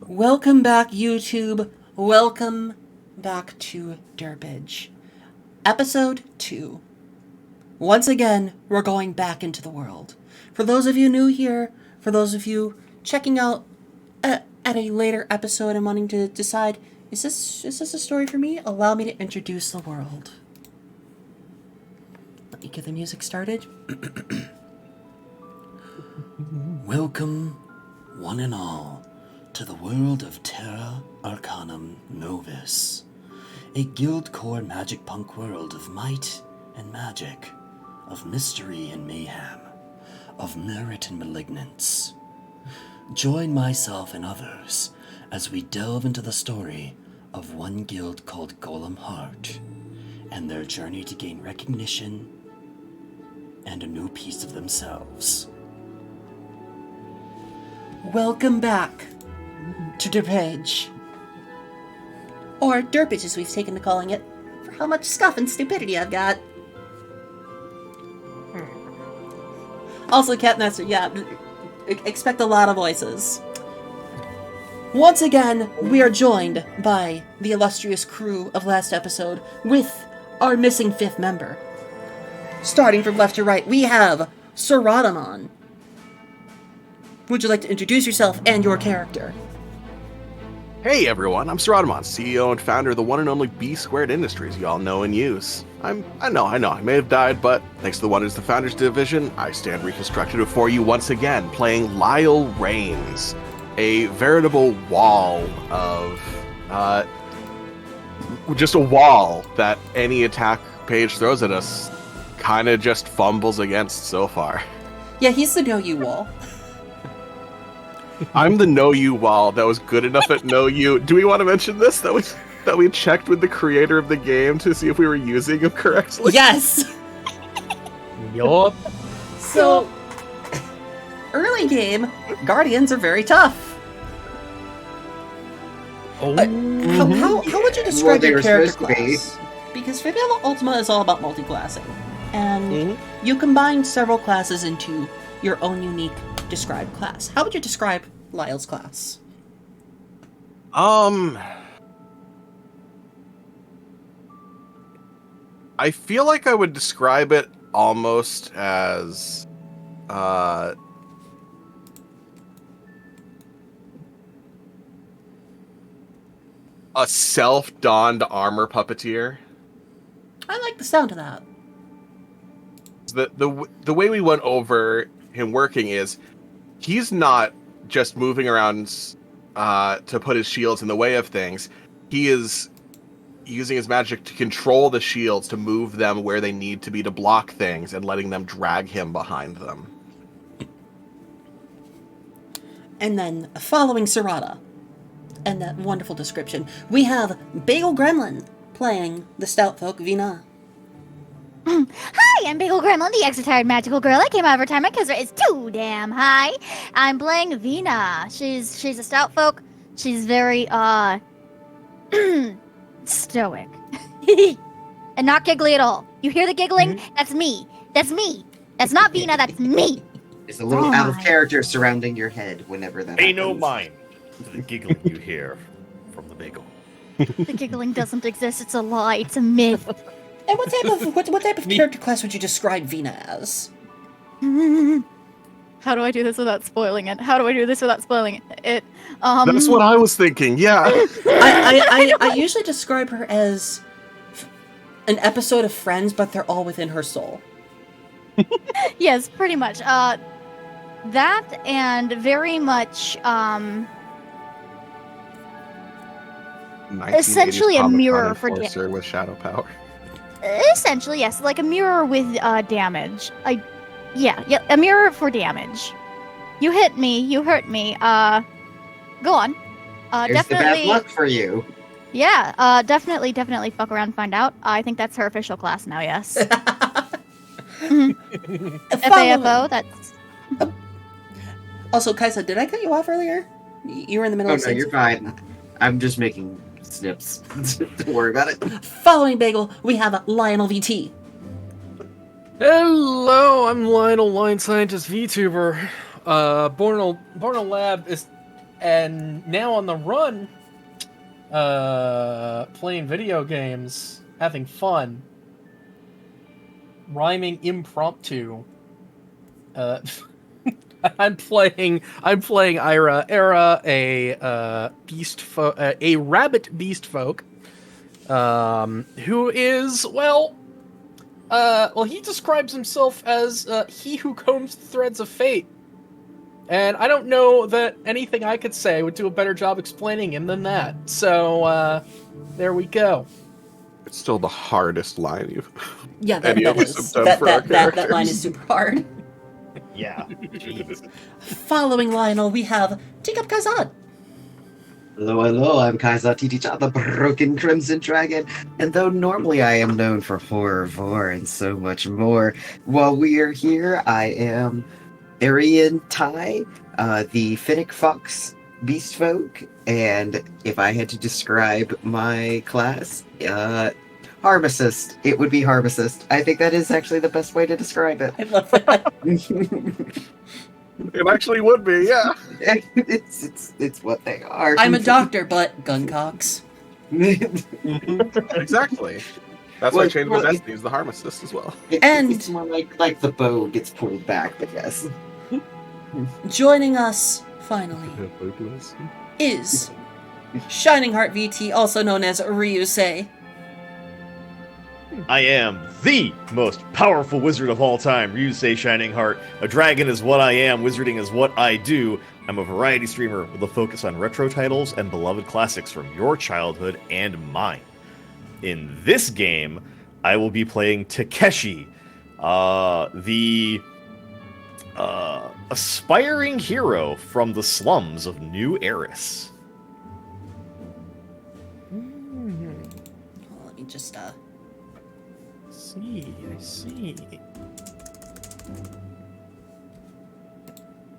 Welcome back, YouTube. Welcome back to DerPaige. Episode 2. Once again, we're going back into the world. For those of you new here, for those of you checking out at a later episode and wanting to decide, is this a story for me? Allow me to introduce the world. Let me get the music started. Welcome, one and all, to the world of Terra Arcanum Novus, a guild-core magic punk world of might and magic, of mystery and mayhem, of merit and malignance. Join myself and others as we delve into the story of one guild called Golem Heart, and their journey to gain recognition and a new piece of themselves. Welcome back to DerPaige. Or DerPaige, as we've taken to calling it, for how much stuff and stupidity I've got. Also, Catmaster, yeah, expect a lot of voices. Once again, we are joined by the illustrious crew of last episode with our missing fifth member. Starting from left to right, we have Saratamon. Would you like to introduce yourself and your character? Hey everyone, I'm Saratamon, CEO and founder of the one and only B² Industries you all know and use. I know, I may have died, but thanks to the Wonders of the Founders Division, I stand reconstructed before you once again, playing Lyle Rains, a veritable wall of, just a wall that any attack page throws at us kind of just fumbles against so far. Yeah, he's the Know You wall. I'm the Know You wall that was good enough at Know You. Do we want to mention this? That we checked with the creator of the game to see if we were using him correctly? Yes! Yup. So, early game, Guardians are very tough. Oh. How would you describe your were character supposed to be. class? Because Fabiola Ultima is all about multi-classing. And you combine several classes into your own unique described class. How would you describe Lyle's class? I feel like I would describe it almost as a self-donned armor puppeteer. I like the sound of that. The way we went over him working is he's not just moving around to put his shields in the way of things. He is using his magic to control the shields, to move them where they need to be to block things, and letting them drag him behind them. And then, following Sarada, and that wonderful description, we have Bagel Gremlin playing the stout folk Vina. Hi, I'm Bagel Gremlin, the extra-tired magical girl. I came out of retirement because it's too damn high. I'm playing Vina. She's a stout folk. She's very, stoic. And not giggly at all. You hear the giggling? That's me. That's me. That's not Vina, that's me. There's a little out of character surrounding your head whenever that Pay happens. no mind to the giggling you hear from the bagel. The giggling doesn't exist. It's a lie. It's a myth. And what type of character class would you describe Vina as? How do I do this without spoiling it? That's what I was thinking, yeah. I usually describe her as an episode of Friends, but they're all within her soul. Yes, pretty much. That and very much, essentially a 1980s mirror Comic-Con for enforcer with shadow power. essentially, yes, like a mirror with damage. Yeah, a mirror for damage. You hit me, you hurt me. Go on. Here's Definitely. the bad luck for you. Yeah, definitely fuck around and find out. I think that's her official class now, yes. FAFO, that's... Also, Kaisa, did I cut you off earlier? You were in the middle Oh, of no, saying you're fine. I'm just making snips. Don't worry about it. Following Bagel, we have Lionel VT. Hello, I'm Lionel, wine scientist Vtuber. Born in a lab is and now on the run, playing video games, having fun, rhyming impromptu. I'm playing Era, a rabbit beast folk, who is he describes himself as he who combs the threads of fate, and I don't know that anything I could say would do a better job explaining him than that. So there we go. It's still the hardest line you've. Yeah, any of us have done for our that line characters. is super hard. Yeah. Jeez. Following Lionel, we have Jacob Kazan. Hello, I'm Kaiser Titicha, the Broken Crimson Dragon, and though normally I am known for horror, vor, and so much more, while we are here, I am Aryan Tai, the Finnick Fox Beast Folk, and if I had to describe my class, Harmacist. It would be Harmacist. I think that is actually the best way to describe it. I love that. It actually would be, yeah. it's what they are. I'm a doctor, but guncocks. Exactly. That's why Chain of Destiny is the Harmacist as well. It's more like the bow gets pulled back, but yes. Joining us, finally, is Shining Heart VT, also known as Ryusei. I am the most powerful wizard of all time, Ryusei Shining Heart. A dragon is what I am, wizarding is what I do. I'm a variety streamer with a focus on retro titles and beloved classics from your childhood and mine. In this game, I will be playing Takeshi, the aspiring hero from the slums of New Eris. Let me just I see.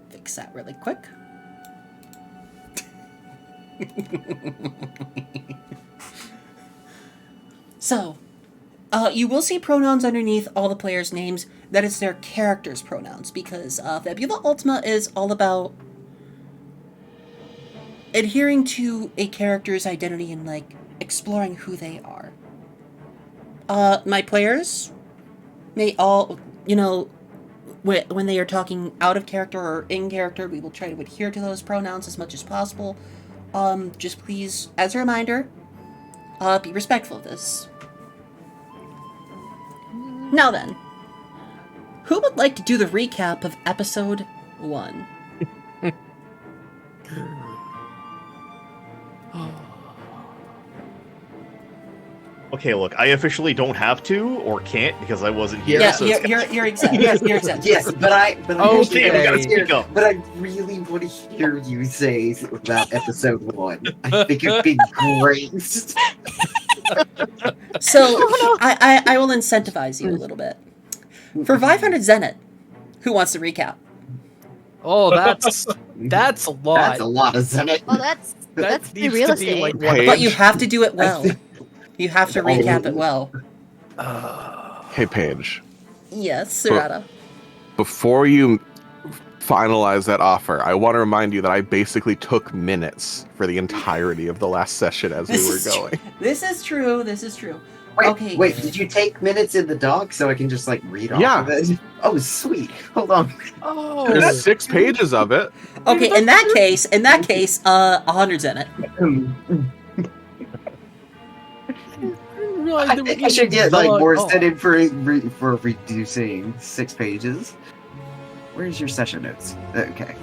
fix that really quick. So, you will see pronouns underneath all the players' names. That is their characters' pronouns, because Fabula Ultima is all about adhering to a character's identity and, like, exploring who they are. My players may all, when they are talking out of character or in character, we will try to adhere to those pronouns as much as possible. Just please, as a reminder, be respectful of this. Now then, who would like to do the recap of episode 1? Okay, look, I officially don't have to or can't because I wasn't here. Yeah, so you're exempt. Yes, you're exempt. Yes, but I Okay, we gotta speak up. But I really want to hear you say about episode 1. I think it'd be great. So, I will incentivize you a little bit. For 500 Zenith, who wants to recap? Oh, that's a lot. That's a lot of Zenith. Well, that's the needs real to be, estate. like, Hey, But you have to do it well. You have to recap it well. Hey, Paige. Yes, Surata. Before you finalize that offer, I want to remind you that I basically took minutes for the entirety of the last session as we were going. This is true. Wait, Okay. wait, did you take minutes in the doc so I can just read off Yeah. of it? Oh, sweet. Hold on. Oh, There's 6 pages of it. Okay, in that case, 100 Zenith. I think I should get more incentive for reducing 6 pages. Where's your session notes? Okay.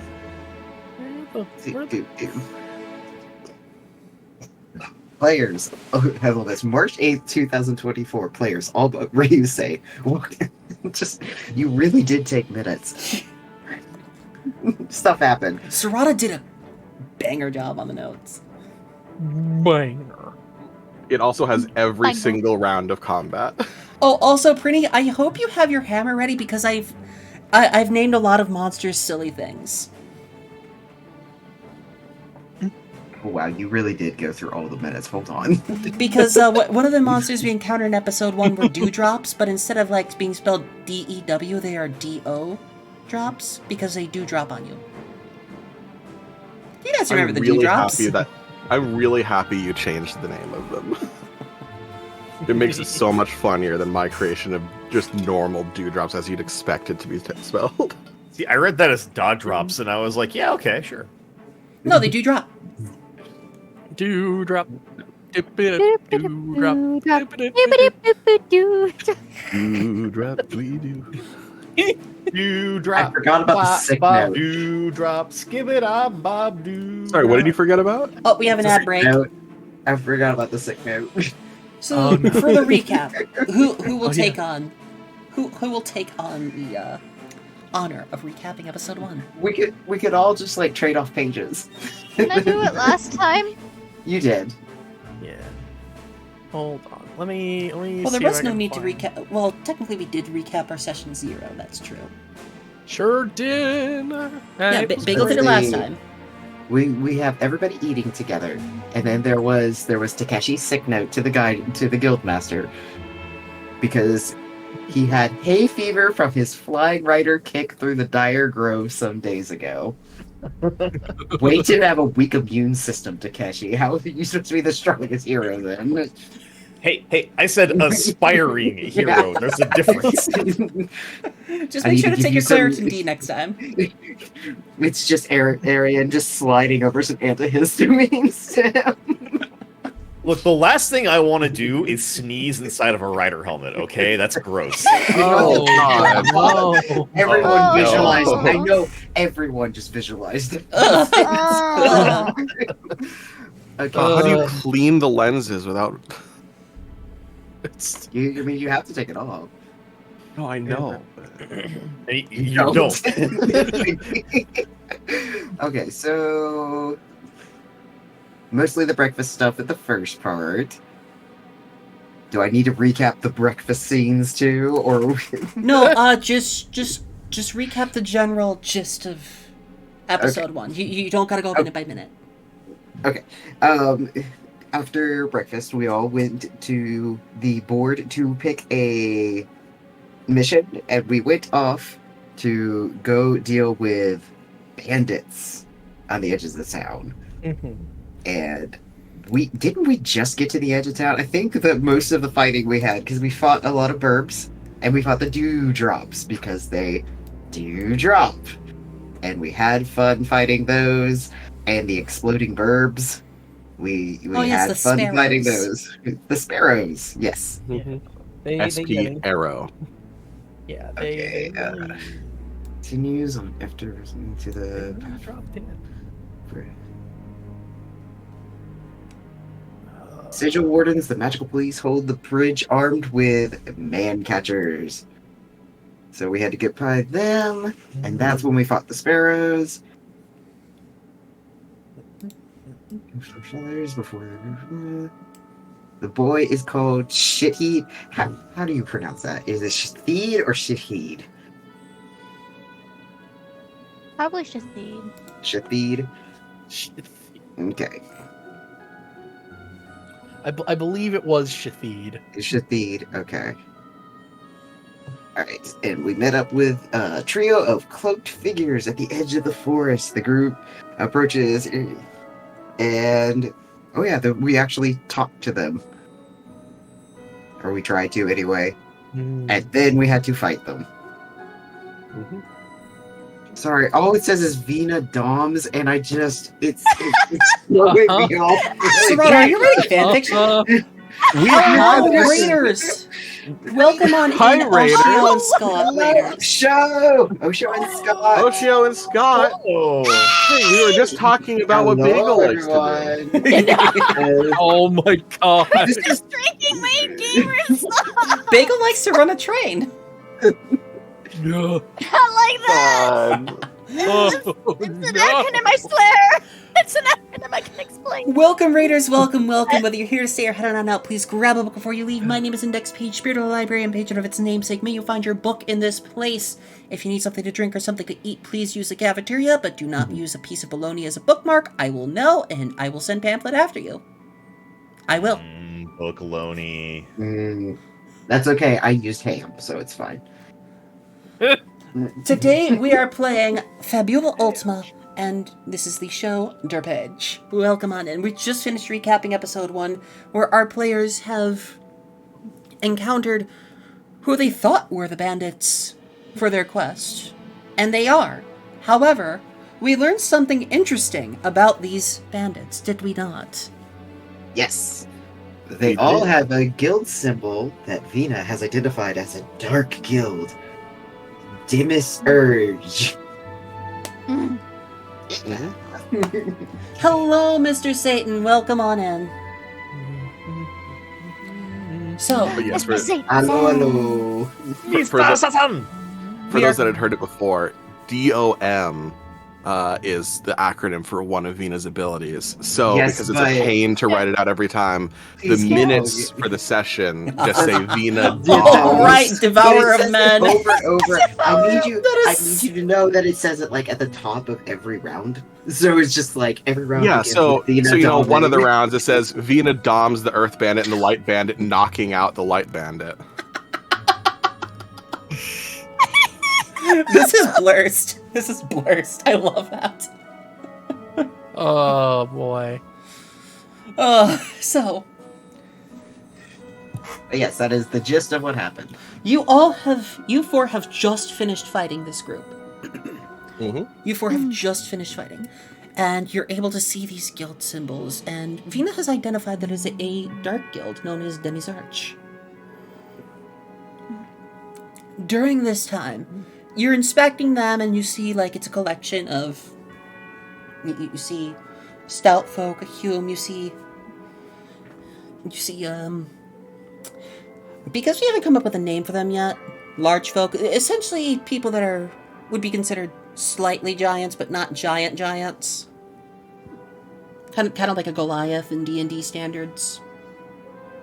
Players. Oh, hello, that's March 8th, 2024. Players. All but Ryusei. Just, you really did take minutes. Stuff happened. Surata did a banger job on the notes. banger. It also has every I know. single round of combat. Oh, also, Prinny, I hope you have your hammer ready because I've named a lot of monsters silly things. Wow, you really did go through all the minutes. Hold on. Because one of the monsters we encountered in episode 1 were dewdrops, but instead of being spelled D-E-W, they are D-O drops because they do drop on you. guys remember the really dewdrops? I'm really happy you changed the name of them. It makes it so much funnier than my creation of just normal dewdrops as you'd expect it to be spelled. See, I read that as dog drops, and I was like, yeah, okay, sure. No, they do drop. Dewdrop. Dewdrop. Dewdrop, we do. Dewdrop. I forgot about the sick bob, note. Dewdrop, skibidi bob doo. Sorry, what did you forget about? Oh, we have an ad break. Note. I forgot about the sick note. So for the recap, who will take on who will take on the honor of recapping episode 1? We could all just like trade off pages. Didn't I do it last time? You did. Yeah. Hold on. Let me Well, there see was if I no can need to find- recap. Well, technically, we did recap our session 0. That's true. Sure did. Yeah, Bagel did it last time. We have everybody eating together, and then there was Takeshi's sick note to the guildmaster because he had hay fever from his flying rider kick through the dire grove some days ago. Way to have a weak immune system, Takeshi. How are you supposed to be the strongest hero then? Hey, I said aspiring hero. There's a difference. Just I make need sure to to give take you your cleric some- and D next time. It's just Arian just sliding over some antihistamines to him. Look, the last thing I want to do is sneeze inside of a rider helmet, okay? That's gross. Oh, God. No. Everyone Oh, visualized. no. I know everyone just visualized it. Oh. Okay. How do you clean the lenses without? It's... I mean, you have to take it off. No, I know. You don't. Okay, so mostly the breakfast stuff at the first part. Do I need to recap the breakfast scenes too, or No, just recap the general gist of episode 1. You don't gotta go minute by minute. after breakfast, we all went to the board to pick a mission, and we went off to go deal with bandits on the edges of the town. And we just get to the edge of town. I think that most of the fighting we had, because we fought a lot of burbs, and we fought the dewdrops because they do drop, and we had fun fighting those, and the exploding burbs. We yes, had the fun fighting sparrows. those. The sparrows, yes. They SP get it. Arrow. Yeah. Okay, They continues on after listening to the dropped in. sigil wardens. The magical police hold the bridge armed with man catchers. So we had to get by them, and that's when we fought the sparrows. Before the boy is called Shithid. How do you pronounce that? Is it Shithid or Shithid? Probably Shithid. Shithid. Okay, I believe it was Shithid. Shithid. Okay. All right, and we met up with a trio of cloaked figures at the edge of the forest. The group approaches, and we actually talked to them, or we tried to anyway. And then we had to fight them. Sorry, all it says is Vina Doms, and it's throwing me off. Serrano, are you writing fanfiction? Hi, Raiders! Welcome on Hi, in, Raiders. Oshio and Scott Raiders. Osho and Scott. Oshio and Scott. Oh. Hey, we were just talking about what Bagel likes to do. Oh my God. Just drinking my gamers. Bagel likes to run a train. No. I like that. It's an acronym, I swear. It's an acronym I can explain. Welcome, Raiders. Welcome. Whether you're here to stay or head on out, please grab a book before you leave. My name is DerPaige, spirit of the library and patron of its namesake. May you find your book in this place. If you need something to drink or something to eat, please use the cafeteria, but do not use a piece of bologna as a bookmark. I will know, and I will send pamphlet after you. I will. Bookaloni. That's okay. I used ham, so it's fine. Today we are playing Fabula Ultima and this is the show, DerPaige. Welcome on in. We just finished recapping episode 1, where our players have encountered who they thought were the bandits for their quest. And they are. However, we learned something interesting about these bandits, did we not? Yes. They We all did. have a guild symbol that Vina has identified as a dark guild. Dimmest Urge. Mm. Hello, Mr. Satan. Welcome on in. So, But yes, Mr. for, Satan. Hello, hello. for the- Satan! for We those are- that had heard it before, DOM is the acronym for one of Vina's abilities. So Yes, because it's but- a pain to write it out every time, the Please minutes don't. for the session just say Vina Yeah. all DOM. right, Devourer But it of says Men. it over and over. I need you. That I is- need you to know that it says it like at the top of every round. So it's just like every round. Yeah, begins so with Vina you know, one of the dominating. rounds it says Vina doms the Earth Bandit and the Light Bandit, knocking out the Light Bandit. This is blurst. This is blurst. I love that. Oh boy. So, But yes, that is the gist of what happened. you four have just finished fighting this group. Mhm. You four have just finished fighting. And you're able to see these guild symbols, and Vina has identified that as a dark guild known as Demisarch. During this time, you're inspecting them, and you see, like, it's a collection of... You see stout folk, a Hume, you see, because we haven't come up with a name for them yet, large folk, essentially people that would be considered slightly giants, but not giants. Kind of like a Goliath in D&D standards.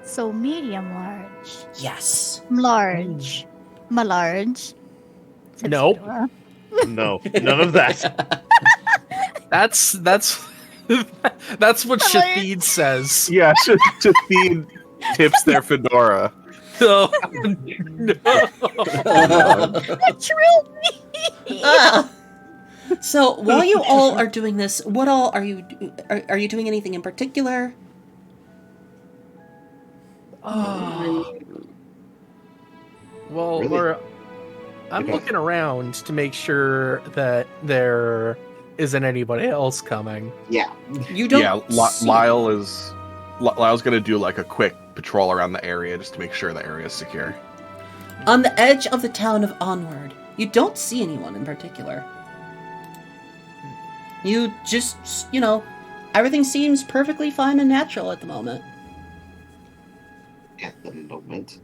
So medium large. Yes. Large. Large. Said Nope. Fedora. No, none of that. That's that's what Shathid says. Yeah, Shathid tips their fedora. No. No. That's real me. Ah. So while you all are doing this, what all are you doing anything in particular? Oh. Well, Really? Laura, I'm Okay. looking around to make sure that there isn't anybody else coming. Yeah. You don't. Yeah, see- Lyle's gonna do like a quick patrol around the area just to make sure the area is secure. On the edge of the town of Ahnward, you don't see anyone in particular. You just, everything seems perfectly fine and natural at the moment. At the moment.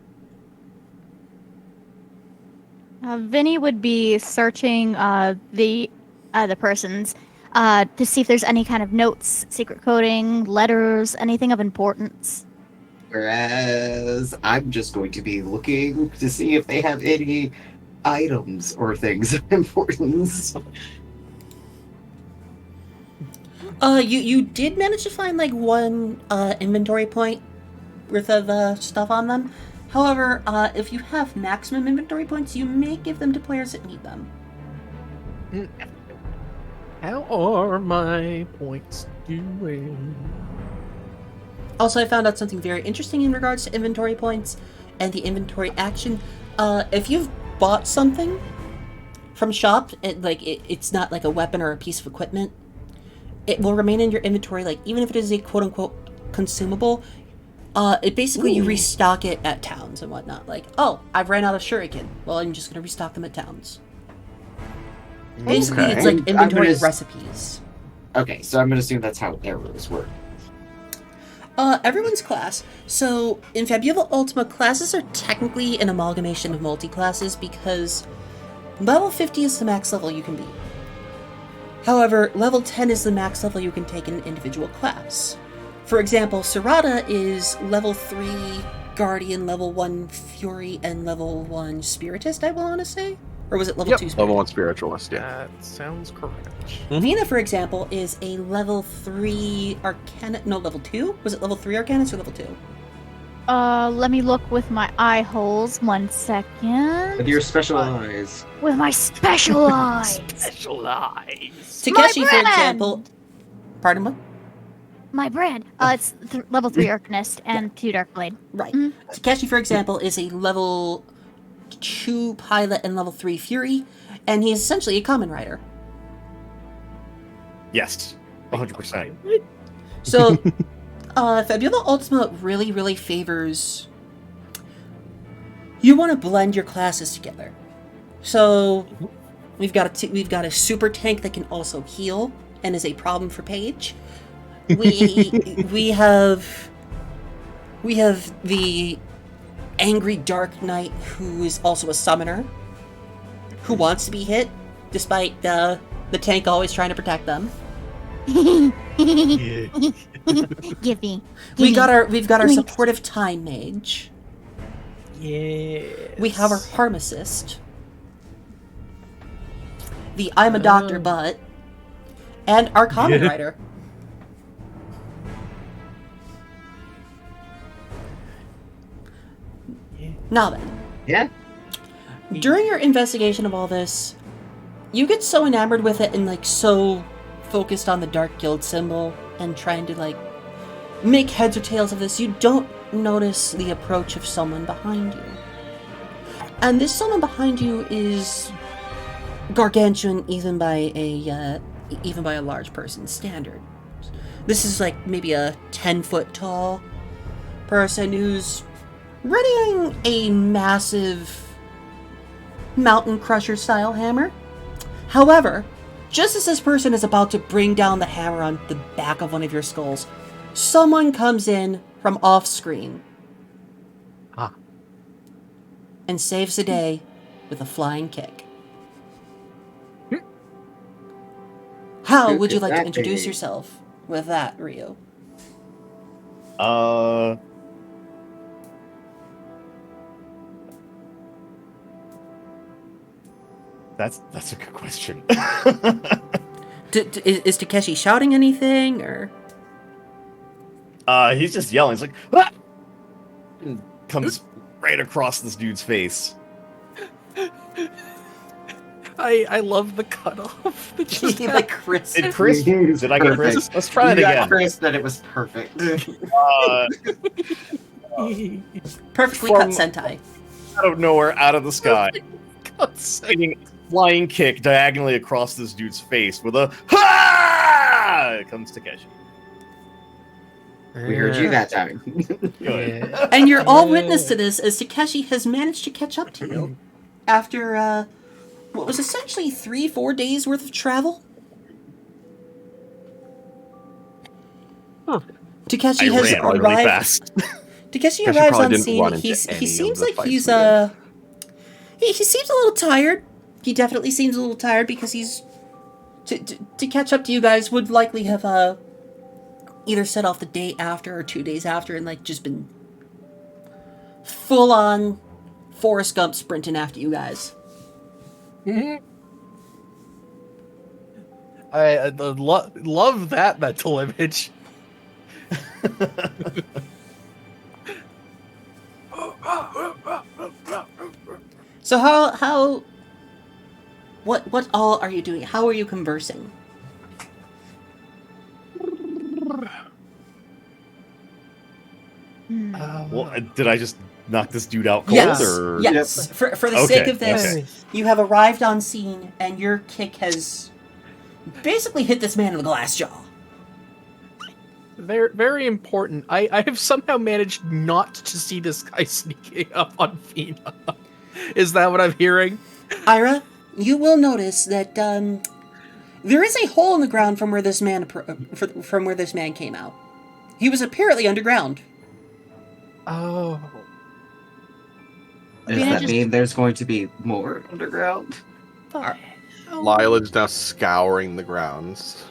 Vinny would be searching the persons to see if there's any kind of notes, secret coding, letters, anything of importance. Whereas I'm just going to be looking to see if they have any items or things of importance. You did manage to find like one inventory point worth of stuff on them. However, if you have maximum inventory points, you may give them to players that need them. How are my points doing? Also, I found out something very interesting in regards to inventory points and the inventory action. If you've bought something from shop, it's not like a weapon or a piece of equipment, it will remain in your inventory, like even if it is a quote-unquote consumable. It basically you restock it at towns and whatnot. Like, oh, I've ran out of shuriken. Well, I'm just gonna restock them at towns. Basically, Okay. it's like I'm inventory gonna recipes. Okay, so I'm going to assume that's how arrows work. Everyone's class. So, in Fabula Ultima, classes are technically an amalgamation of multi-classes because level 50 is the max level you can be. However, level 10 is the max level you can take in an individual class. For example, Serata is level 3 Guardian, level 1 Fury, and level 1 Spiritist, I want to say? Or was it level 2 Spiritist? Level 1 spiritualist, yeah. That sounds correct. Vina, for example, is a level 3 Arcana... No, level 2? Was it level 3 Arcanist or level 2? Let me look with my eye holes. 1 second. With your special eyes. With my special eyes. Special eyes. Takeshi, for brand! example. Pardon me? My brand. It's level 3 Arcanist and 2 Dark Blade. Right. Takeshi, for example, is a level 2 pilot and level 3 Fury, and he's essentially a common rider. Yes, 100%. So, Fabula Ultima really, really favors. You want to blend your classes together. So, we've got a super tank that can also heal and is a problem for Paige. We have the angry Dark Knight who is also a summoner who wants to be hit despite the tank always trying to protect them. Give me. We've got our supportive time mage. Yeah. We have our pharmacist. The I'm a doctor but and our common writer. Now then, Yeah. during your investigation of all this, you get so enamored with it and like so focused on the Dark Guild symbol and trying to like make heads or tails of this, you don't notice the approach of someone behind you. And this someone behind you is gargantuan even by a large person's standard. This is like maybe a 10-foot tall person who's riding a massive mountain crusher style hammer. However, just as this person is about to bring down the hammer on the back of one of your skulls, someone comes in from off screen and saves the day with a flying kick. How Who would you could like to that introduce be? yourself with that, Rio? That's a good question. Is Takeshi shouting anything, or? He's just yelling. He's like, ah! And comes right across this dude's face. I love the cutoff. That just Like Chris. Did Chris? Did I get Chris? Perfect. Let's try it You got again. Chris that it was perfect. Perfectly From- cut Sentai. Out of nowhere, out of the sky, God's sake. hitting a flying kick diagonally across this dude's face with a ha! It comes Takeshi. We heard you that time. Good. And you're all witness to this as Takeshi has managed to catch up to you after what was essentially 3-4 days worth of travel. Takeshi I has ran really arrived. fast. Takeshi Takeshi arrives probably on didn't scene. run into He any seems of the like fights he's we did. he seems a little tired. He definitely seems a little tired because he's to catch up to you guys would likely have either set off the day after or 2 days after and like just been full on Forrest Gump sprinting after you guys. I love that mental image. So what all are you doing? How are you conversing? Well, did I just knock this dude out cold? Yes, Or? yes. For the Okay, sake of this, okay. you have arrived on scene, and your kick has basically hit this man in the glass jaw. Very, very important. I have somehow managed not to see this guy sneaking up on Vina. Is that what I'm hearing? Ira, you will notice that there is a hole in the ground from where this man came out. He was apparently underground. Oh. Does Vina that just- mean there's going to be more underground? Lila's now scouring the grounds.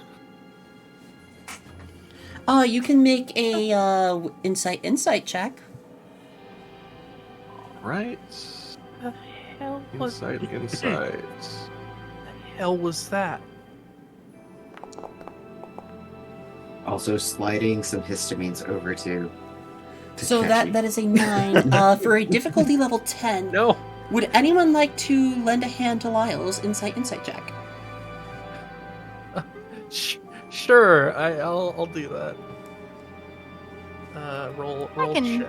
You can make a insight check. Right. The hell was Insight. hell was that? Also sliding some histamines over to So that is a 9. For a difficulty level 10, No. would anyone like to lend a hand to Lyle's insight check? Sure, I'll do that. Roll can- check.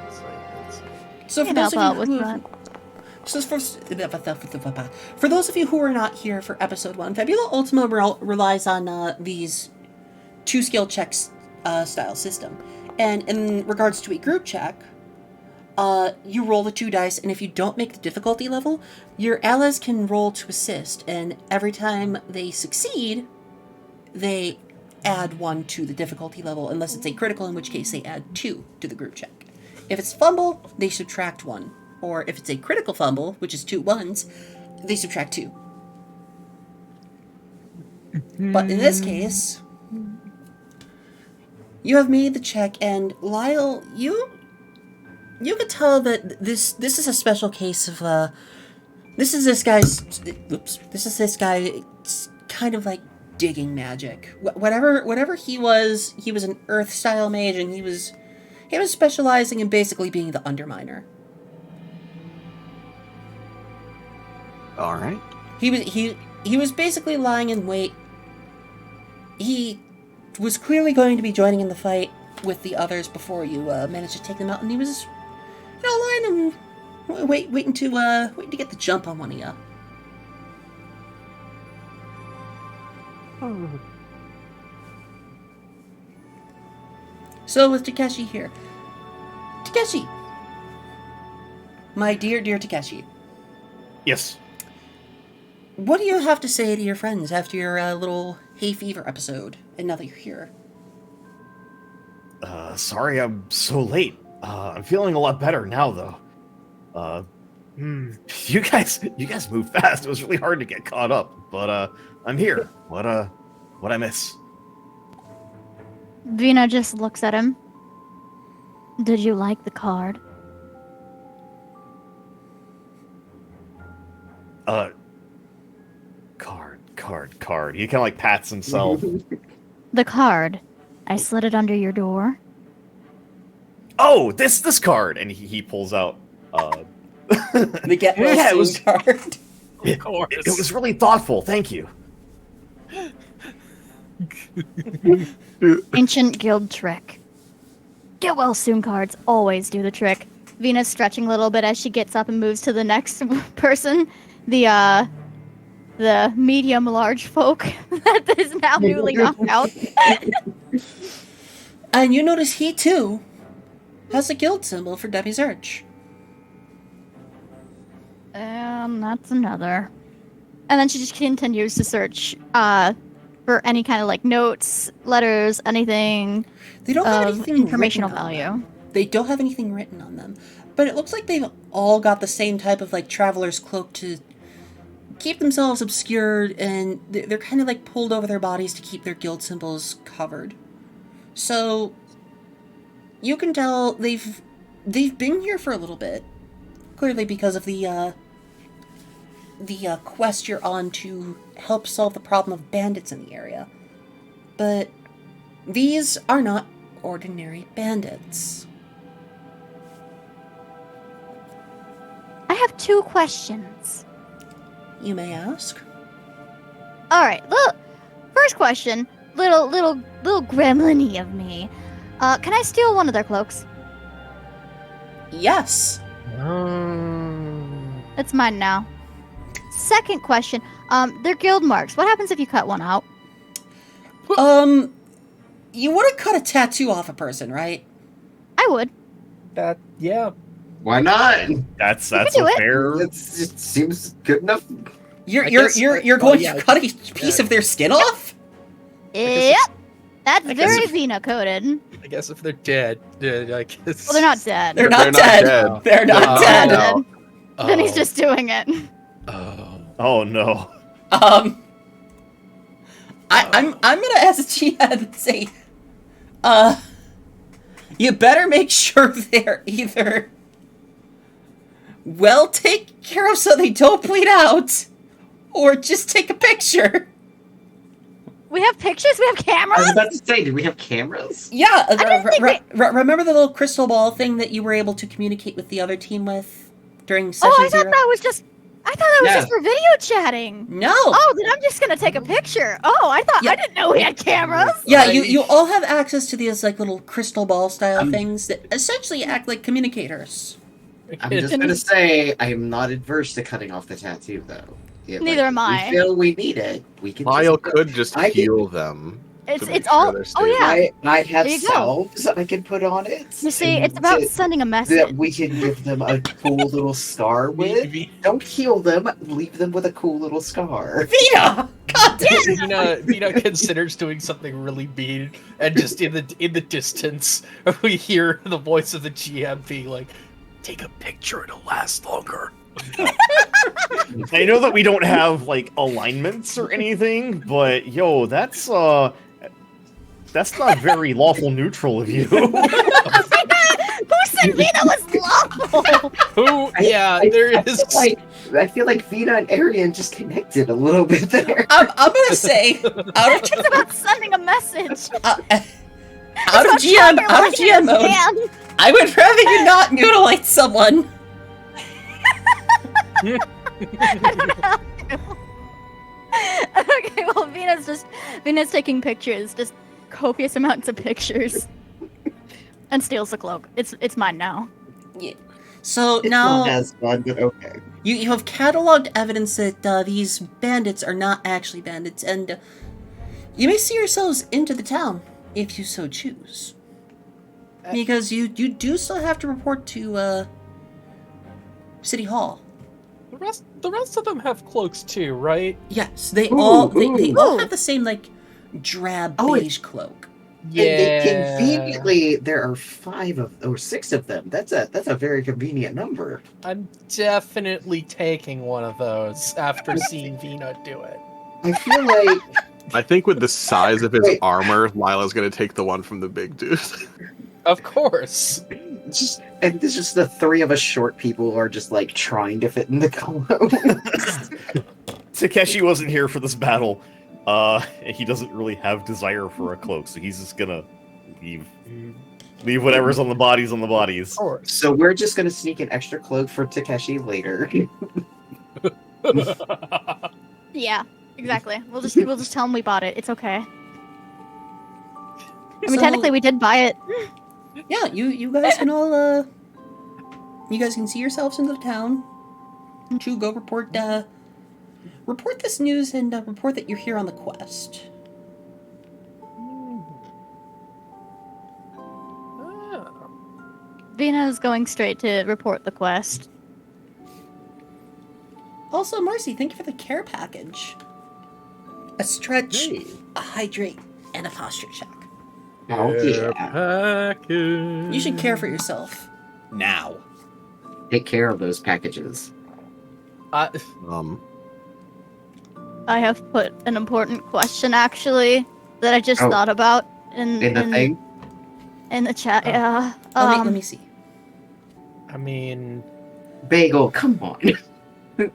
Insight. So for Can those help out of with you that. for those of you who are not here for episode 1, Fabula Ultima relies on these 2 skill checks style system. And in regards to a group check, you roll the 2 dice, and if you don't make the difficulty level, your allies can roll to assist, and every time they succeed, they add 1 to the difficulty level, unless it's a critical, in which case they add 2 to the group check. If it's fumble, they subtract 1. Or if it's a critical fumble, which is 2 1s, they subtract 2. But in this case, you have made the check, and Lyle, you could tell that this is a special case of this is this guy's kind of like digging magic. Whatever he was an earth style mage, and he was specializing in basically being the underminer. All right. He was basically lying in wait. He was clearly going to be joining in the fight with the others before you managed to take them out, and he was, lying and waiting to get the jump on one of you. So with Takeshi here, Takeshi, my dear Takeshi, Yes. what do you have to say to your friends after your little hay fever episode? And now that you're here, Sorry I'm so late. I'm feeling a lot better now, though. You guys move fast. It was really hard to get caught up, but I'm here. What I miss? Vina just looks at him. Did you like the card? Card. He kind of like pats himself. The card. I slid it under your door. Oh, this card, and he pulls out. the get well Yeah, it soon was- card. Of course. It was really thoughtful. Thank you. Ancient guild trick. Get well soon cards always do the trick. Vina's stretching a little bit as she gets up and moves to the next person. The medium large folk that is now newly knocked out. And you notice he too has a guild symbol for Debbie's Urge. And that's another. And then she just continues to search for any kind of like notes, letters, anything They don't have of anything informational written on them. value. They don't have anything written on them, but it looks like they've all got the same type of like traveler's cloak to keep themselves obscured, and they're kind of like pulled over their bodies to keep their guild symbols covered. So you can tell they've been here for a little bit, clearly because of the quest you're on to help solve the problem of bandits in the area. But these are not ordinary bandits. I have 2 questions. You may ask. All right, first question, little gremlin-y of me. Can I steal one of their cloaks? Yes. It's mine now. Second question, they're guild marks. What happens if you cut one out? You wouldn't cut a tattoo off a person, right? I would. Yeah. Why not? That's do a it. fair. It seems good enough. You're I guess- going yeah, to cut a piece of their skin off? Yep. That's I guess very if- Vina coded. I guess if they're dead, I guess. Well, they're not dead. They're They're not not dead. dead. They're not No. dead. No. Then he's Oh. just doing it. Oh. Oh no. I'm gonna ask the GM and say, you better make sure they're either well taken care of so they don't bleed out, or just take a picture. We have pictures. We have I was cameras. about to say, do we have cameras? Yeah, didn't think remember the little crystal ball thing that you were able to communicate with the other team with during session Oh, I thought zero? that was just. I thought that was Yeah. just for video chatting. No. Oh, then I'm just gonna take a picture. Oh, I thought Yeah. I didn't know we had cameras. Yeah, you all have access to these like little crystal ball style Um, things that essentially act like communicators. I'm just gonna say I am not adverse to cutting off the tattoo, though. Yeah, Neither am if I. we feel we need it. We can. Lyle just, could just I heal them. It's to make all. they're Oh stable. yeah. I have There you go. salves I can put on it. You see, and it's about to- sending a message. that we can give them a cool little scar with. Don't heal them. Leave them with a cool little scar. Vina! God damn! Vina considers doing something really mean, and just in the distance, we hear the voice of the GM being like, "Take a picture; it'll last longer." I know that we don't have like alignments or anything, but yo, that's not very lawful neutral of you. Who said Vina was lawful? Who? Yeah, there is. I feel like Vina and Arian just connected a little bit there. I'm gonna say It's about sending a message. out of GM mode, I would rather you not mutilate someone. Okay, well, Vina's taking pictures, just copious amounts of pictures, and steals the cloak. It's mine now. Yeah. So It's now not as fun, but okay. you have cataloged evidence that these bandits are not actually bandits, and you may see yourselves into the town if you so choose. Because you do still have to report to City Hall. The rest of them have cloaks too, right? Yes, they Ooh, all they all ooh. have the same like drab Oh, beige cloak. Yeah. And they conveniently, there are 6 of them. That's a very convenient number. I'm definitely taking one of those after seeing Vina do it. I feel like I think with the size of his Wait. armor, Lila's gonna take the one from the big dude. Of course. it's just the 3 of us short people are just like trying to fit in the clothes. Takeshi wasn't here for this battle. And he doesn't really have desire for a cloak, so he's just gonna leave whatever's on the bodies on the bodies. Of course. So we're just gonna sneak an extra cloak for Takeshi later. Yeah, exactly. We'll just tell him we bought it. It's okay. I mean, So- technically, we did buy it. Yeah, you guys can all you guys can see yourselves into the town to go report this news and report that you're here on the quest. Ah. Vina's going straight to report the quest. Also, Marcy, thank you for the care package. A stretch, a hydrate, and a posture check. Oh yeah. You should care for yourself. Now. Take care of those packages. Um, I have put an important question, actually, that I just Oh. thought about in In the thing? in the chat. Yeah. Let me see. I mean, Bagel, come on. No,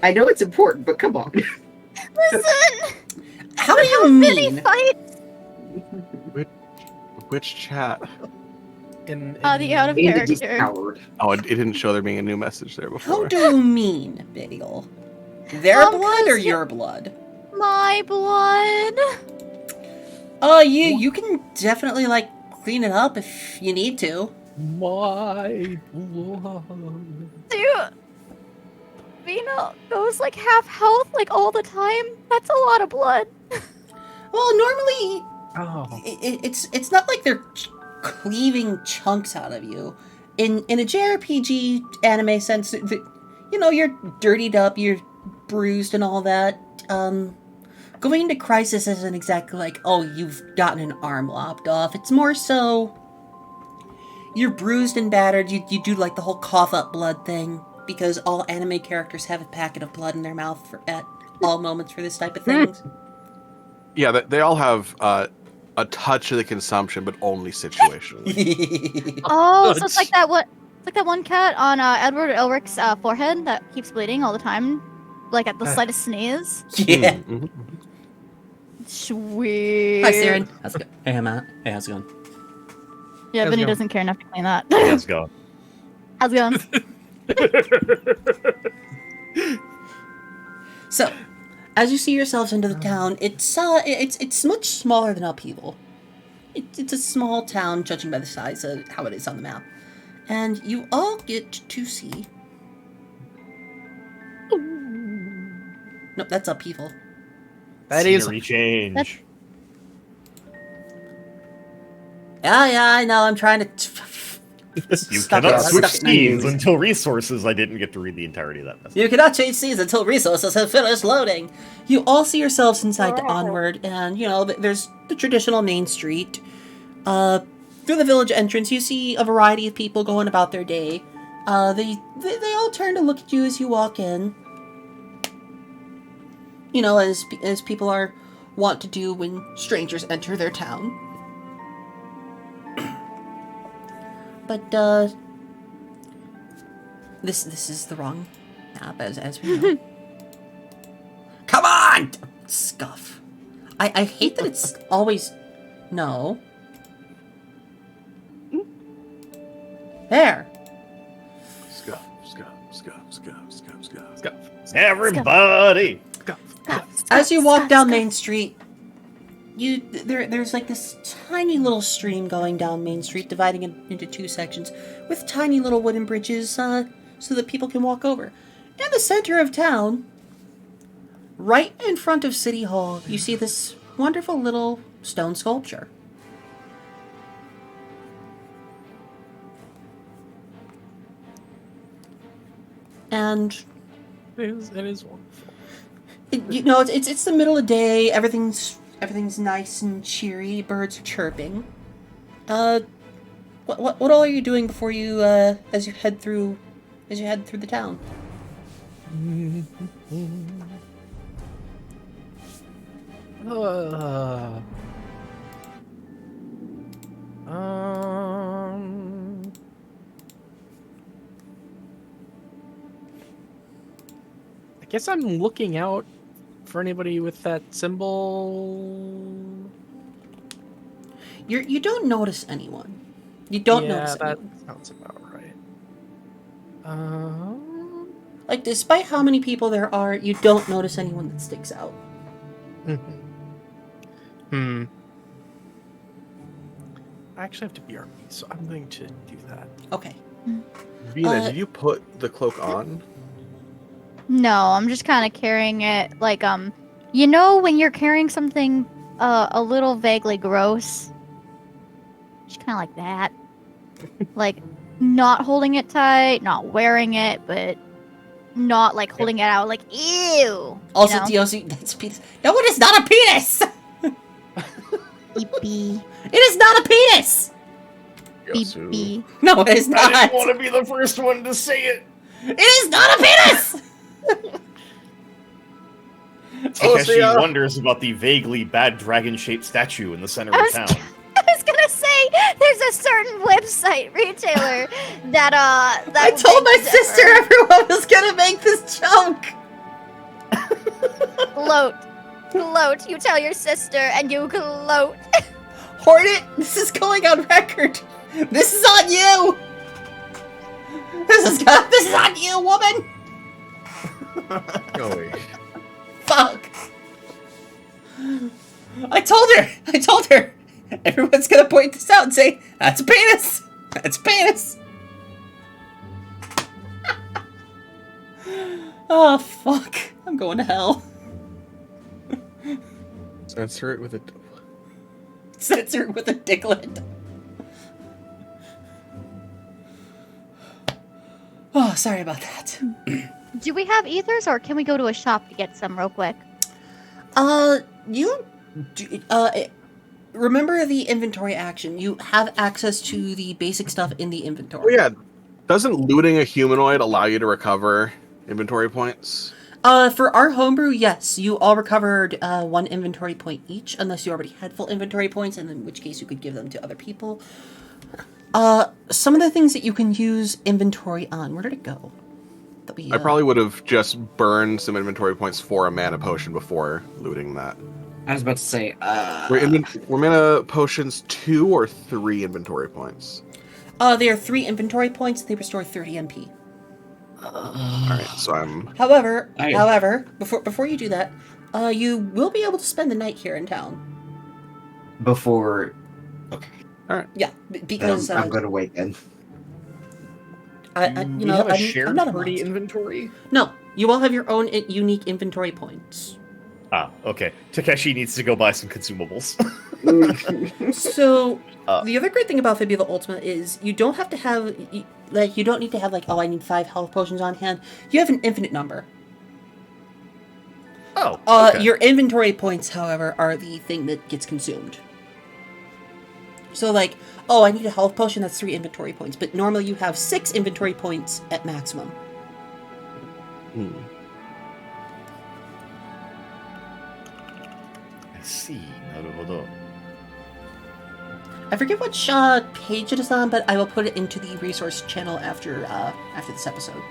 I know it's important, but come on. listen. How do you Mini mean? fights. which chat? in The out of And he's character. coward. Oh, it didn't show there being a new message there How before. do you mean, Bagel? Their blood or 'cause your blood? My blood. You can definitely like clean it up if you need to. my blood. Dude, Vina goes like half health like all the time. That's a lot of blood. Well, normally Oh. it's not like they're cleaving chunks out of you. In a JRPG anime sense, you're dirtied up, you're bruised and all that. Going into Crisis isn't exactly like, oh, you've gotten an arm lopped off. It's more so you're bruised and battered. You do like the whole cough up blood thing because all anime characters have a packet of blood in their mouth at all moments for this type of things. Yeah, they all have a touch of the consumption, but only situationally. Oh, so it's like that one cat on Edward Elric's forehead that keeps bleeding all the time. like at the slightest sneeze. Yeah. Mm-hmm. Sweet. Hi, Siren. How's it going? Hey, Matt. Hey, how's it going? Yeah, How's it Vinny going? doesn't care enough to clean that. Let's go. How's it going? So, as you see yourselves into the town, it's much smaller than Upheaval. It's a small town, judging by the size of how it is on the map. And you all get to see... Nope, that's Upheaval. That is Scenery change. That's- Yeah, I know, I'm trying to... You Stop cannot it, switch stop it. scenes until resources. I didn't get to read the entirety of that message. You cannot change scenes until resources have finished loading. You all see yourselves inside the Ahnward, and, you know, there's the traditional main street. Through the village entrance, you see a variety of people going about their day. They all turn to look at you as you walk in. You know, as people are wont to do when strangers enter their town. But, this is the wrong map, as we know. Come on! Scuff. I hate that it's always... No. There. Scuff, scuff, scuff, scuff, scuff, scuff. Scuff. Everybody! As you walk down Main Street, there's like this tiny little stream going down Main Street, dividing it into two sections, with tiny little wooden bridges, so that people can walk over. In the center of town, right in front of City Hall, you see this wonderful little stone sculpture. And It is wonderful. you know, it's the middle of the day. Everything's nice and cheery. Birds are chirping. What all are you doing before you as you head through the town? I guess I'm looking out for anybody with that symbol. You don't notice anyone. You don't notice that anyone. sounds about right. Like, despite how many people there are, you don't notice anyone that sticks out. I actually have to BRB, so I'm going to do that. Okay. Vina, did you put the cloak on? No, I'm just kind of carrying it like you know when you're carrying something a little vaguely gross, just kind of like that, like not holding it tight, not wearing it, but not like holding it out like ew. Also, you know? DOC, that's penis. No, it is not a penis. Beep beep It is not a penis. beep beep. No, it is not. I didn't want to be the first one to say it. It is not a penis. Takeshi wonders about the vaguely bad dragon-shaped statue in the center of town. I was gonna say, there's a certain website retailer that I told my sister everyone was gonna make this joke. Gloat. You tell your sister, and you gloat. Hornet, this is going on record. This is on you. This is on you, woman. Oh, wait. Fuck. I told her. Everyone's gonna point this out and say, that's a penis. That's a penis. Oh, fuck. I'm going to hell. Censor it with a... Censor it with a dicklet. Oh, sorry about that. Do we have ethers, or can we go to a shop to get some real quick? Remember the inventory action. You have access to the basic stuff in the Oh, inventory. yeah. Doesn't looting a humanoid allow you to recover inventory points? For our homebrew, yes. You all recovered 1 inventory point each, unless you already had full inventory points, and in which case you could give them to other people. Some of the things that you can use inventory on, where did it go? that we. I probably would have just burned some inventory points for a mana potion before looting that. I was about to say, Were mana potions 2 or 3 inventory points? They are 3 inventory points. They restore 30 MP. Alright, so I'm... However, before you do that, you will be able to spend the night here in town. before. Okay. Yeah, because I'm going to wait then. Do we have a shared I'm not a party monster. inventory? No, you all have your own unique inventory points. Ah, okay. Takeshi needs to go buy some consumables. So the other great thing about Fibula Ultima is you don't have to have you don't need to have I need 5 health potions on hand. You have an infinite number. Oh, okay. Your inventory points, however, are the thing that gets consumed. So I need a health potion, that's 3 inventory points, but normally you have 6 inventory points at maximum. I see. Naruhodo. I forget which page it is on, but I will put it into the resource channel after this episode.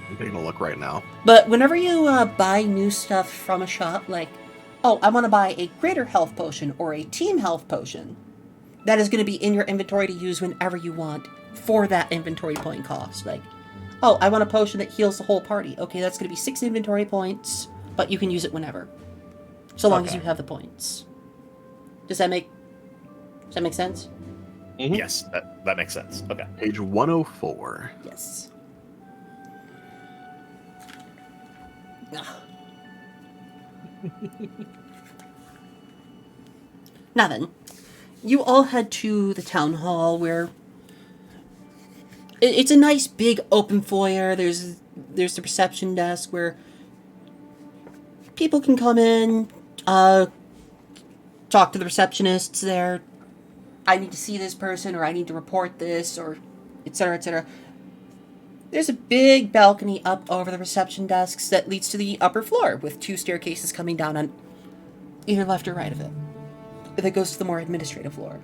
I'm taking a look right now. But whenever you buy new stuff from a shop, I want to buy a greater health potion or a team health potion, that is going to be in your inventory to use whenever you want for that inventory point cost. I want a potion that heals the whole party. Okay, that's going to be 6 inventory points, but you can use it whenever, so long as you have the points. Does that make sense? Mm-hmm. Yes, that makes sense. Okay. Page 104. Yes. Now then, you all head to the town hall where it's a nice big open foyer. There's the reception desk where people can come in, talk to the receptionists there. I need to see this person, or I need to report this, or etc., etc. There's a big balcony up over the reception desks that leads to the upper floor, with 2 staircases coming down on either left or right of it. That goes to the more administrative floor.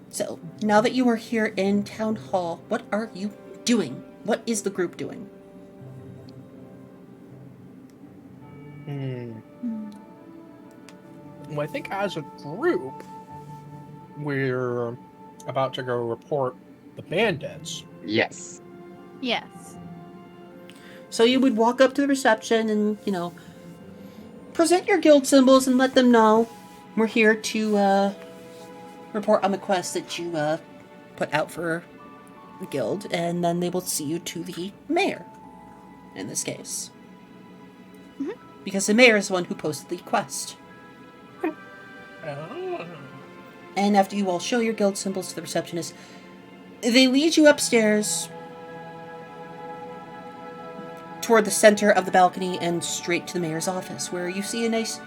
So, now that you are here in Town Hall, what are you doing? What is the group doing? Well, I think as a group, we're about to go report the bandits. Yes. Yes. So you would walk up to the reception and, present your guild symbols and let them know we're here to report on the quest that you put out for the guild, and then they will see you to the mayor, in this case. Mm-hmm. Because the mayor is the one who posted the quest. Oh. And after you all show your guild symbols to the receptionist, they lead you upstairs toward the center of the balcony and straight to the mayor's office, where you see a nice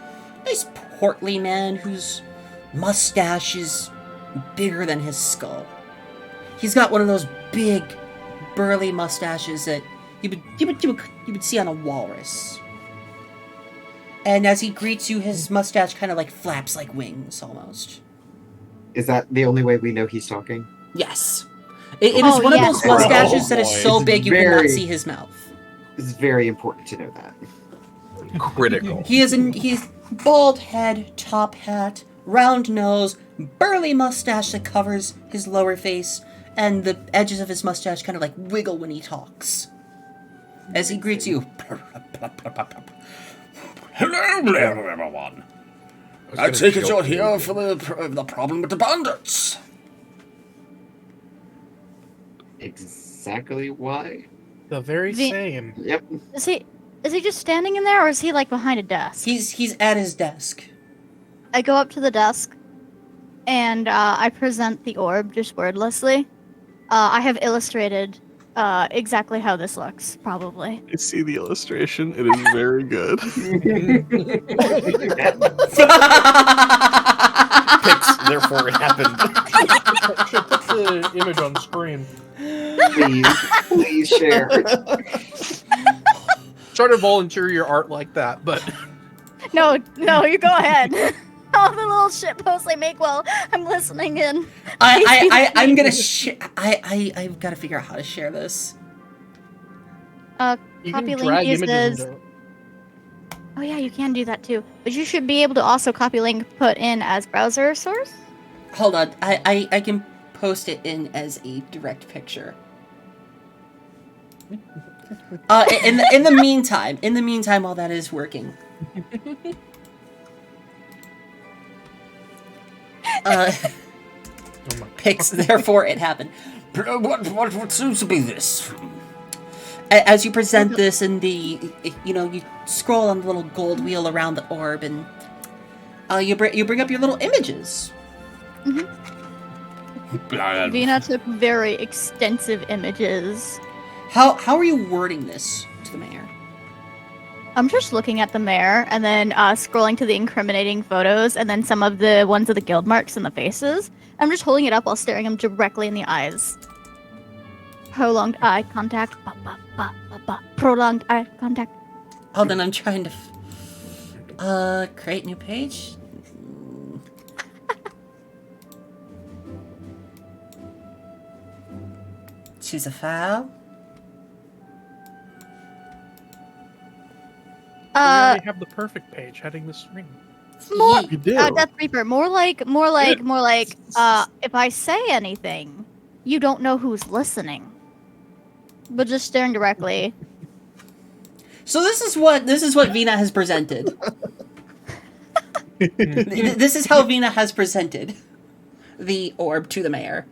portly man whose mustache is bigger than his skull. He's got one of those big, burly mustaches that you would see on a walrus. And as he greets you, his mustache kind of flaps like wings, almost. Is that the only way we know he's talking? Yes. It is one of those mustaches that is so It's big you cannot see his mouth. It's very important to know that. Critical. He's bald head, top hat, round nose, burly mustache that covers his lower face, and the edges of his mustache kind of wiggle when he talks. As he greets you. Hello, everyone. I take it you're here for the problem with the bandits. Exactly why? The very same. Yep. Is he just standing in there, or is he behind a desk? He's at his desk. I go up to the desk, and I present the orb just wordlessly. I have illustrated exactly how this looks, probably. I see the illustration. It is very good. Pics, therefore it happened. Should put the image on screen. Please share. Try to volunteer your art like that, but No, you go ahead. all the little shit posts I make while I'm listening in. I'm gonna I've got to figure out how to share this. You Copy can link drag uses. images into it. Oh yeah, you can do that too. But you should be able to also copy link put in as browser source. Hold on, I can post it in as a direct picture. In the meantime, while that is working, pics. Therefore, it happened. What seems to be this? As you present this in the, you scroll on the little gold wheel around the orb, and you bring up your little images. Vina took very extensive images. How are you wording this to the mayor? I'm just looking at the mayor and then scrolling to the incriminating photos and then some of the ones of the guild marks and the faces. I'm just holding it up while staring him directly in the eyes. Prolonged eye contact. Prolonged eye contact. Hold on, I'm trying to create new page. Choose a file. We already have the perfect page heading the screen. More, You do. Death Reaper. More like. If I say anything, you don't know who's listening. But just staring directly. So this is what Vina has presented. This is how Vina has presented the orb to the mayor.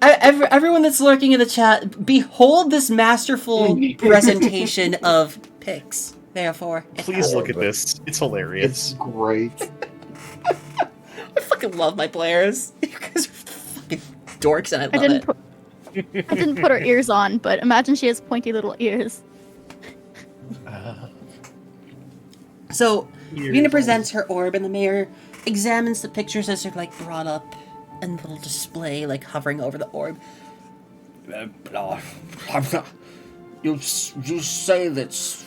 Everyone that's lurking in the chat, behold this masterful presentation of pics. Therefore, Please look at this. It's hilarious. It's great. I fucking love my players. You guys are fucking dorks, and I love it. I didn't put her ears on, but imagine she has pointy little ears. So, Vina presents her orb, and the mayor examines the pictures as they're brought up and the little display hovering over the orb. You say that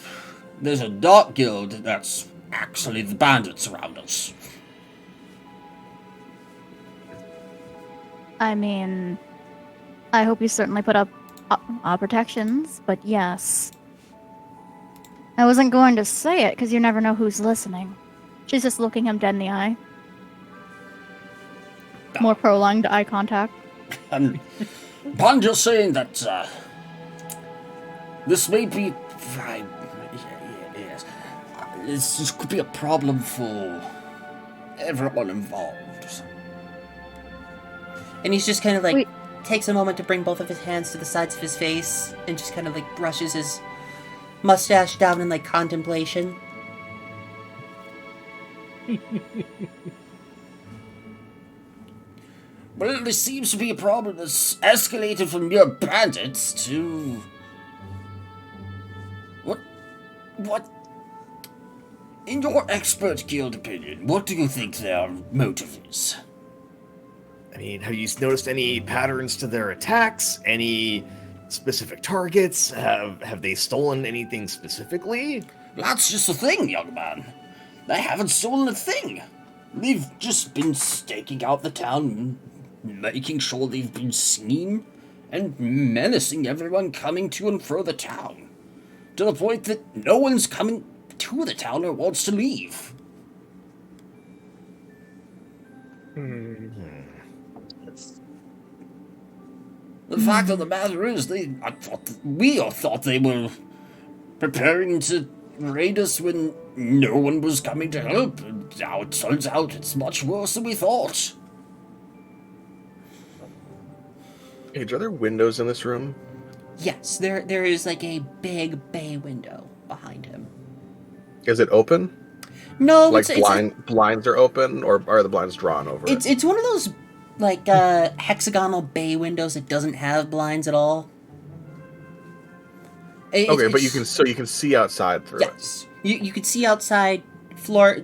there's a dark guild that's actually the bandits around us. I mean, I hope you certainly put up protections, but yes. I wasn't going to say it because you never know who's listening. She's just looking him dead in the eye. More prolonged eye contact. And upon just saying that this may be, yes, this could be a problem for everyone involved. And he's just kind of Wait. takes a moment to bring both of his hands to the sides of his face and just kind of brushes his mustache down in contemplation. Well, there seems to be a problem that's escalated from mere bandits to... What? In your expert guild opinion, what do you think their motive is? I mean, have you noticed any patterns to their attacks? Any specific targets? Have they stolen anything specifically? That's just the thing, young man. They haven't stolen a thing. They've just been staking out the town, making sure they've been seen, and menacing everyone coming to and fro the town, to the point that no one's coming to the town or wants to leave. The fact of the matter is, we all thought they were preparing to raid us when no one was coming to help. And now it turns out it's much worse than we thought. Paige, are there windows in this room? Yes, there is a big bay window behind him. Is it open? No, Like blinds are open, or are the blinds drawn over it? It's one of those hexagonal bay windows that doesn't have blinds at all. Okay, but you can see outside through it. Yes, you can see outside floor.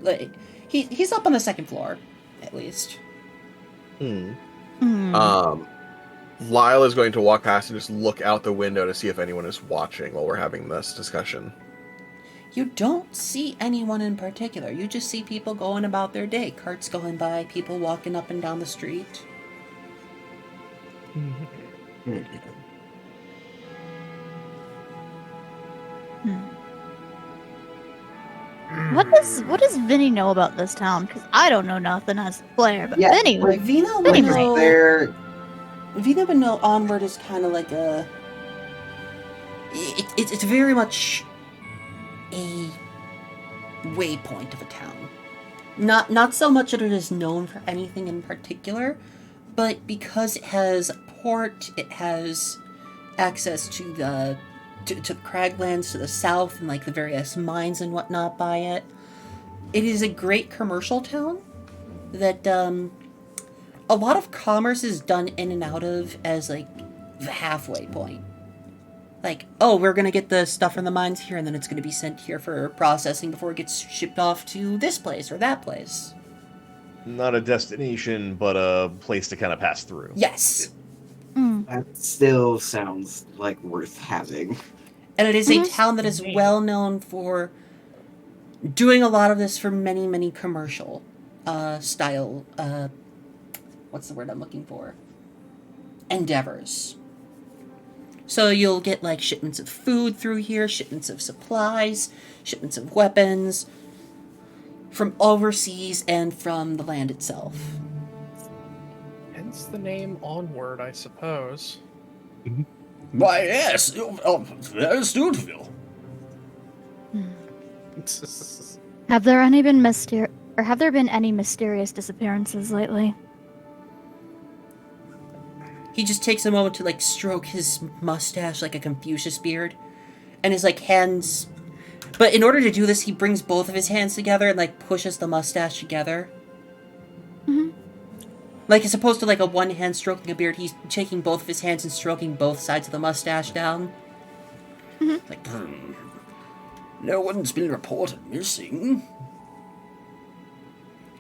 He's up on the second floor, at least. Lyle is going to walk past and just look out the window to see if anyone is watching while we're having this discussion. You don't see anyone in particular. You just see people going about their day. Carts going by, people walking up and down the street. What does Vinny know about this town? Because I don't know nothing as a player, but Yeah, Vinny like, Vina would Vinny know. There, Vina would know Ahnward is kind of like a. It's very much a waypoint of a town. Not so much that it is known for anything in particular, but because it has a port, it has access to the craglands to the south and like the various mines and whatnot by it. It is a great commercial town that a lot of commerce is done in and out of as like the halfway point. Like, oh, we're gonna get the stuff from the mines here, and then it's gonna be sent here for processing before it gets shipped off to this place or that place. Not a destination, but a place to kind of pass through. Yes. that still sounds like worth having. And it is a town that is well known for doing a lot of this for many, many commercial style, what's the word I'm looking for? Endeavors. So you'll get like shipments of food through here, shipments of supplies, shipments of weapons from overseas and from the land itself. Hence the name Ahnward, I suppose. Why, yes, there's Studeville. Have there been any mysterious disappearances lately? He just takes a moment to like stroke his mustache like a Confucius beard, and his like hands. But in order to do this, he brings both of his hands together and like pushes the mustache together. Like as opposed to like a one hand stroking a beard, he's taking both of his hands and stroking both sides of the mustache down. Like, No one's been reported missing.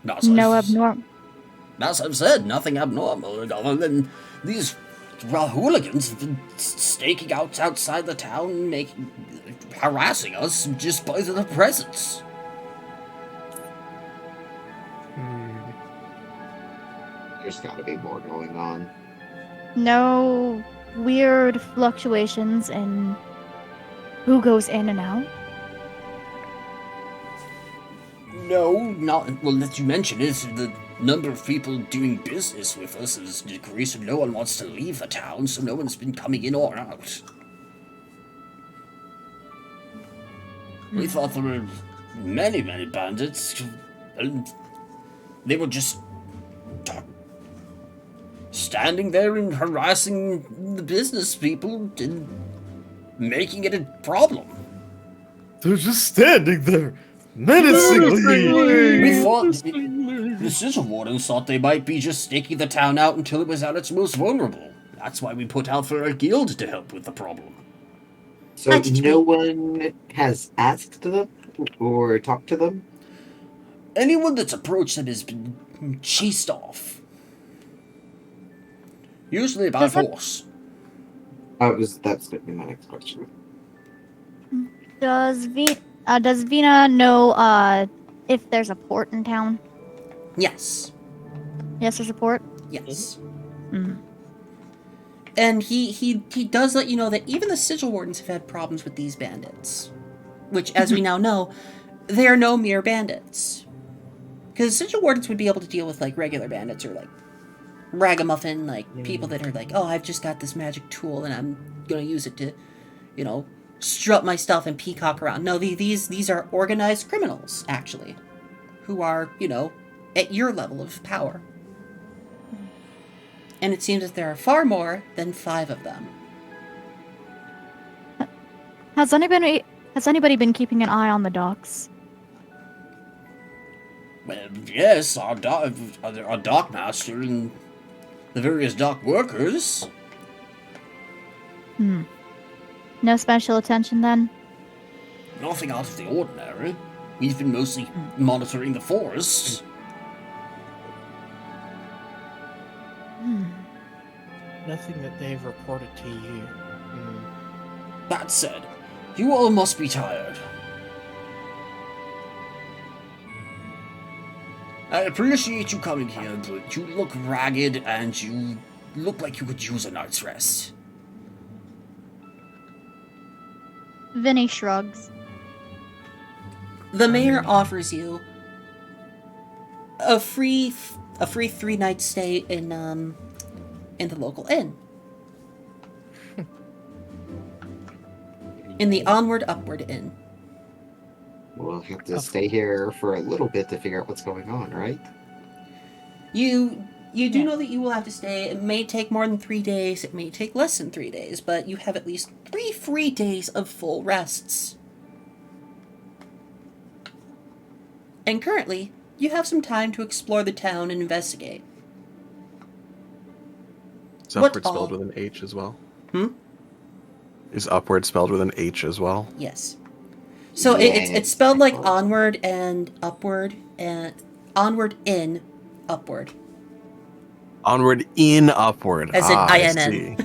As I've said, nothing abnormal other than these hooligans have been staking out outside the town, harassing us just by their presence. There's got to be more going on. No weird fluctuations in who goes in and out? No, not well. That you mention is the number of people doing business with us has decreased, and no one wants to leave the town, so no one's been coming in or out. We thought there were many, many bandits, and they were just standing there and harassing the business people and making it a problem. They're just standing there, menacingly. We thought the sigil wardens thought they might be just staking the town out until it was at its most vulnerable. That's why we put out for a guild to help with the problem. So no one has asked them or talked to them? Anyone that's approached them has been chased off. Usually by force. That's going to be my next question. Does Vina know if there's a port in town? yes. Yes, there's a port. Yes. And he does let you know that even the sigil wardens have had problems with these bandits. Which, as we now know, they are no mere bandits. Because sigil wardens would be able to deal with, like, regular bandits or, like, ragamuffin, like, people that are like, oh, I've just got this magic tool and I'm gonna use it to, you know, strut my stuff and peacock around. No, these are organized criminals, actually, who are, you know, at your level of power. And it seems that there are far more than 5 of them. Has anybody been keeping an eye on the docks? Well, yes, our dock master and the various dock workers. No special attention then? Nothing out of the ordinary. We've been mostly monitoring the forests. Nothing that they've reported to you. That said, you all must be tired. I appreciate you coming here, but you look ragged and you look like you could use a night's rest. Vinny shrugs. The mayor offers you a free 3-night stay in the local inn. In the Onward Upward Inn. We'll have to stay here for a little bit to figure out what's going on, right? You do know that you will have to stay. It may take more than 3 days, it may take less than 3 days, but you have at least 3 free days of full rests. And currently, you have some time to explore the town and investigate. Is What upward spelled all- with an H as well? Hmm? Is upward spelled with an H as well? Yes. So Yeah, it's spelled like it's- onward and upward, and onward in upward. Onward in upward. As in I INN.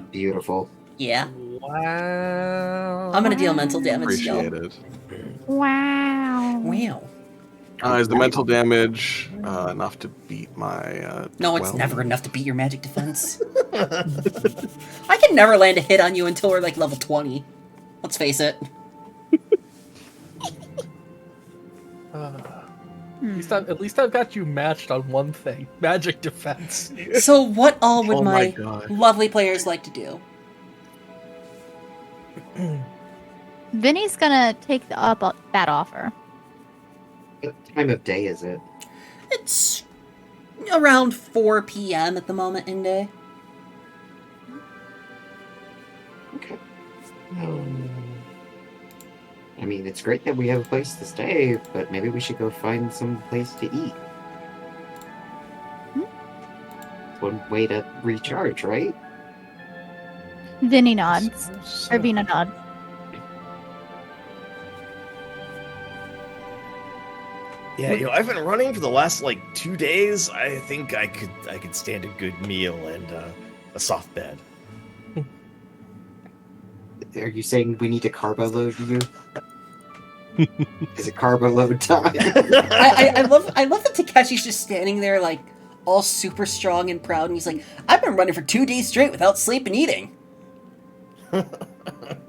see. Beautiful. Yeah. Wow. I'm gonna deal mental damage still. Appreciate it. Wow. Wow. Is the mental damage enough to beat my? No, it's 12? never enough to beat your magic defense. I can never land a hit on you until we're like level 20. Let's face it. At least I've got you matched on one thing: magic defense. So what all would Oh my my God. lovely players like to do? Vinny's gonna take up that offer. What time of day is it? It's around 4 p.m. at the moment in day. Okay. I mean, it's great that we have a place to stay, but maybe we should go find some place to eat. It's one way to recharge, right? Vinny nods. Or Vina nods. Yeah, I've been running for the last like 2 days. I think I could stand a good meal and a soft bed. Are you saying we need to carbo load you? Is it carbo load time? I love that Takeshi's just standing there like all super strong and proud, and he's like, I've been running for 2 days straight without sleep and eating.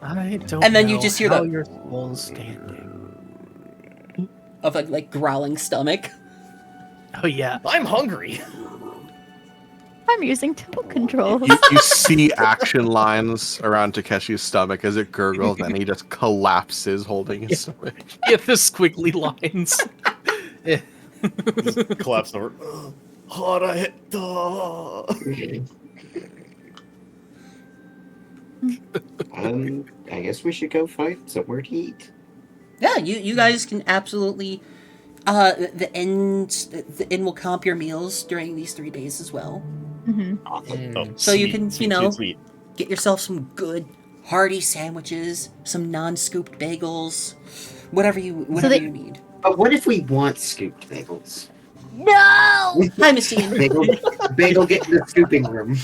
I don't. And then you know just hear how the- your soul's standing. Of like growling stomach. Oh yeah. I'm hungry. I'm using tool control. You see action lines around Takeshi's stomach as it gurgles, and he just collapses, holding his stomach. Get the squiggly lines. Collapse over. Harahetta. I guess we should go find somewhere to eat. Yeah, you guys can absolutely. The inn will comp your meals during these 3 days as well. Hmm. Oh, So you sweet, can, sweet, you know- sweet, sweet. Get yourself some good hearty sandwiches, some non-scooped bagels, whatever you need. But what if we want scooped bagels? No! Hi, Miss Ian. Bagel get in the scooping room.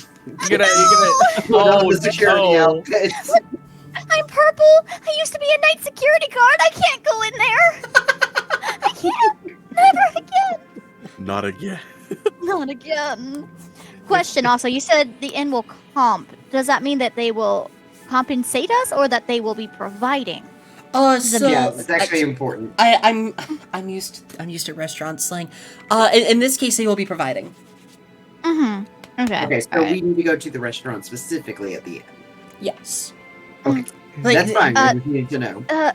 You're gonna. Put on Oh the security no. outfits. I'm purple! I used to be a night security guard! I can't go in there! I can't! Never again! Not again. Not again. Question also, you said the inn will comp. Does that mean that they will compensate us or that they will be providing? So Yeah, it's actually important. I'm used to restaurant slang. In this case, they will be providing. Mm-hmm. Okay. Okay, so alright. we need to go to the restaurant specifically at the end. Yes. Okay, Like, that's fine. uh, We just need to know.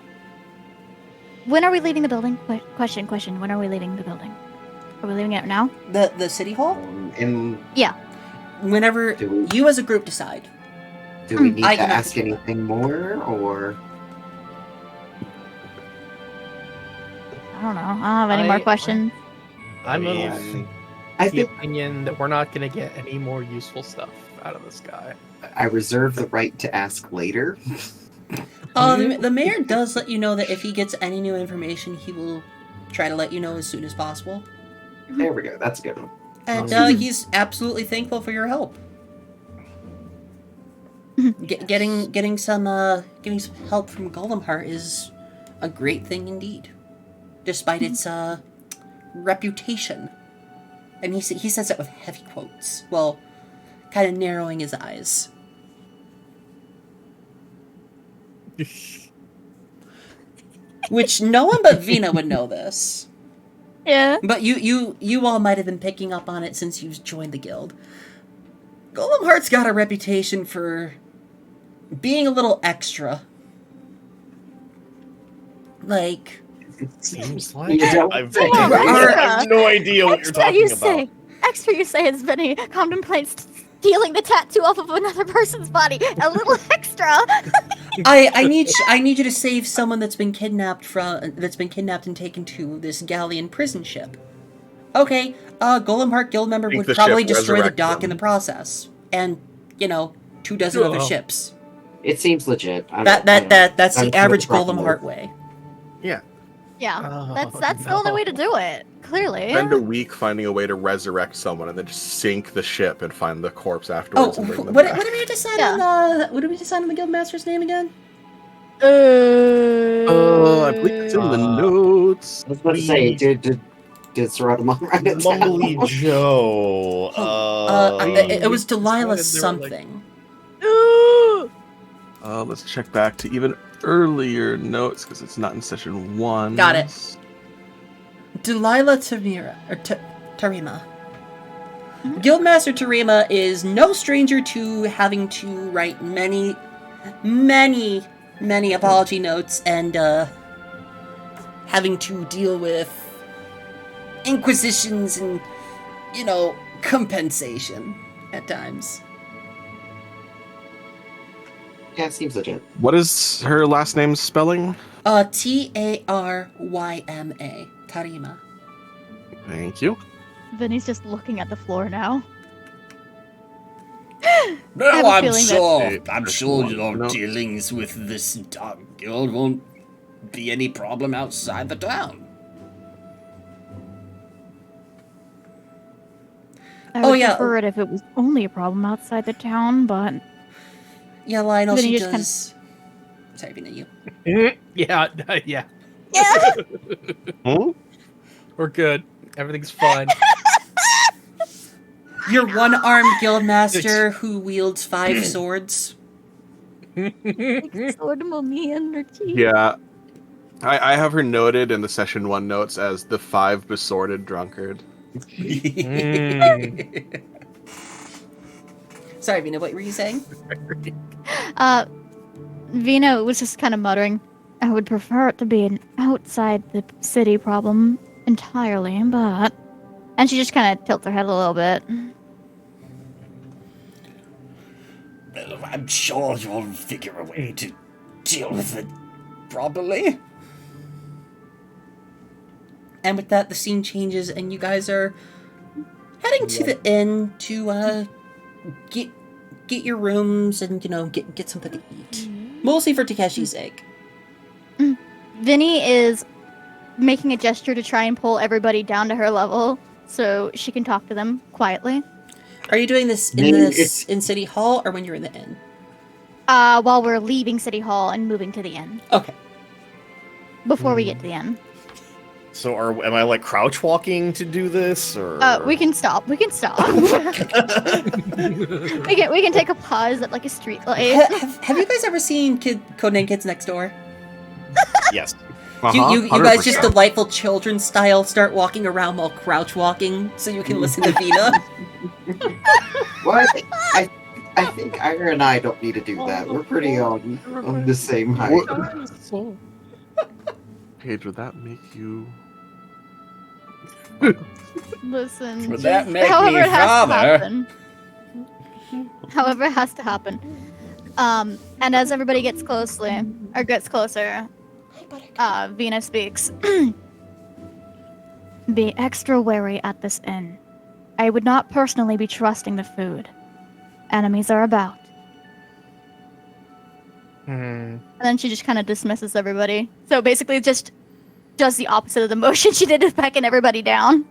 When are we leaving the building? Question. When are we leaving the building? Are we leaving it now? The city hall. And Whenever do we, you as a group decide. do we need I to can- ask anything more, or I don't know. I don't have any more I- questions. I'm I of mean, I the think opinion that we're not gonna get any more useful stuff out of this guy. I reserve the right to ask later. The mayor does let you know that if he gets any new information, he will try to let you know as soon as possible. There we go. That's a good one. And he's absolutely thankful for your help. getting some help from Golem Heart is a great thing indeed. despite its reputation. And he says that with heavy quotes, while kind of narrowing his eyes. Which no one but Vina would know this. Yeah. But you all might have been picking up on it since you've joined the guild. Golemheart's got a reputation for being a little extra. Like, Seems like I have no idea what you're Extra, talking you about. say. Extra, you say, as Vinny contemplates stealing the tattoo off of another person's body. A little extra. I need you to save someone that's been kidnapped and taken to this Galleon prison ship. Okay, Golemheart guild member Think would the probably ship destroy the resurrect dock in them. the process, and 24 other ships. It seems legit. That's the average Golemheart way. Yeah. Yeah, that's the only way to do it. Clearly. Spend a week finding a way to resurrect someone and then just sink the ship and find the corpse Oh, afterwards and bring them what back. did we decide Yeah. on? What did we decide on the guildmaster's name again? I believe it's in the notes. I was about to say, did Saratamon write it down? Mumbly Joe. It was Delilah decided they were, like- something. Let's check back to even earlier notes because it's not in session 1. Got it. Delilah Tarima. Guildmaster Tarima is no stranger to having to write many apology notes and having to deal with inquisitions and, compensation at times. Yeah, it seems legit. What is her last name spelling? Taryma. Tarima. Thank you. Vinny's just looking at the floor now. No, I have a I'm feeling sure. that- I'm sure your No. dealings with this dark guild won't be any problem outside the town. I Oh, would yeah. prefer it if it was only a problem outside the town, but Yeah, Lionel, Then she you just does... Sorry, Vina, you. Yeah. yeah. Hmm? We're good. Everything's fine. Your one-armed guildmaster who wields 5 swords. Sword mommy energy. Yeah. I have her noted in the session 1 notes as the 5 besorted drunkard. Sorry, Vina, what were you saying? Vina was just kind of muttering, I would prefer it to be an outside the city problem entirely, but... And she just kind of tilts her head a little bit. Well, I'm sure you'll figure a way to deal with it properly. And with that, the scene changes, and you guys are heading to the inn to get your rooms and get something to eat. Mostly for Takeshi's sake. Vinny is making a gesture to try and pull everybody down to her level so she can talk to them quietly. Are you doing this in City Hall or when you're in the inn? While we're leaving City Hall and moving to the inn. Okay. Before we get to the inn. So am I like crouch walking to do this, or? We can stop. We can stop. we can take a pause at like a street light. Have you guys ever seen Codename Kids Next Door? Yes. You guys just delightful children style start walking around while crouch walking so you can listen to Vina? What? I think Ira and I don't need to do that. We're pretty on the same height. Paige, would that make you... Listen. Would that just- make however me it has to father? happen. However it has to happen. And as everybody gets closer, Vina speaks. Be extra wary at this inn. I would not personally be trusting the food. Enemies are about. And then she just kind of dismisses everybody. So basically just does the opposite of the motion she did of backing everybody down.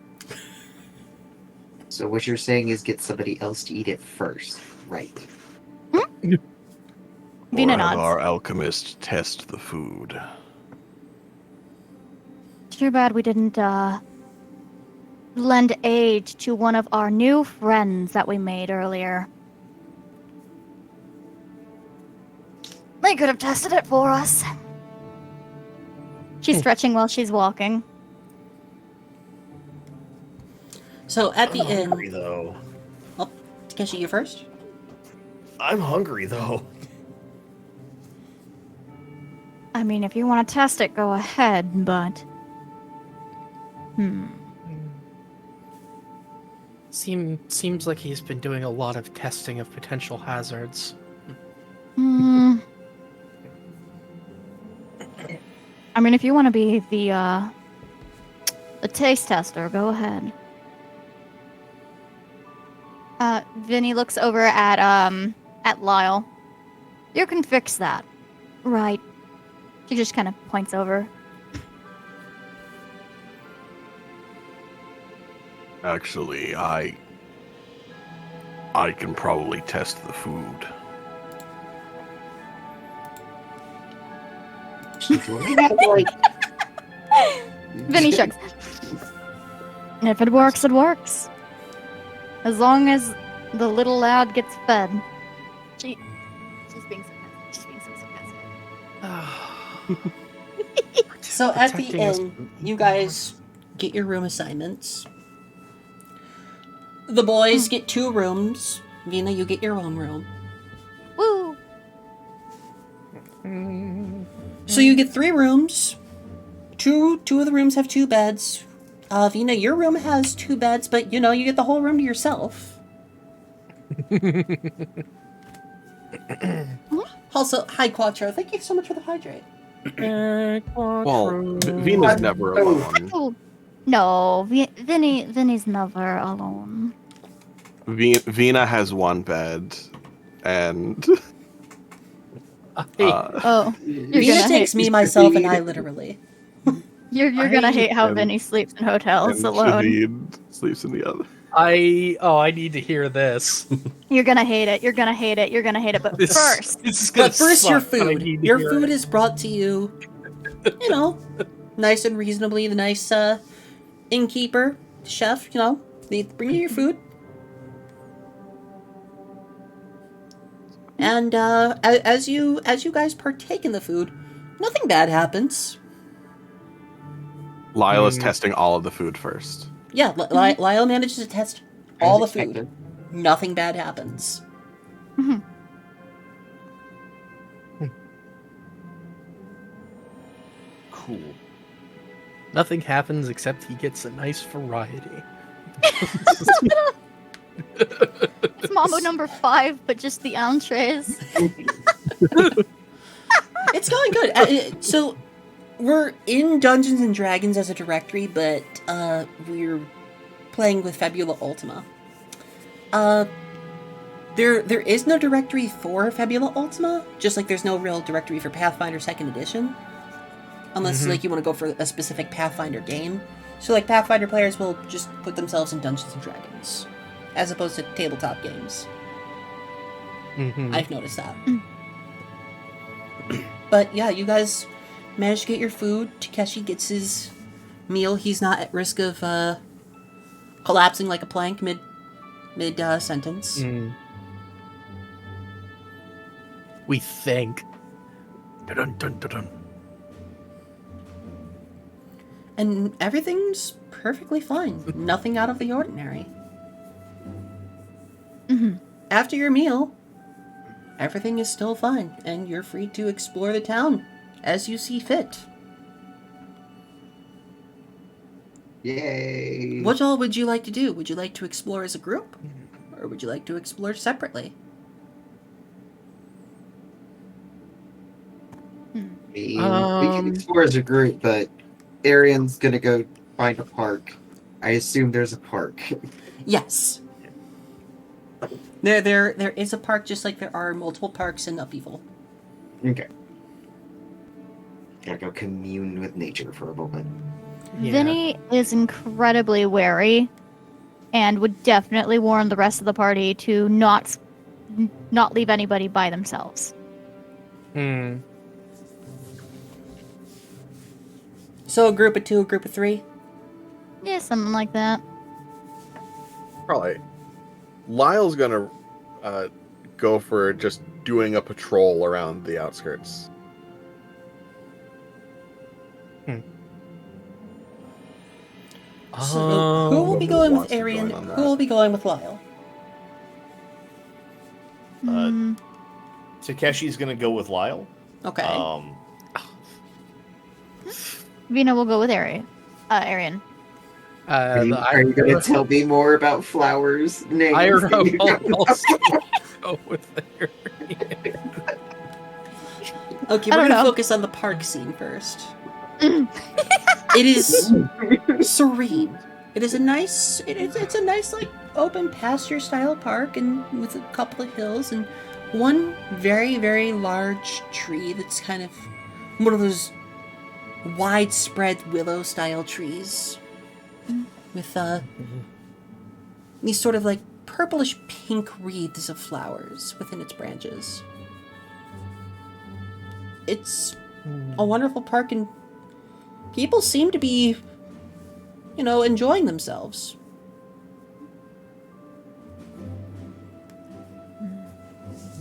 So what you're saying is get somebody else to eat it first, right? Vina Or have nods. our alchemist test the food. Too bad we didn't, lend aid to one of our new friends that we made earlier. They could have tested it for us. She's stretching while she's walking. So at the I'm inn, hungry, though. oh, Takeshi, you first. I'm hungry, though. I mean, if you want to test it, go ahead, but... Seems like he's been doing a lot of testing of potential hazards. I mean, if you want to be the taste tester, go ahead. Vinny looks over at Lyle. You can fix that. Right. She just kind of points over. Actually, I can probably test the food. Vinny shrugs. If it works, it works. As long as the little lad gets fed. She's being sarcastic. She's being so sarcastic. So at the Protecting us. inn, you guys get your room assignments. The boys get 2 rooms. Vina, you get your own room. Woo! So you get 3 rooms. Two of the rooms have 2 beds. Vina, your room has 2 beds, but you get the whole room to yourself. Also, hi Quattro, thank you so much for the hydrate. Well, Vina's never alone. Oh, no, Vinny's never alone. Vina has 1 bed, and Oh, Vina takes me, myself, and I literally. You're gonna hate how And- Vinny sleeps in hotels and alone. Shahid sleeps in the other. I need to hear this. You're gonna hate it. You're gonna hate it. You're gonna hate it. But This- first, this is gonna But first, your suck, but I food. need to Your hear food it. is brought to you, nice and reasonably. The nice innkeeper, chef, they bring you your food. And as you guys partake in the food, nothing bad happens. Lyle is testing all of the food first. Yeah, Lyle manages to test all the As food. expected. Nothing bad happens. Cool. Nothing happens except he gets a nice variety. it's Mambo number 5, but just the entrees. It's going good. So we're in Dungeons and Dragons as a directory, but we're playing with Fabula Ultima. There is no directory for Fabula Ultima, just like there's no real directory for Pathfinder 2nd Edition. Unless like you want to go for a specific Pathfinder game. So like Pathfinder players will just put themselves in Dungeons and Dragons, as opposed to tabletop games. I've noticed that. But yeah, you guys managed to get your food. Takeshi gets his meal. He's not at risk of collapsing like a plank mid sentence. We think. Dun, dun, dun, dun. And everything's perfectly fine. Nothing out of the ordinary. After your meal, everything is still fine, and you're free to explore the town as you see fit. Yay! What all would you like to do? Would you like to explore as a group? Or would you like to explore separately? I mean, we can explore as a group, but Arian's gonna go find a park. I assume there's a park. Yes. There is a park just like there are multiple parks in Upheaval. Okay. Gotta go commune with nature for a moment. Yeah. Vinny is incredibly wary and would definitely warn the rest of the party to not leave anybody by themselves. So So a group of 2, a group of 3? Yeah, something like that. Probably. Lyle's gonna go for just doing a patrol around the outskirts. So who will be going with wants to join Arian? on that. Who will be going with Lyle? Takeshi's gonna go with Lyle. Okay. Vina will go with Arian. Arian. Are you going to tell me more about flowers' names? Ira will also go with Arian. Okay, I we're don't gonna know. focus on the park scene first. It is serene. It is a nice. It's a nice like open pasture style park, and with a couple of hills and one very very large tree that's kind of one of those widespread willow style trees with these sort of like purplish pink wreaths of flowers within its branches. It's a wonderful park, and people seem to be, enjoying themselves.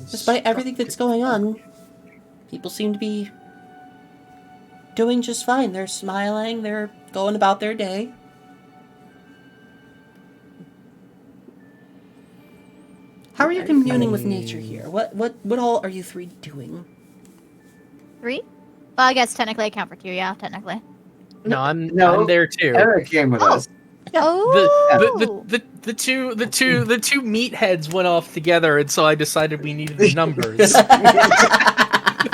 Despite everything that's going on, people seem to be doing just fine. They're smiling, they're going about their day. How are you communing with nature here? What all are you 3 doing? 3? Well, I guess technically I count for 2. Yeah, technically. No, I'm No, there too. Eric came with us. Oh. The two meatheads went off together, and so I decided we needed the numbers. Hey,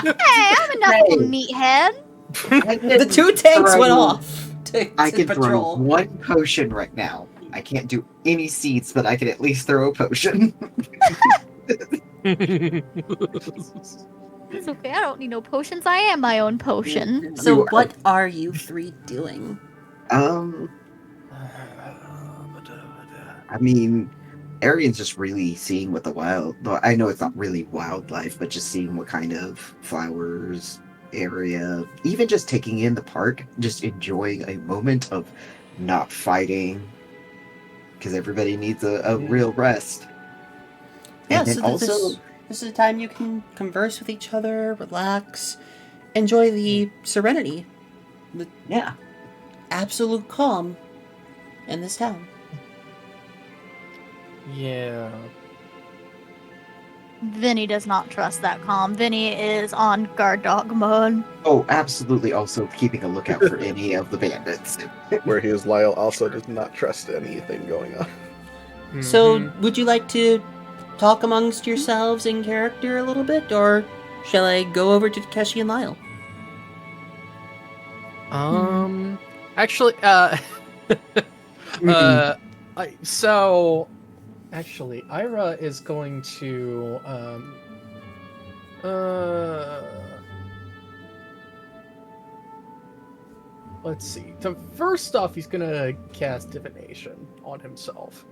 I'm enough of a meathead. The 2 tanks went off I to can throw patrol. 1 potion right now. I can't do any seeds, but I can at least throw a potion. It's okay. I don't need no potions. I am my own potion. So You what are you 3 doing? I mean, Arian's just really seeing what the wild. Well, I know it's not really wildlife, but just seeing what kind of flowers, area, even just taking in the park, just enjoying a moment of not fighting, because everybody needs a real rest. Yeah, And then so also, this is a time you can converse with each other, relax, enjoy the serenity, the yeah, absolute calm in this town. Yeah. Vinny does not trust that calm. Vinny is on guard dog mode. oh, absolutely. Also keeping a lookout for any of the bandits. Where he is, Lyle also does not trust anything going on. So, would you like to talk amongst yourselves in character a little bit, or shall I go over to Takeshi and Lyle? Actually, actually, Ira is going to, let's see. So first off, he's gonna cast divination on himself,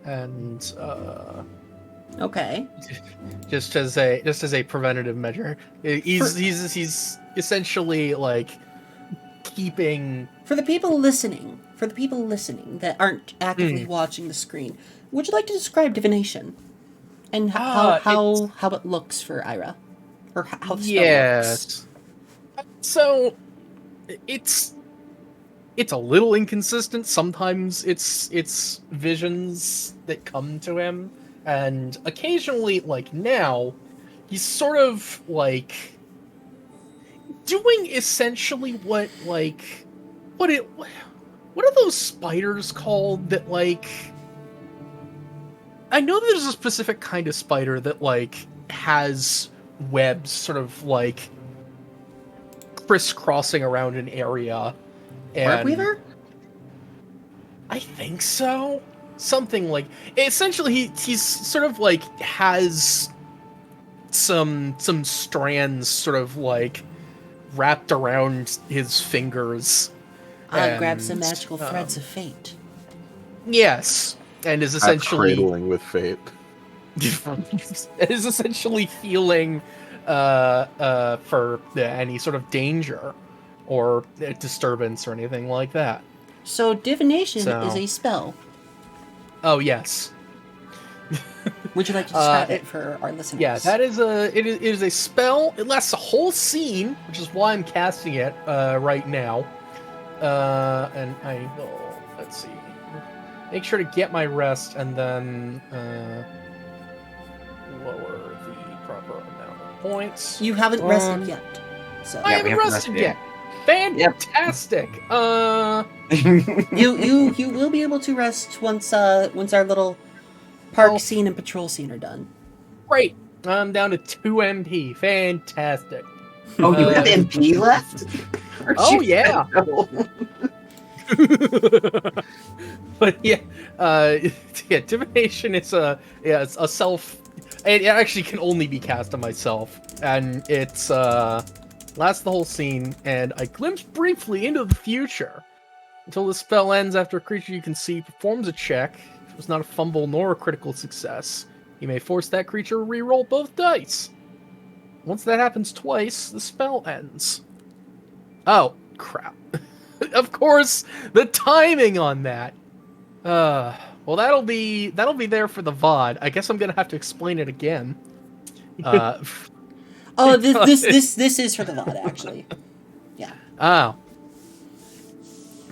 and Okay. just as a preventative measure. He's essentially like keeping. For the people listening that aren't actively watching the screen, would you like to describe divination and how it looks for Ira, or how the spell looks? So it's a little inconsistent. Sometimes it's visions that come to him, and occasionally, like now, he's sort of like doing essentially what are those spiders called that like, I know there's a specific kind of spider that like has webs sort of like crisscrossing around an area. And Weaver? I think so. Something like, essentially he's sort of like has some strands sort of like wrapped around his fingers. I'll grab some magical threads of fate. Yes, and is essentially Cradling with fate. is essentially healing for any sort of danger. or a disturbance or anything like that. So divination So- is a spell. Oh yes. Would you like to describe it for our listeners? Yeah, that is it is a spell. It lasts a whole scene, which is why I'm casting it right now. And I will, let's see, make sure to get my rest and then lower the proper amount of points. You haven't rested yet. So I we haven't haven't rested rested yet. Fantastic. you will be able to rest once our little park scene and patrol scene are done. Great. I'm down to 2 MP. Fantastic. Oh, you have MP left? Oh, yeah. But yeah, divination is it's a self. It actually can only be cast on myself, and it's lasts the whole scene. And I glimpse briefly into the future until the spell ends. After a creature you can see performs a check, if it was not a fumble nor a critical success, you may force that creature to re-roll both dice. Once that happens twice, the spell ends. Oh crap! Of course, the timing on that. Well, that'll be there for the VOD. I guess I'm gonna have to explain it again. Oh, this is for the VOD actually. Yeah. Oh,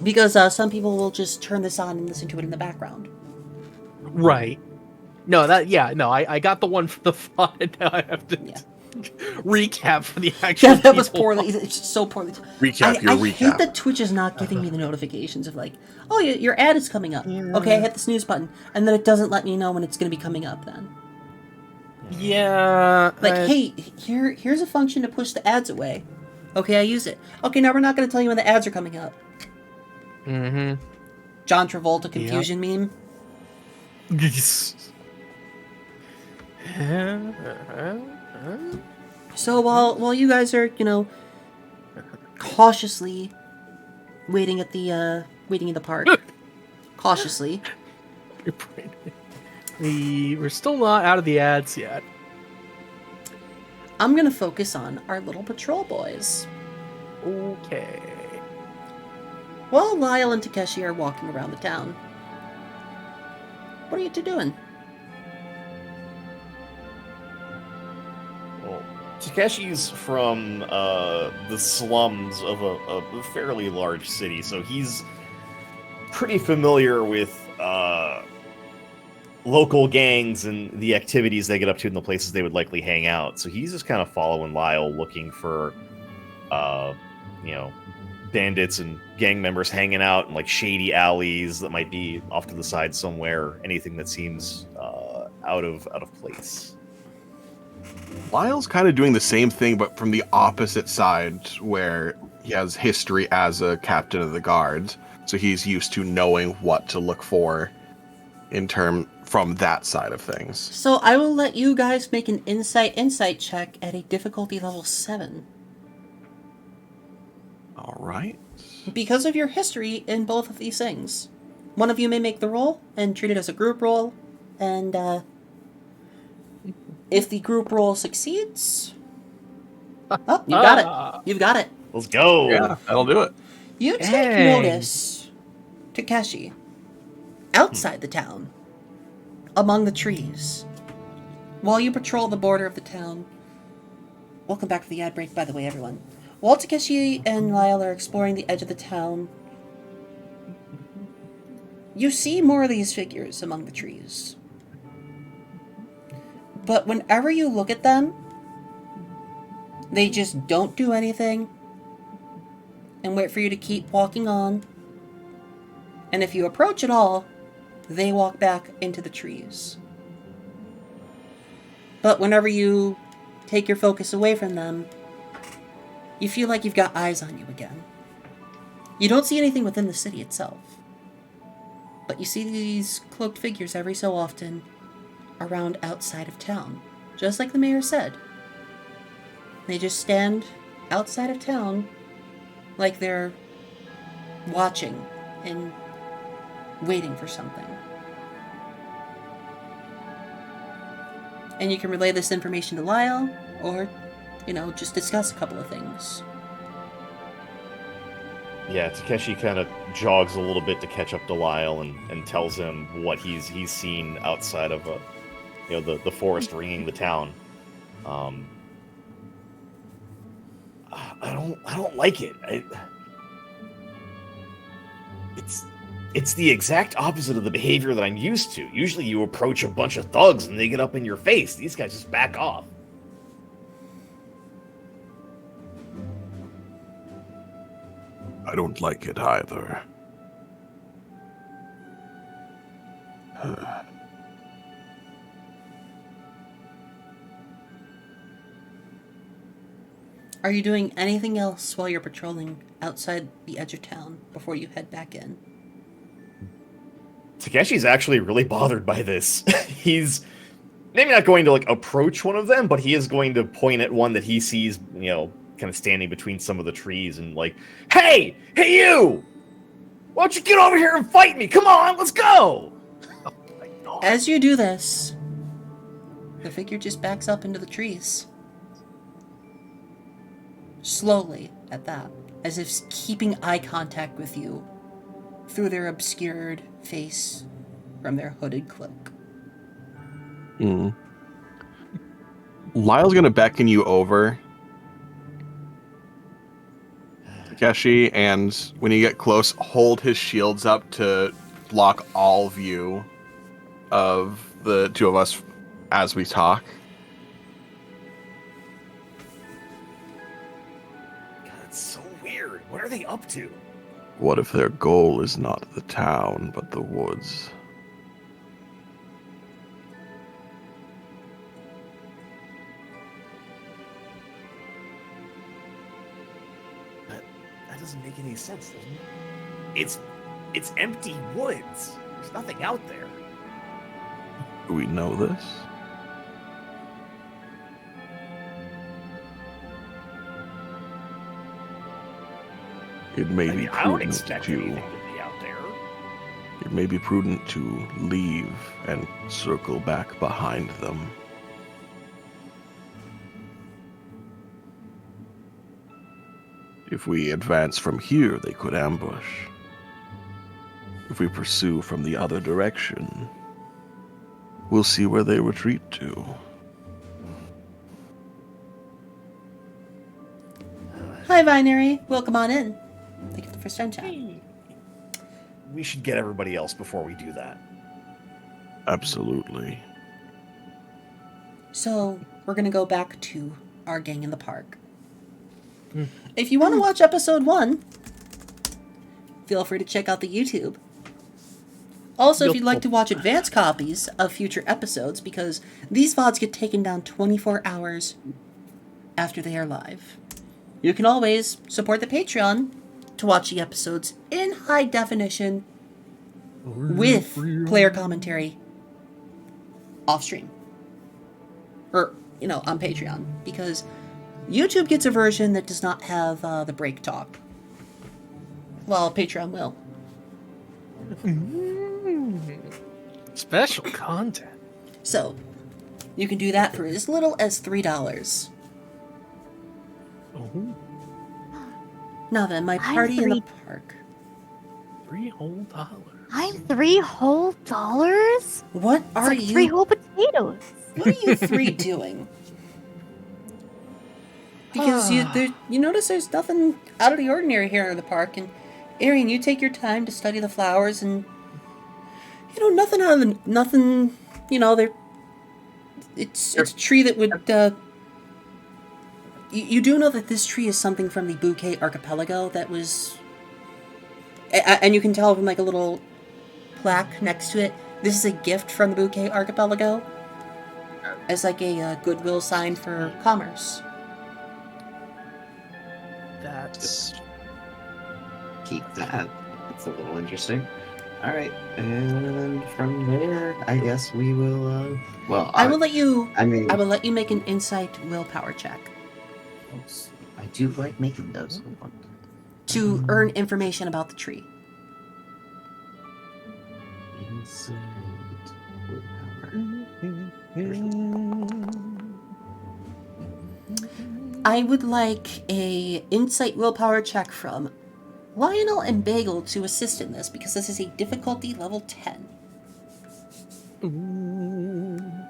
Because some people will just turn this on and listen to it in the background. right. No, I got the one for the VOD. Now I have to recap for the actual. Yeah, that was people. poorly. It's just so poorly. Recap your I recap. hate that Twitch is not giving me the notifications of like, oh, your ad is coming up. Okay, I hit the snooze button, and then it doesn't let me know when it's going to be coming up. Then, Yeah. like, hey, here's a function to push the ads away. Okay, I use it. Okay, now we're not going to tell you when the ads are coming up. Mm-hmm. John Travolta confusion meme. So while you guys are, cautiously waiting in the park, cautiously. We're still not out of the ads yet. I'm gonna focus on our little patrol boys. Okay. While Lyle and Takeshi are walking around the town, what are you two doing? Well, Takeshi's from the slums of a fairly large city, so he's pretty familiar with local gangs and the activities they get up to and the places they would likely hang out. So he's just kind of following Lyle, looking for, bandits and gang members hanging out in like shady alleys that might be off to the side somewhere. Anything that seems out of place. Lyle's kind of doing the same thing, but from the opposite side, where he has history as a captain of the guard, so he's used to knowing what to look for from that side of things. So I will let you guys make an insight check at a difficulty level 7. All right. Because of your history in both of these things. One of you may make the roll and treat it as a group roll, and if the group roll succeeds... Oh, you got it. You've got it. Let's go! Yeah, that'll do it. You take Dang. notice, Takeshi, outside the town, among the trees, while you patrol the border of the town. Welcome back to the ad break, by the way, everyone. While Takeshi and Lyle are exploring the edge of the town, you see more of these figures among the trees. But whenever you look at them, they just don't do anything and wait for you to keep walking on. And if you approach at all, they walk back into the trees. But whenever you take your focus away from them, you feel like you've got eyes on you again. You don't see anything within the city itself, but you see these cloaked figures every so often around outside of town, just like the mayor said. They just stand outside of town like they're watching and waiting for something. And you can relay this information to Lyle, or, just discuss a couple of things. Yeah, Takeshi kind of jogs a little bit to catch up to Lyle and tells him what he's seen outside of the forest ringing the town. I don't like it. It's the exact opposite of the behavior that I'm used to. Usually you approach a bunch of thugs and they get up in your face. These guys just back off. I don't like it either. Are you doing anything else while you're patrolling outside the edge of town before you head back in? Takeshi's actually really bothered by this. He's maybe not going to approach one of them, but he is going to point at one that he sees, kind of standing between some of the trees and hey you! Why don't you get over here and fight me? Come on, let's go! Oh my God. As you do this, the figure just backs up into the trees. Slowly, at that, as if keeping eye contact with you through their obscured face from their hooded cloak. Lyle's gonna beckon you over, Takeshi, and when you get close, hold his shields up to block all view of the two of us as we talk. God, it's so weird. What are they up to? What if their goal is not the town, but the woods? That doesn't make any sense, doesn't it? It's empty woods. There's nothing out there. Do we know this? It may be I don't prudent expect to. anything to be out there. It may be prudent to leave and circle back behind them. If we advance from here, they could ambush. If we pursue from the other direction, we'll see where they retreat to. Hi, Binary. Welcome on in. Thank you for the first time chat. We should get everybody else before we do that. Absolutely. So, we're going to go back to our gang in the park. If you want to watch episode 1, feel free to check out the YouTube. Also, if you'd like to watch advanced copies of future episodes, because these VODs get taken down 24 hours after they are live, you can always support the Patreon to watch the episodes in high definition with player commentary off stream. Or, on Patreon. Because YouTube gets a version that does not have the break talk. Well, Patreon will. Special content. So, you can do that for as little as $3. Oh, Now then, my party in the park. $3 whole. I'm $3 whole. What It's are like you? 3 whole potatoes. What are you three doing? Because you notice there's nothing out of the ordinary here in the park, and Arian, you take your time to study the flowers, and nothing out of the nothing. There. It's a tree that would. You do know that this tree is something from the Bouquet Archipelago that was, and you can tell from a little plaque next to it. This is a gift from the Bouquet Archipelago, as a goodwill sign for commerce. That's Keep that. That's a little interesting. All right, and from there, I guess we will. I will let you. I mean, I will let you make an insight willpower check I do like making those. to earn information about the tree. Insight willpower. I would like a insight willpower check from Lionel and Bagel to assist in this because this is a difficulty level 10.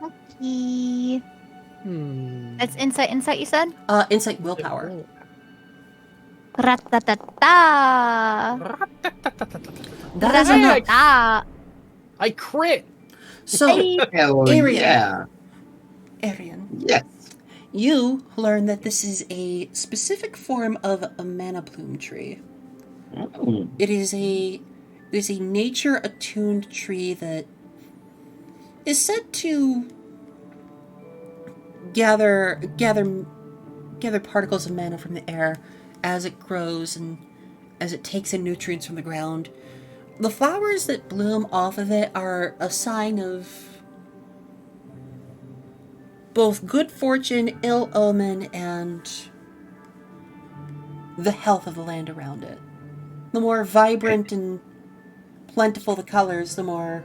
Okay. It's insight, you said? Insight willpower. Ratatata. That is enough. Ratata. I crit. So, Hell Arian. yeah. Arian, Yes. you learn that this is a specific form of a mana bloom tree. Oh. It is a nature attuned tree that is said to gather particles of mana from the air as it grows and as it takes in nutrients from the ground. The flowers that bloom off of it are a sign of both good fortune, ill omen, and the health of the land around it. The more vibrant and plentiful the colors, the more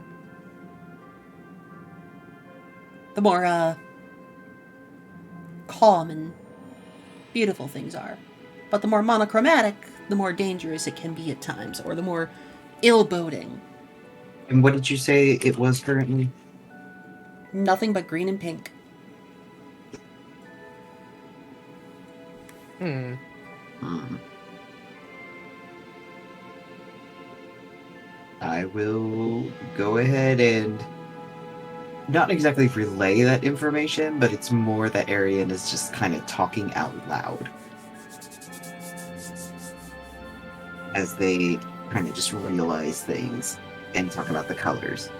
calm and beautiful things are. But the more monochromatic, the more dangerous it can be at times, or the more ill-boding. And what did you say it was currently? Nothing but green and pink. Hmm. I will go ahead and not exactly relay that information, but it's more that Arian is just kind of talking out loud as they kind of just realize things and talk about the colors.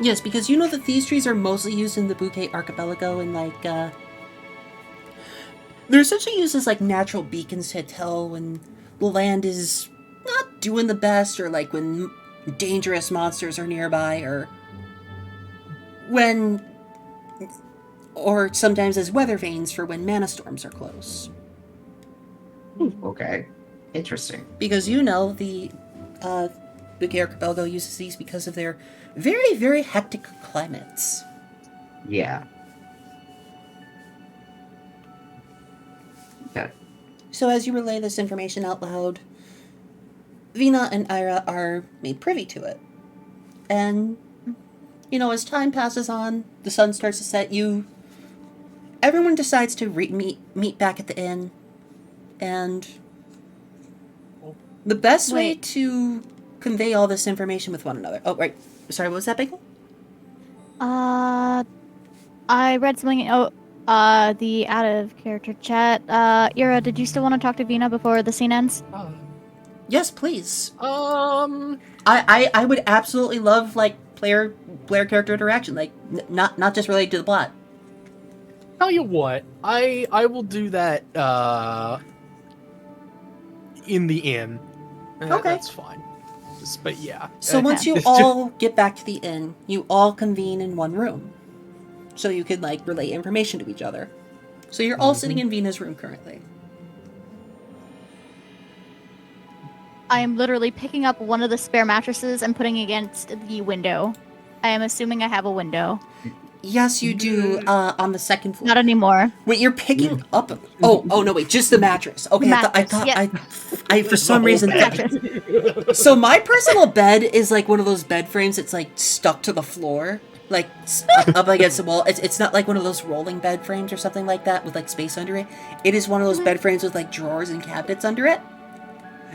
Yes, because you know that these trees are mostly used in the Bouquet Archipelago, and they're essentially used as natural beacons to tell when the land is not doing the best, or when dangerous monsters are nearby, or sometimes as weather vanes for when mana storms are close. Okay, interesting. Because the Bouquet Archipelago uses these because of their very, very hectic climates. Yeah. Okay. So as you relay this information out loud, Vina and Ira are made privy to it. And, as time passes on, the sun starts to set, everyone decides to meet back at the inn. And the best way to convey all this information with one another. Oh, right. Sorry, what was that, Bagel? I read something. The out of character chat. Ira, did you still want to talk to Vina before the scene ends? Yes, please. I would absolutely love player character interaction, not just related to the plot. Tell you what, I will do that in the inn. Okay. That's fine. But yeah. So once you all get back to the inn, you all convene in one room. So you could relay information to each other. So you're all sitting in Vina's room currently. I am literally picking up one of the spare mattresses and putting it against the window. I am assuming I have a window. Yes, you do. On the second floor. Not anymore. Wait, you're picking up? Oh no! Wait, just the mattress. Okay, The I thought mattress, I for some reason. Mattress. So my personal bed is one of those bed frames that's stuck to the floor, up against the wall. It's not one of those rolling bed frames or something like that with space under it. It is one of those bed frames with drawers and cabinets under it.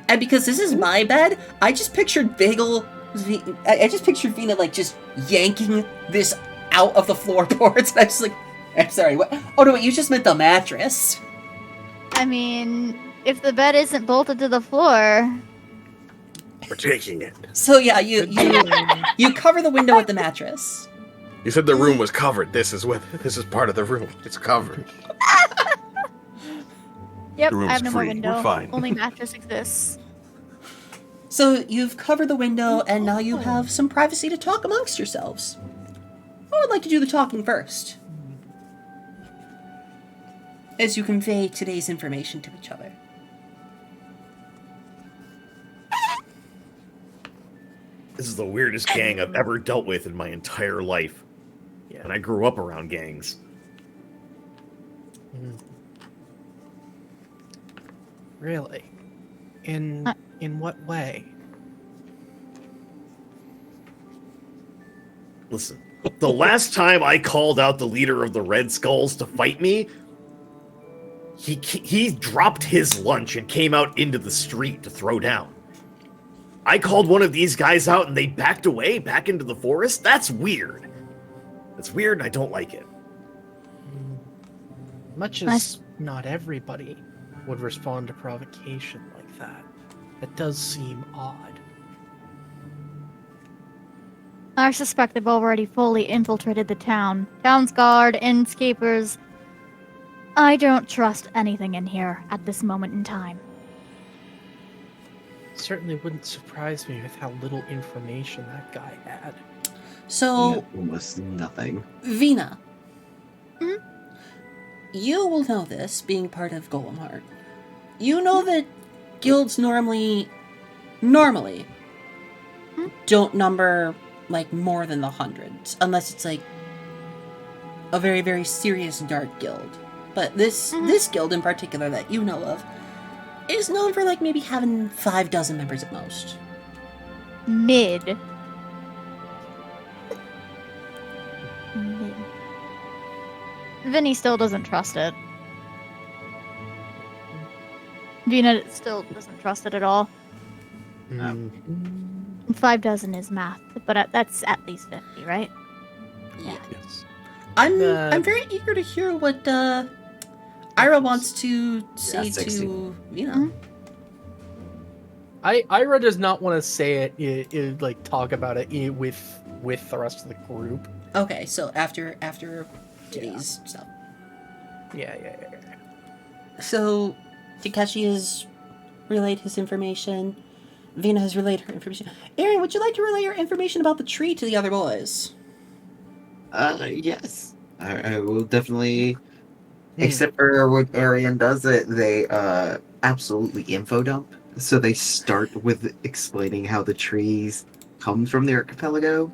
And because this is my bed, I just pictured I just pictured Vina just yanking this out of the floorboards. And I was I'm sorry, what? Oh no, wait, you just meant the mattress. I mean, if the bed isn't bolted to the floor. We're taking it. So yeah, you cover the window with the mattress. You said the room was covered. This is part of the room. It's covered. Yep, The room's I have no more free. window. We're fine. Only mattress exists. So you've covered the window, and now you have some privacy to talk amongst yourselves. I would like to do the talking first, as you convey today's information to each other. This is the weirdest gang I've ever dealt with in my entire life. Yeah. And I grew up around gangs. Really In what way? Listen, the last time I called out the leader of the Red Skulls to fight me, he dropped his lunch and came out into the street to throw down. I called one of these guys out and they backed away back into the forest? That's weird. That's weird and I don't like it. Much as not everybody would respond to provocation like that, it does seem odd. I suspect they've already fully infiltrated the town. Town's guard, innkeepers. I don't trust anything in here at this moment in time. Certainly wouldn't surprise me with how little information that guy had. So, Almost nothing. Vina, Mhm. you will know this, being part of Golemheart. You know that guilds normally don't number like more than the hundreds, unless it's like a very, very serious dark guild. But this guild in particular that you know of is known for like maybe having 5 members at most. Mid. Vinny still doesn't trust it. Vina still doesn't trust it at all. 5 is math, but that's at least 50, right? Yeah. Yes. I'm very eager to hear what Ira wants to say 60. to Vina. Ira does not want to say it, like talk about it with the rest of the group. Okay, so after today's stuff. Yeah. So Takeshi has relayed his information. Vina has relayed her information. Aaron, would you like to relay your information about the tree to the other boys? Yes. I will definitely. Except for when Arian does it, they absolutely info dump. So they start with explaining how the trees come from the archipelago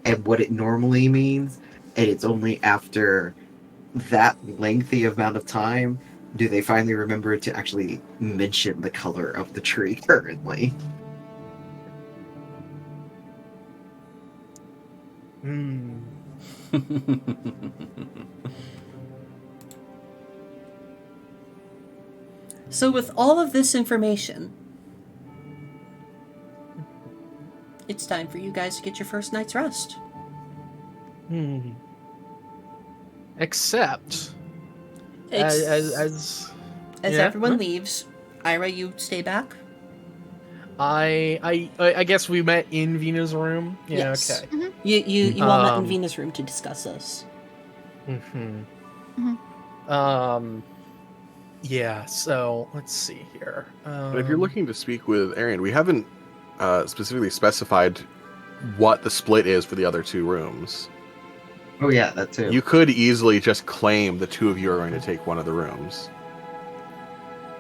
and what it normally means. And it's only after that lengthy amount of time do they finally remember to actually mention the color of the tree currently. So with all of this information, it's time for you guys to get your first night's rest. Except As yeah. everyone leaves, Ira, you stay back. I guess we met in Vina's room. Yeah. Yes. Okay. You all met in Vina's room to discuss this. Yeah. So let's see here. But if you're looking to speak with Arian, we haven't specifically specified what the split is for the other 2 rooms. Oh yeah, that too. You could easily just claim the 2 of you are going to take one of the rooms.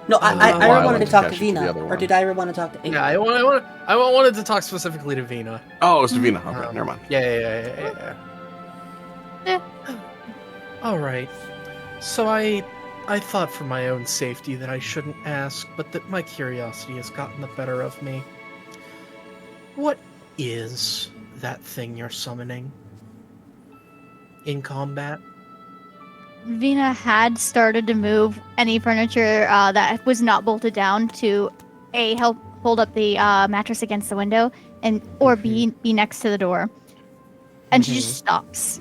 No, Ira wanted to talk to Takeshi to the Vina, other or one. did Ira want to talk to Ava? Yeah, I wanted to talk specifically to Vina. Oh, it was Davina. Okay, never mind. Yeah. All right. So I thought for my own safety that I shouldn't ask, but that my curiosity has gotten the better of me. What is that thing you're summoning in combat? Vina had started to move any furniture that was not bolted down to help hold up the mattress against the window, or be next to the door, and she just stops,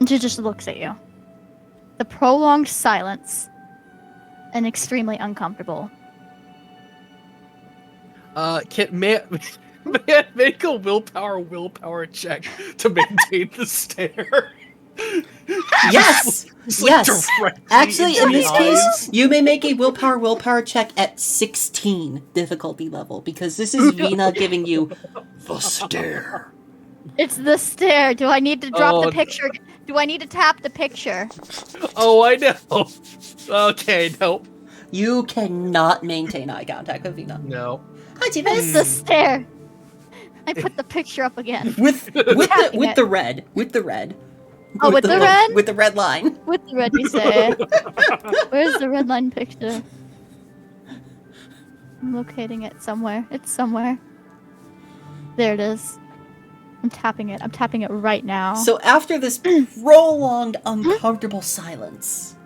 and she just looks at you. The prolonged silence, and extremely uncomfortable. May I make a willpower check to maintain the stare? Yes! Just, like, Yes! directly Actually, into in the this eyes. case, you may make a willpower check at 16 difficulty level, because this is Vina giving you The stare. It's the stare. Do I need to drop Oh, the picture? Do I need to tap the picture? Oh, I know. Okay, nope. You cannot maintain eye contact with Vina. No. It's the stare. I put the picture up again. With Tapping the red. With the red. Oh, with the red? With the red line. With the red, you say? Where's the red line picture? I'm locating it somewhere. It's somewhere. There it is. I'm tapping it. I'm tapping it right now. So after this prolonged, uncomfortable silence,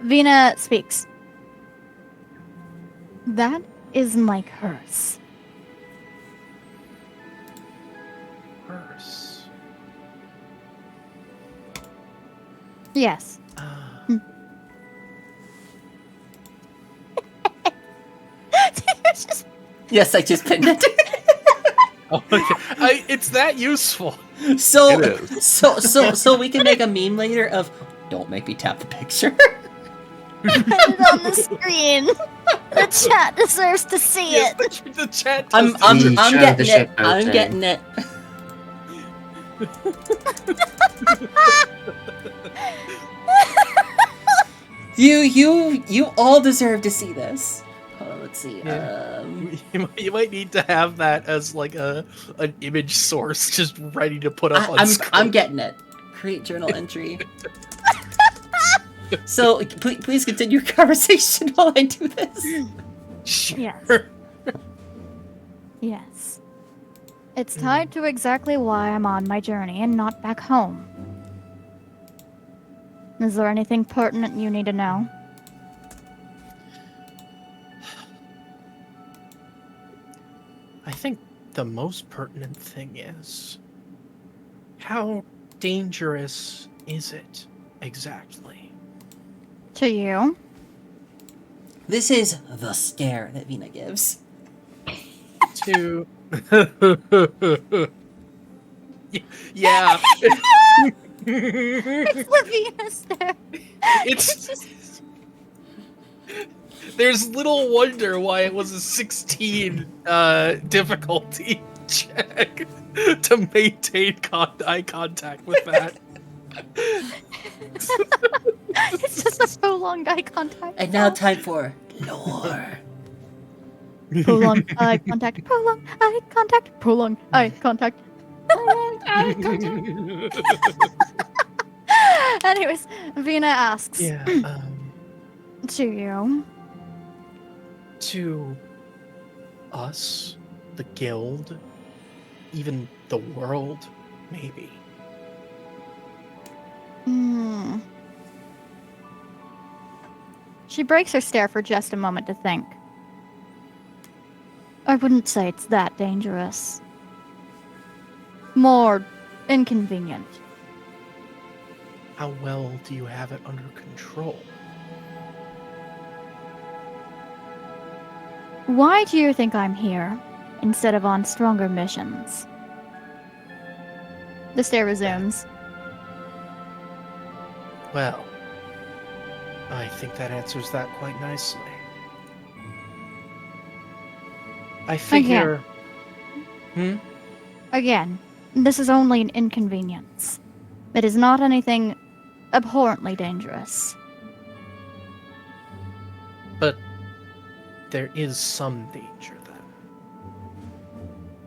Vina speaks. That is my curse. Curse. Yes. It's just- yes, I just pinned it. Oh, okay. It's that useful. So, It is. so we can make a meme later of "Don't make me tap the picture." Put it on the screen. The chat deserves to see Yes, it. the chat. I'm Show getting the it. shit I'm posting. getting it. You all deserve to see this. Hold on, let's see. Yeah. You might need to have that as like an image source, just ready to put up on screen. I'm getting it. Create journal entry. So please continue your conversation while I do this. Sure. Yes. Yes. It's tied to exactly why I'm on my journey and not back home. Is there anything pertinent you need to know? I think the most pertinent thing is, how dangerous is it exactly? To you? This is the stare that Vina gives. To yeah, It's the Venus there. it's there's little wonder why it was a 16 difficulty check to maintain eye contact with that. It's just a prolonged eye contact. And now time for lore. Prolonged eye contact. Prolonged eye contact. Prolonged eye contact. Prolonged eye contact. Anyways, Vina asks, Yeah. to you, To us, the guild, even the world, maybe. She breaks her stare for just a moment to think. I wouldn't say it's that dangerous. More inconvenient. How well do you have it under control? Why do you think I'm here, instead of on stronger missions? The stare resumes. Well, I think that answers that quite nicely. I figure... Again, this is only an inconvenience. It is not anything abhorrently dangerous. But there is some danger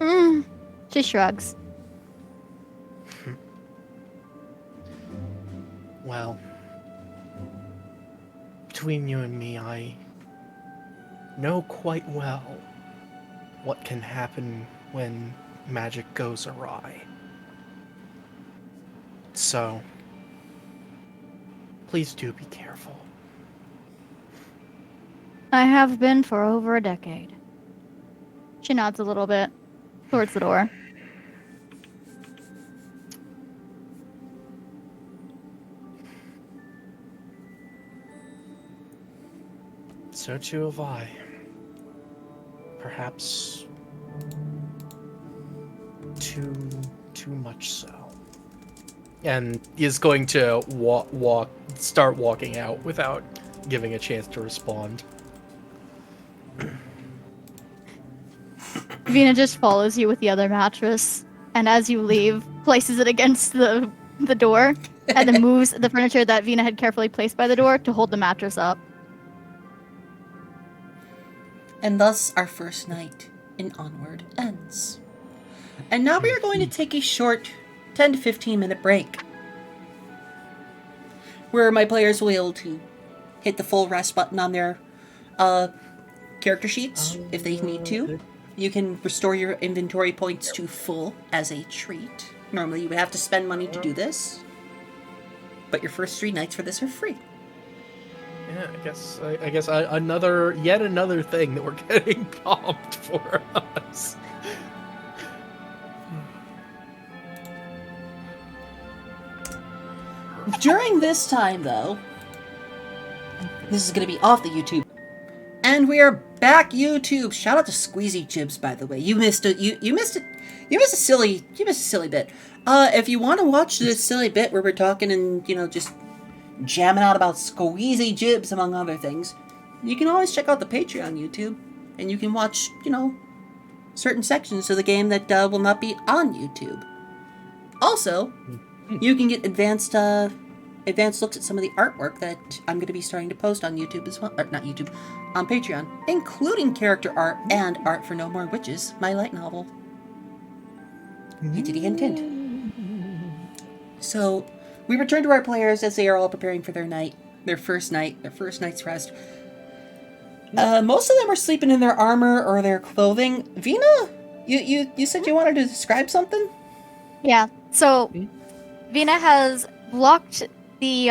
then. She shrugs. Well, between you and me, I know quite well what can happen when magic goes awry. So, please do be careful. I have been for over a decade. She nods a little bit towards the door. So too have I. Perhaps too much so. And is going to start walking out without giving a chance to respond. Vina just follows you with the other mattress, and as you leave, places it against the door, and then moves the furniture that Vina had carefully placed by the door to hold the mattress up. And thus our first night in Ahnward ends. And now we are going to take a short 10 to 15 minute break, where my players will be able to hit the full rest button on their character sheets if they need to. You can restore your inventory points to full as a treat. Normally you would have to spend money to do this, but your first 3 nights for this are free. Yeah, I guess yet another thing that we're getting pumped for us. During this time, though, this is going to be off the YouTube, and we are back. YouTube. Shout out to Squeezy Jibs, by the way. You missed a silly bit. If you want to watch this silly bit where we're talking and just jamming out about Squeezy Jibs among other things, you can always check out the Patreon YouTube, and you can watch certain sections of the game that will not be on YouTube. Also, you can get advanced looks at some of the artwork that I'm going to be starting to post on YouTube as well. Or not YouTube, on Patreon, including character art and art for No More Witches, my light novel. Entity Intent. So, we return to our players as they are all preparing for their first night's rest. Most of them are sleeping in their armor or their clothing. Vina, you said you wanted to describe something? Yeah. So, Vina has blocked the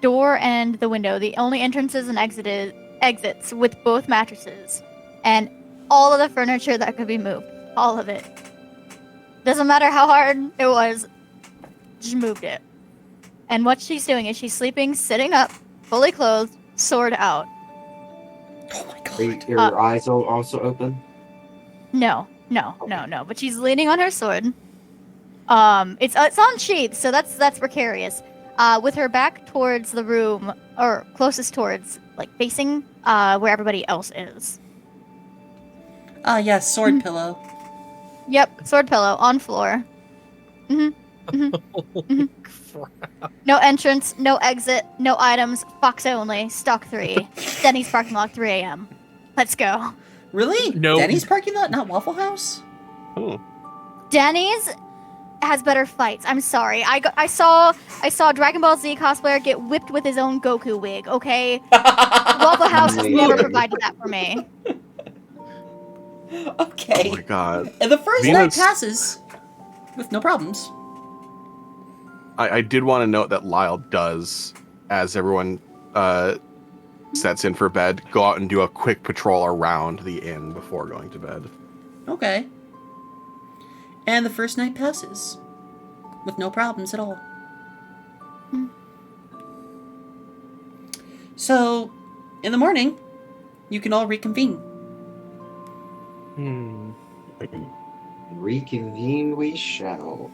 door and the window, the only entrances and exits with both mattresses, and all of the furniture that could be moved. All of it. Doesn't matter how hard it was, just moved it. And what she's doing is she's sleeping, sitting up, fully clothed, sword out. Oh my god. Are your eyes also open? No. But she's leaning on her sword. It's on sheath, so that's precarious. With her back towards the room, or closest towards, facing where everybody else is. Yes, sword pillow. Yep, sword pillow on floor. No entrance, no exit, no items. Fox only. Stock 3. Denny's parking lot, 3 a.m. Let's go. Really? No. Denny's parking lot, not Waffle House? Oh. Denny's has better fights. I'm sorry. I saw Dragon Ball Z cosplayer get whipped with his own Goku wig. Okay, Waffle House has never provided that for me. Okay. Oh my god. And the first night passes with no problems. I did want to note that Lyle does, as everyone sets in for bed, go out and do a quick patrol around the inn before going to bed. Okay. And the first night passes with no problems at all. So, in the morning, you can all reconvene. Reconvene we shall.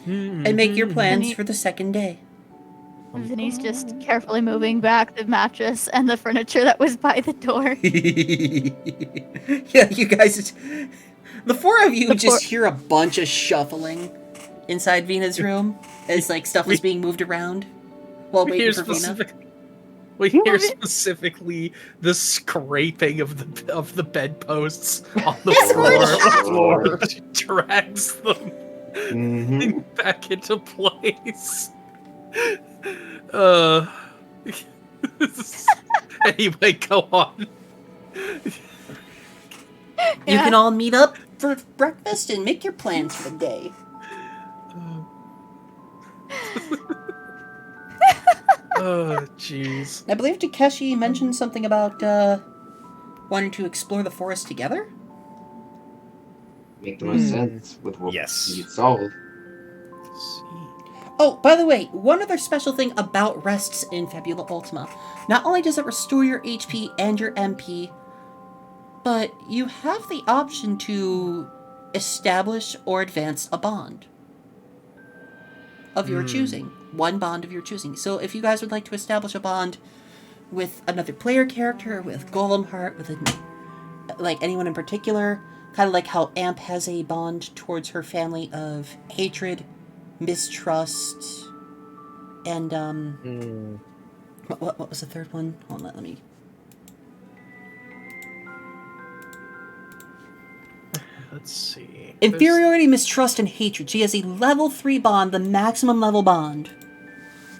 And make your plans for the second day. Vinny's just carefully moving back the mattress and the furniture that was by the door. Yeah, you guys... The four of you just hear a bunch of shuffling inside Vina's room as stuff is being moved around while waiting for Vina. We hear specifically the scraping of the bedposts on the floor. Drags them back into place. Anyway, go on. You can all meet up for breakfast and make your plans for the day. Oh, jeez. I believe Takeshi mentioned something about wanting to explore the forest together. Make the most sense with what Yes. you solved. Oh, by the way, one other special thing about rests in Fabula Ultima. Not only does it restore your HP and your MP, but you have the option to establish or advance a bond of your choosing. One bond of your choosing. So if you guys would like to establish a bond with another player character, with Golemheart, with anyone in particular, kind of like how Amp has a bond towards her family of hatred, mistrust, and what was the third one? Hold on, let me... Let's see. Inferiority, mistrust, and hatred. She has a level 3 bond, the maximum level bond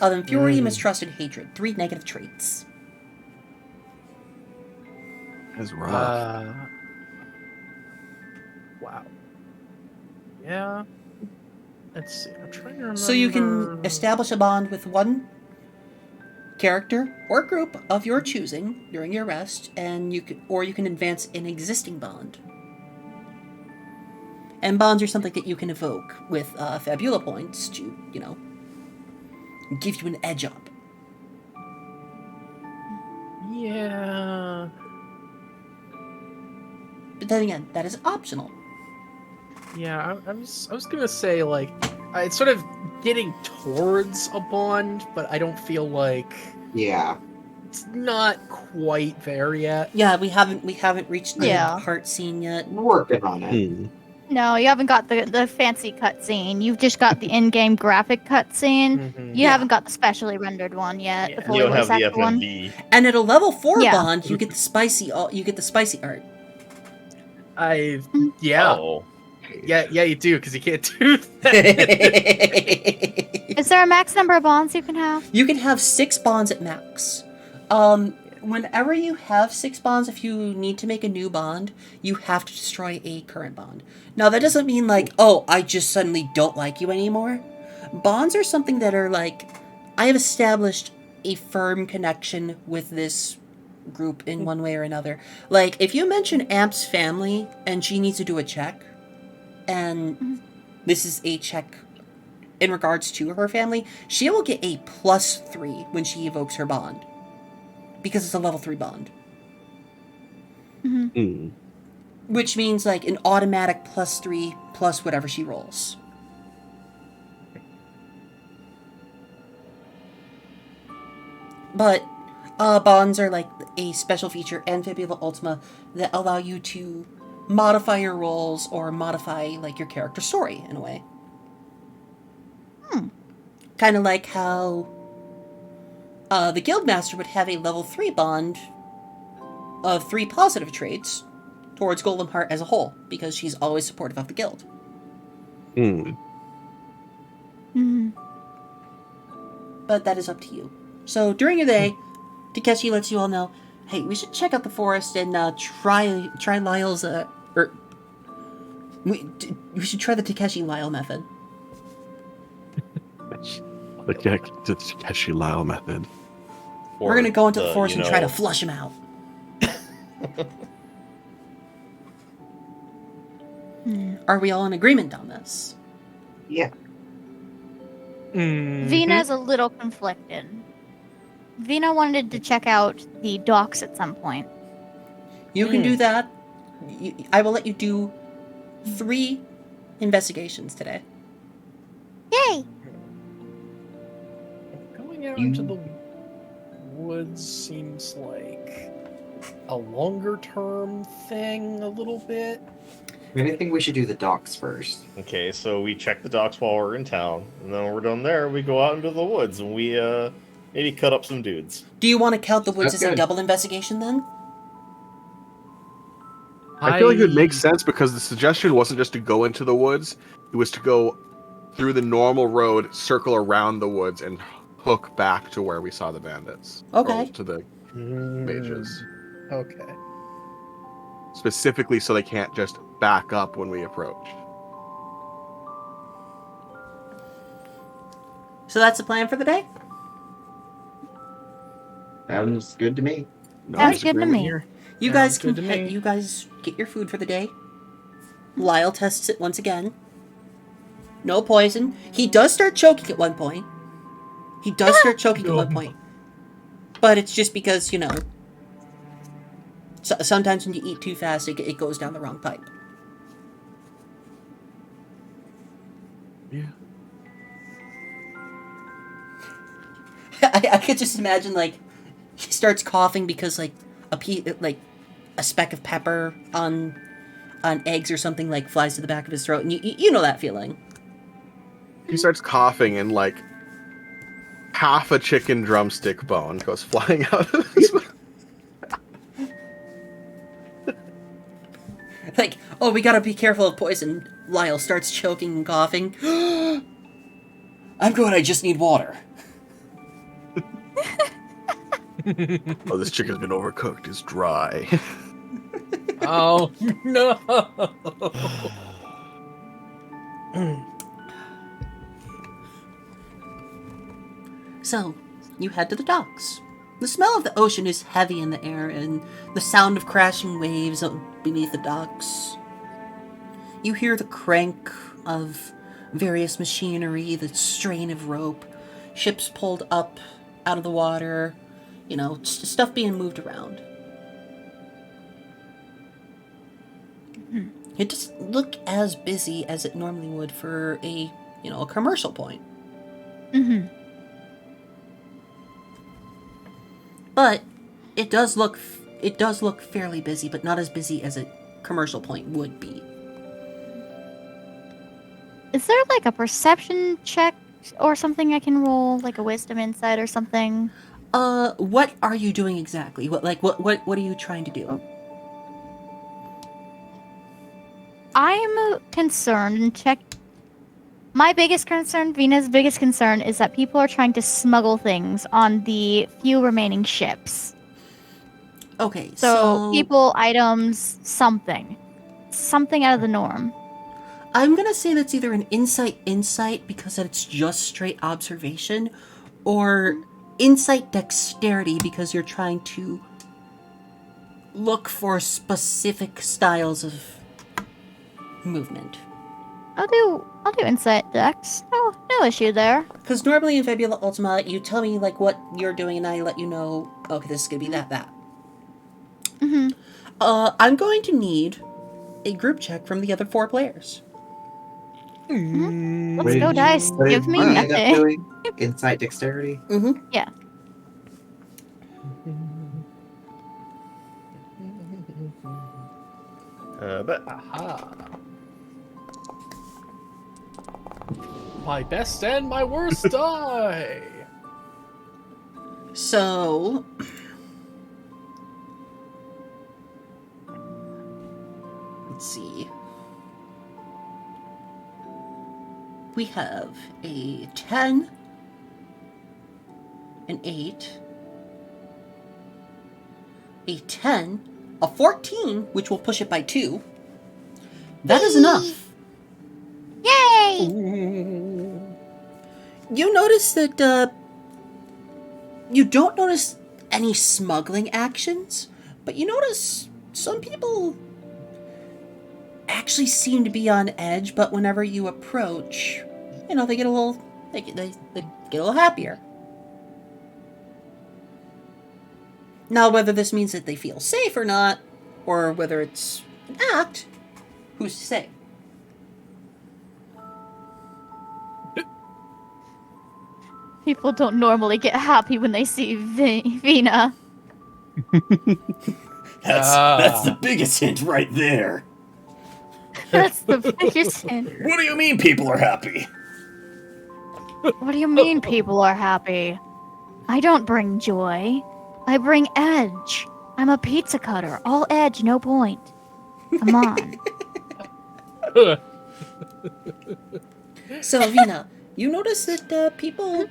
of inferiority, mistrust, and hatred. 3 negative traits. It's rough. Wow. Yeah. Let's see. I'm trying to remember. So you can establish a bond with one character or group of your choosing during your rest, and you can advance an existing bond. And bonds are something that you can evoke with Fabula points to, give you an edge up. Yeah. But then again, that is optional. Yeah, I was gonna say, like, it's sort of getting towards a bond, but I don't feel like Yeah. it's not quite there yet. Yeah, we haven't reached the Yeah. heart scene yet. We're working on it. Hmm. No, you haven't got the fancy cutscene. You've just got the in-game graphic cutscene. Mhm. You haven't got the specially rendered one yet. Yeah. The You fully You don't have voice the acted one. FMV. And at a level 4 Yeah. bond, you get the spicy art. Yeah, Oh. yeah, you do, because you can't do that. Is there a max number of bonds you can have? You can have 6 bonds at max. Whenever you have 6 bonds, if you need to make a new bond, you have to destroy a current bond. Now, that doesn't mean like, oh, I just suddenly don't like you anymore. Bonds are something that are like, I have established a firm connection with this group in one way or another. Like, if you mention Amp's family and she needs to do a check, and this is a check in regards to her family, she will get a +3 when she evokes her bond. Because it's a level 3 bond. Hmm. Which means like an automatic +3 plus whatever she rolls. But bonds are like a special feature in Fabula Ultima that allow you to modify your rolls or modify like your character story in a way. Kind of like how the Guildmaster would have a level 3 bond of 3 positive traits towards Golem Heart as a whole, because she's always supportive of the guild. Hmm. Mhm. But that is up to you. So during your day, Takeshi lets you all know, hey, we should check out the forest and try Lyle's we should try the Takeshi Lyle method. The Takeshi Lyle method. We're gonna go into the forest you and try know, to flush him out. Are we all in agreement on this? Yeah. Vina's a little conflicted. Vina wanted to check out the docks at some point. You can do that. I will let you do 3 investigations today. Yay! Going out into the woods seems like a longer term thing, a little bit. I think we should do the docks first. Okay, so we check the docks while we're in town, and then when we're done there, we go out into the woods and we maybe cut up some dudes. Do you want to count the woods That's as a good. double investigation then? I feel like it would make sense because the suggestion wasn't just to go into the woods; it was to go through the normal road, circle around the woods, and hook back to where we saw the bandits. Okay. Or to the mages. Okay. Specifically so they can't just back up when we approach. So that's the plan for the day? Sounds good to me. No Sounds good to disagreement me. here. You Sounds guys good can to me. you guys get your food for the day. Lyle tests it once again. No poison. He does start choking at one point. But it's just because, sometimes when you eat too fast, it goes down the wrong pipe. Yeah. I could just imagine, he starts coughing because, a speck of pepper on eggs or something, flies to the back of his throat. And you know that feeling. He starts coughing and half a chicken drumstick bone goes flying out of his mouth. Oh, we gotta be careful of poison. Lyle starts choking and coughing. I'm good, I just need water. Oh, this chicken's been overcooked. It's dry. Oh no! So, you head to the docks. The smell of the ocean is heavy in the air, and the sound of crashing waves beneath the docks. You hear the crank of various machinery, the strain of rope, ships pulled up out of the water, stuff being moved around. It doesn't look as busy as it normally would for a commercial point. Mm-hmm. But it does look fairly busy, but not as busy as a commercial point would be. Is there like a perception check or something I can roll, like a wisdom insight or something? What are you doing exactly? What are you trying to do? I'm concerned and check. My biggest concern, Vina's biggest concern, is that people are trying to smuggle things on the few remaining ships. Okay, So people, items, something out of the norm. I'm gonna say that's either an insight because it's just straight observation, or insight dexterity because you're trying to look for specific styles of movement. I'll do insight dex. No issue there. Because normally in Fabula Ultima, you tell me like what you're doing, and I let you know. Okay, this is gonna be that. Mm-hmm. I'm going to need a group check from the other 4 players. Mm-hmm. Let's go, dice. Give me nothing. Doing insight dexterity. Mm-hmm. Yeah. But Aha. My best and my worst die. So, let's see. We have a 10, an 8, a 10, a 14, which will push it by 2. That is enough. Yay! You notice that you don't notice any smuggling actions, but you notice some people actually seem to be on edge, but whenever you approach, they get a little they get a little happier. Now, whether this means that they feel safe or not, or whether it's an act, who's to say? People don't normally get happy when they see Vina. That's the biggest hint right there. That's the biggest hint. What do you mean people are happy? What do you mean people are happy? I don't bring joy. I bring edge. I'm a pizza cutter. All edge, no point. Come on. So, Vina, you notice that people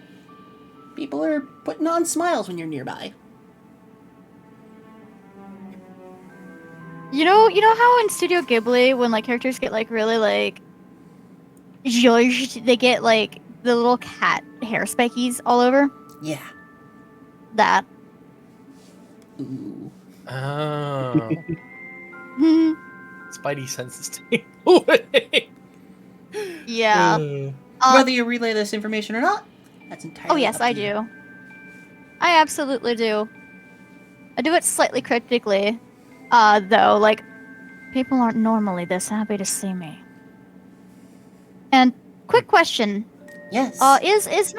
are putting on smiles when you're nearby. You know how in Studio Ghibli, when like characters get like really like zhuzhed, they get like the little cat hair spikies all over? Yeah. That. Ooh. Oh. Hmm. Spidey senses tingling. Yeah. Whether you relay this information or not, that's entirely Oh yes, up to I you. do. I absolutely do. I do it slightly cryptically, though. Like, people aren't normally this happy to see me. And quick question: Yes. is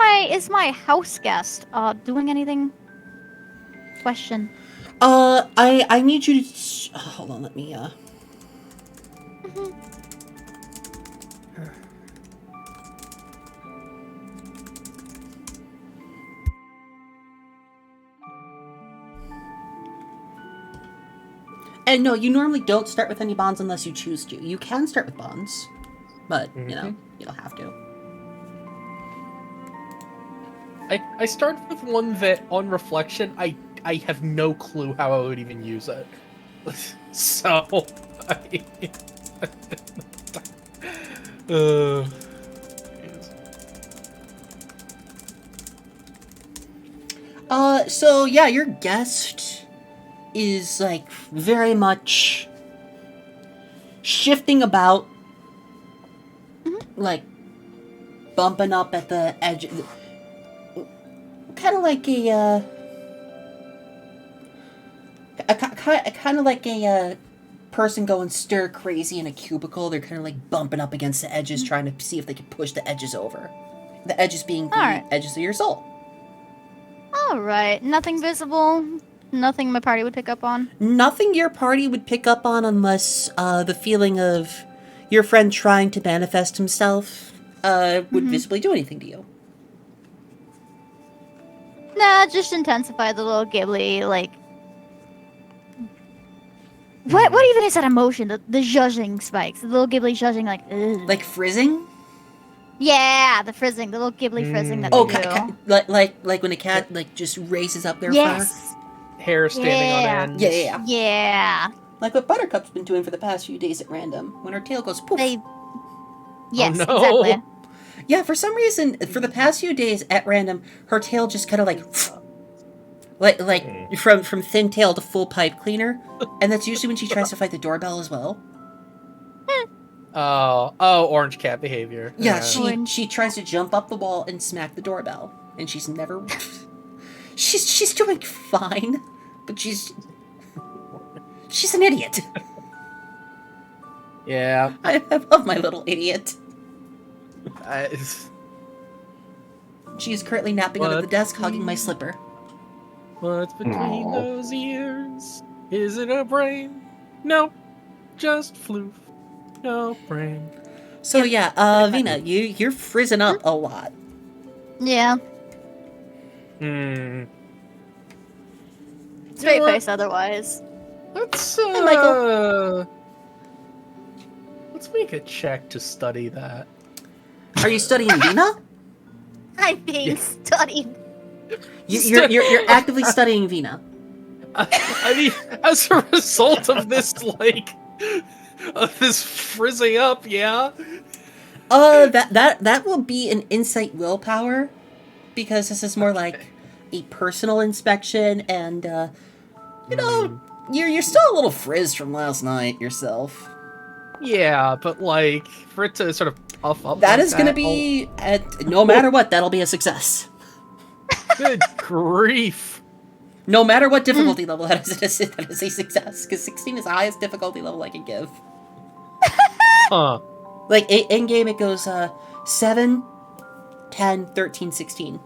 my house guest doing anything? Question. I need you to hold on. Let me And no, you normally don't start with any bonds unless you choose to. You can start with bonds, but you don't have to. I start with one that, on reflection, I have no clue how I would even use it. So, uh, So yeah, your guest is like very much shifting about, like bumping up at the edge, kind of like kind of like a person going stir crazy in a cubicle. They're kind of like bumping up against the edges, trying to see if they can push the edges over. The edges being the Alright. edges of your soul. Alright, nothing visible. Nothing my party would pick up on. Nothing your party would pick up on unless the feeling of your friend trying to manifest himself would visibly do anything to you. Nah, just intensify the little Ghibli, like... What even is that emotion? The zhuzhing spikes. The little Ghibli zhuzhing, like... Ugh. Like frizzing? Yeah, the frizzing. The little Ghibli frizzing that Oh, they do. like when a cat like just raises up their Yes. hair standing on Yeah. end. fur. Yeah. Yeah. Like what Buttercup's been doing for the past few days at random, when her tail goes poof. Yes, no. exactly. Yeah, for some reason, for the past few days at random, her tail just kind of like from thin tail to full pipe cleaner, and that's usually when she tries to fight the doorbell as well. Oh, orange cat behavior. Yeah, Orange. she tries to jump up the wall and smack the doorbell, and she's never. she's doing fine, but she's an idiot. Yeah. I love my little idiot. She is currently napping under the desk, hugging my slipper. What's between Aw. those ears? Is it a brain? Nope. Just floof. No brain. So yeah, Vina, you're frizzing up a lot. Yeah. Hmm. Straight what? face otherwise. Let's Michael. let's make a check to study that. Are you studying Vina? I'm being studied. You're actively studying Vina. I mean, as a result of this, of this frizzing up, yeah. That will be an insight willpower, because this is more like a personal inspection, and you're still a little frizzed from last night yourself. Yeah, but for it to sort of puff up. That like is going to be no matter what, that'll be a success. Good grief. No matter what difficulty level that is a success, because 16 is the highest difficulty level I can give. Huh. Like, in game it goes 7, 10, 13, 16.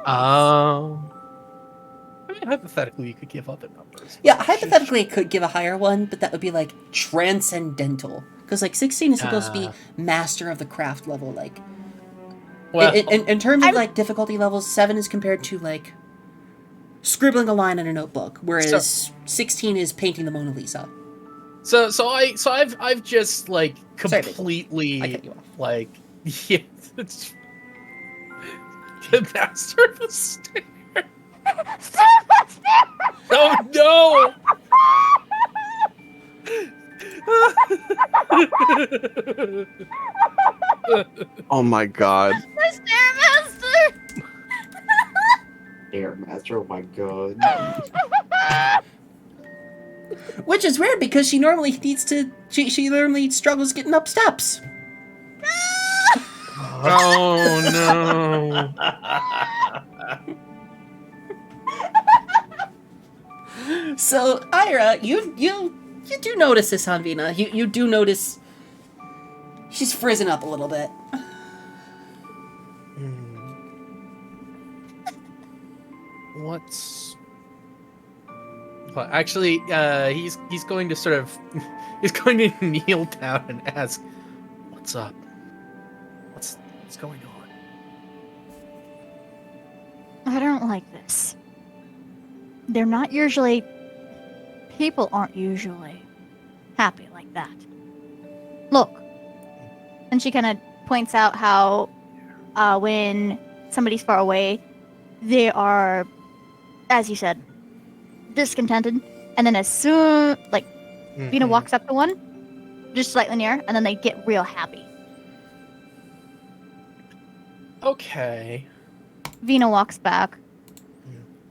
I mean, hypothetically, you could give up at numbers. Yeah, hypothetically it could give a higher one, but that would be, like, transcendental. Because, like, 16 is supposed to be master of the craft level, like... Well, in terms of, like, difficulty levels, 7 is compared to, like, scribbling a line on a notebook, whereas 16 is painting the Mona Lisa. So I've just Sorry, completely I cut you off. yeah, it's the master of the stair. Oh no! Oh my god. My Stairmaster! Airmaster, oh my god. Which is weird, because she normally struggles getting up steps. Oh no! So, Ira, you do notice this on Vina. You do notice she's frizzing up a little bit. What's... Well, actually, he's going to sort of... He's going to kneel down and ask, "What's up? What's going on?" I don't like this. They're not usually... People aren't usually happy like that. Look. And she kind of points out how when somebody's far away, they are, as you said, discontented and then as soon like Vina Mhm. walks up to one, just slightly near, and then they get real happy. Okay. Vina walks back.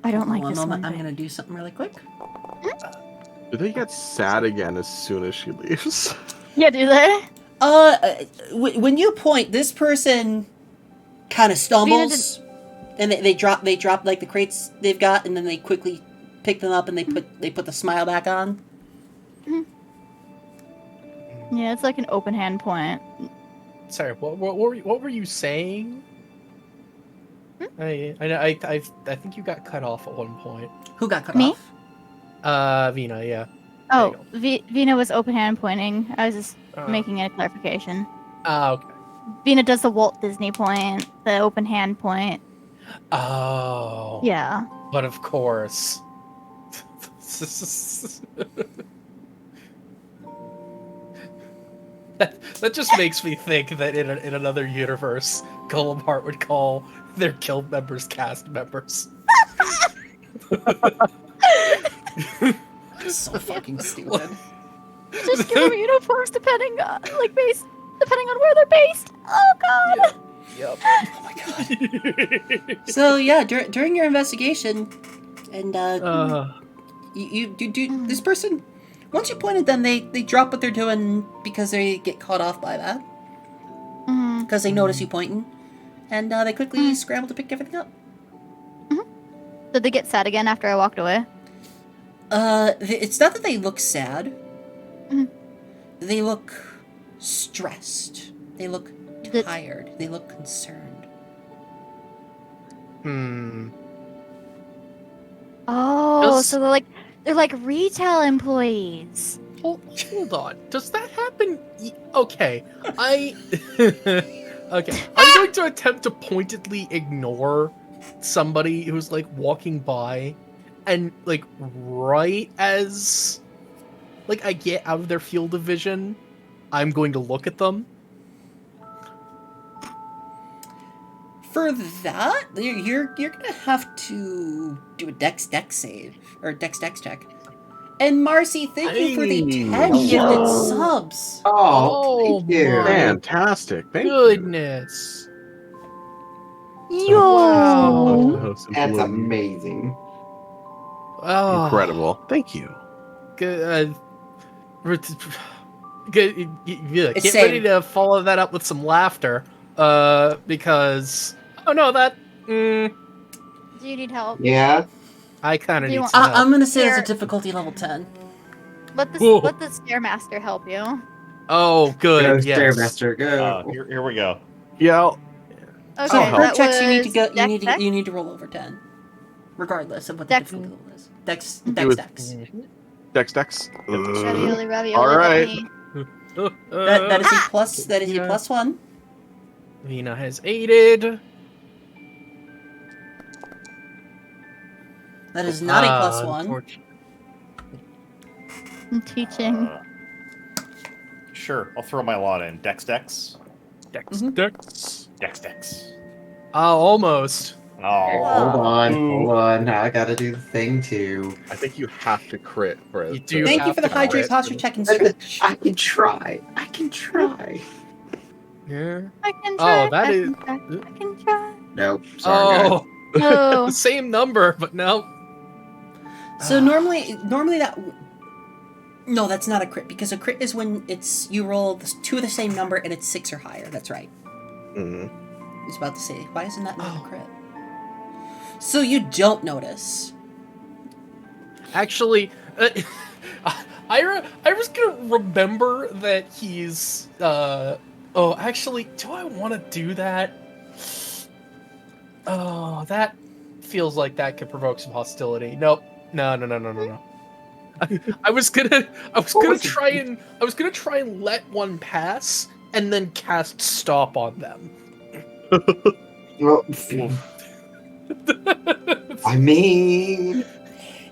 I don't like One this moment, one. I'm gonna do something really quick. Do they get sad again as soon as she leaves? Yeah, do they? When you point, this person kind of stumbles, and they drop like the crates they've got, and then they quickly pick them up and they put the smile back on. Yeah, it's like an open hand point. Sorry, what were you saying? I think you got cut off at one point. Who got cut Me? off? Vina, yeah. Oh, There you Vina was open hand pointing. I was just Oh. making a clarification. Okay. Vina does the Walt Disney point, the open hand point. Oh. Yeah. But of course. that just makes me think that in another universe, Golem Heart would call their guild members cast members. So fucking stupid. Just give them uniforms depending on where they're based. Oh god. Yep. Oh my god. So yeah, during your investigation, and you do this person. Once you pointed them, they drop what they're doing because they get caught off by that. Mhm. Because they notice you pointing, and they quickly scramble to pick everything up. Did they get sad again after I walked away? It's not that they look sad. Mhm. They look stressed. They look The- tired. They look concerned. Oh, Does- so they're like retail employees. Hold on. Does that happen? Okay. Okay. I'm going to attempt to pointedly ignore somebody who's like walking by, and like right as like I get out of their field of vision, I'm going to look at them. For that, you're gonna have to do a dex save or dex check. And Marcy, thank you for the 10 gifted Hello. subs. Oh, thank you. my Fantastic. Thank you. goodness. Yo. Wow. That's amazing. Oh, Incredible. Thank you. Good. Good. Yeah, It's get same. ready to follow that up with some laughter. Because Do you need help? Yeah. I kind of Do you need want- some help. I'm gonna say it's a Here. difficulty level 10. Let Whoa. the Stairmaster help you. Oh, Go, good. Yes. Stairmaster, go. Here we go. Yeah. Okay, So help. per that checks, you need to was go. You Dex need to check? you need to roll over 10, regardless of what the Dex- difficulty level is. Dex. Dex. Ravioli, ravioli. All let right. me- That is a plus. That is a Yeah. +1. Vina has aided. That is not a +1. Unfortunately. I'm teaching. Sure, I'll throw my lot in. Dex. Dex. Mhm. Dex. Almost. Oh. Hold on. I gotta do the thing too. I think you have to crit for it. You do Thank you have for the to hydrate crit. posture check and stretch. I can try. I can try. Yeah. I can try. Oh, that I is. can try. I can try. Nope. Sorry, Oh, Oh. same number, but no. So normally that. No, that's not a crit because a crit is when it's you roll two of the same number and it's 6 or higher. That's right. Mhm. I was about to say, why isn't that not a crit? So you don't notice. Actually, I was gonna remember that he's. Oh, actually, do I want to do that? Oh, that feels like that could provoke some hostility. Nope. No. I was gonna try and let one pass and then cast stop on them. Well, I mean,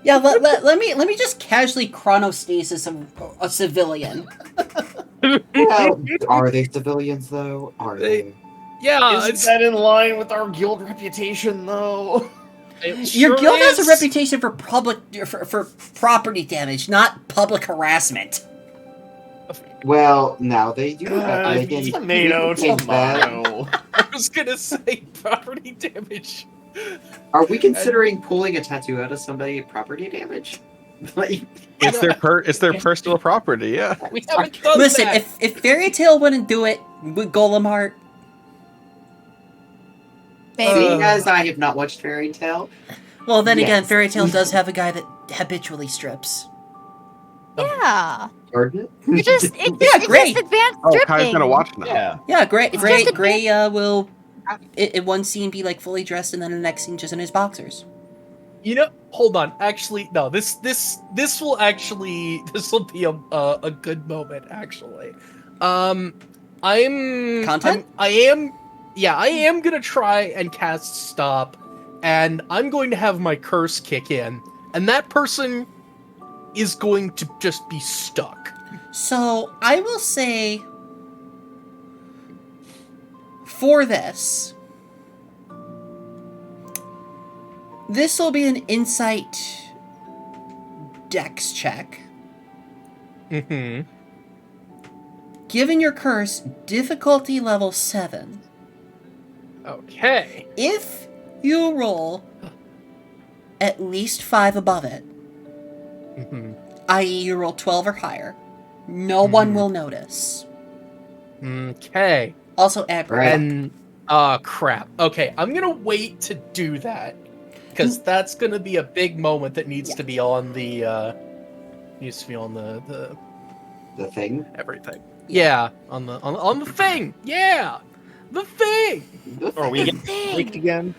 Yeah, let me just casually chronostasis a civilian. well, are they civilians though? Are They- they? Yeah, Isn't that in line with our guild reputation, though? Your guild has a is. reputation for for property damage, not public harassment. Well, now they do. God, They can tomato, change that. tomato. I was gonna say property damage. Are we considering pulling a tattoo out of somebody property damage? Like, It's their personal property. Yeah. We haven't done Listen, that. if Fairy Tail wouldn't do it with Golem Heart, seeing as I have not watched Fairy Tail, well, then again, Yes. Fairy Tail does have a guy that habitually strips. Yeah. pardon? You're just, it's great. just advanced Oh, stripping. Kai's gonna watch now. Yeah. Yeah, Gray just a will in one scene be like fully dressed, and then the next scene just in his boxers. Hold on. Actually, no. This will be a good moment. Actually, Content? I am gonna try and cast stop, and I'm going to have my curse kick in, and that person is going to just be stuck. So I will say for this will be an insight dex check. Mm-hmm. Given your curse, difficulty level 7. Okay. If you roll at least 5 above it, Mm-hmm. i.e. you roll 12 or higher, no one will notice. Okay. Also, aggro. Right. And crap. Okay, I'm gonna wait to do that because that's gonna be a big moment that needs to be on the The thing. everything. Yeah, on the thing. Yeah, the thing. Are we The getting thing. freaked again?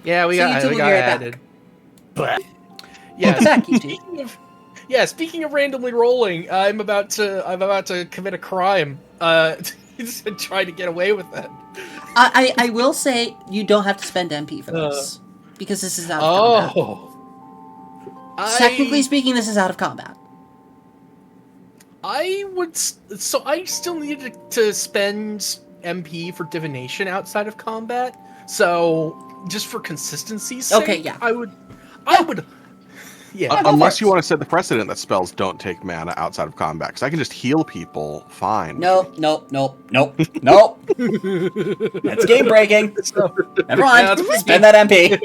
Yeah, we So you got two we will got be right back. added. But yeah, Back, you two. speaking of randomly rolling, I'm about to commit a crime. And try to get away with it. I will say you don't have to spend MP for this because this is out of combat. Technically speaking, this is out of combat. I still needed to spend MP for divination outside of combat. So just for consistency's sake, Okay, yeah. I would. Yeah. Unless you want to set the precedent that spells don't take mana outside of combat, because I can just heal people fine. Nope. That's game breaking. Never mind. Yeah, that's Spend that MP.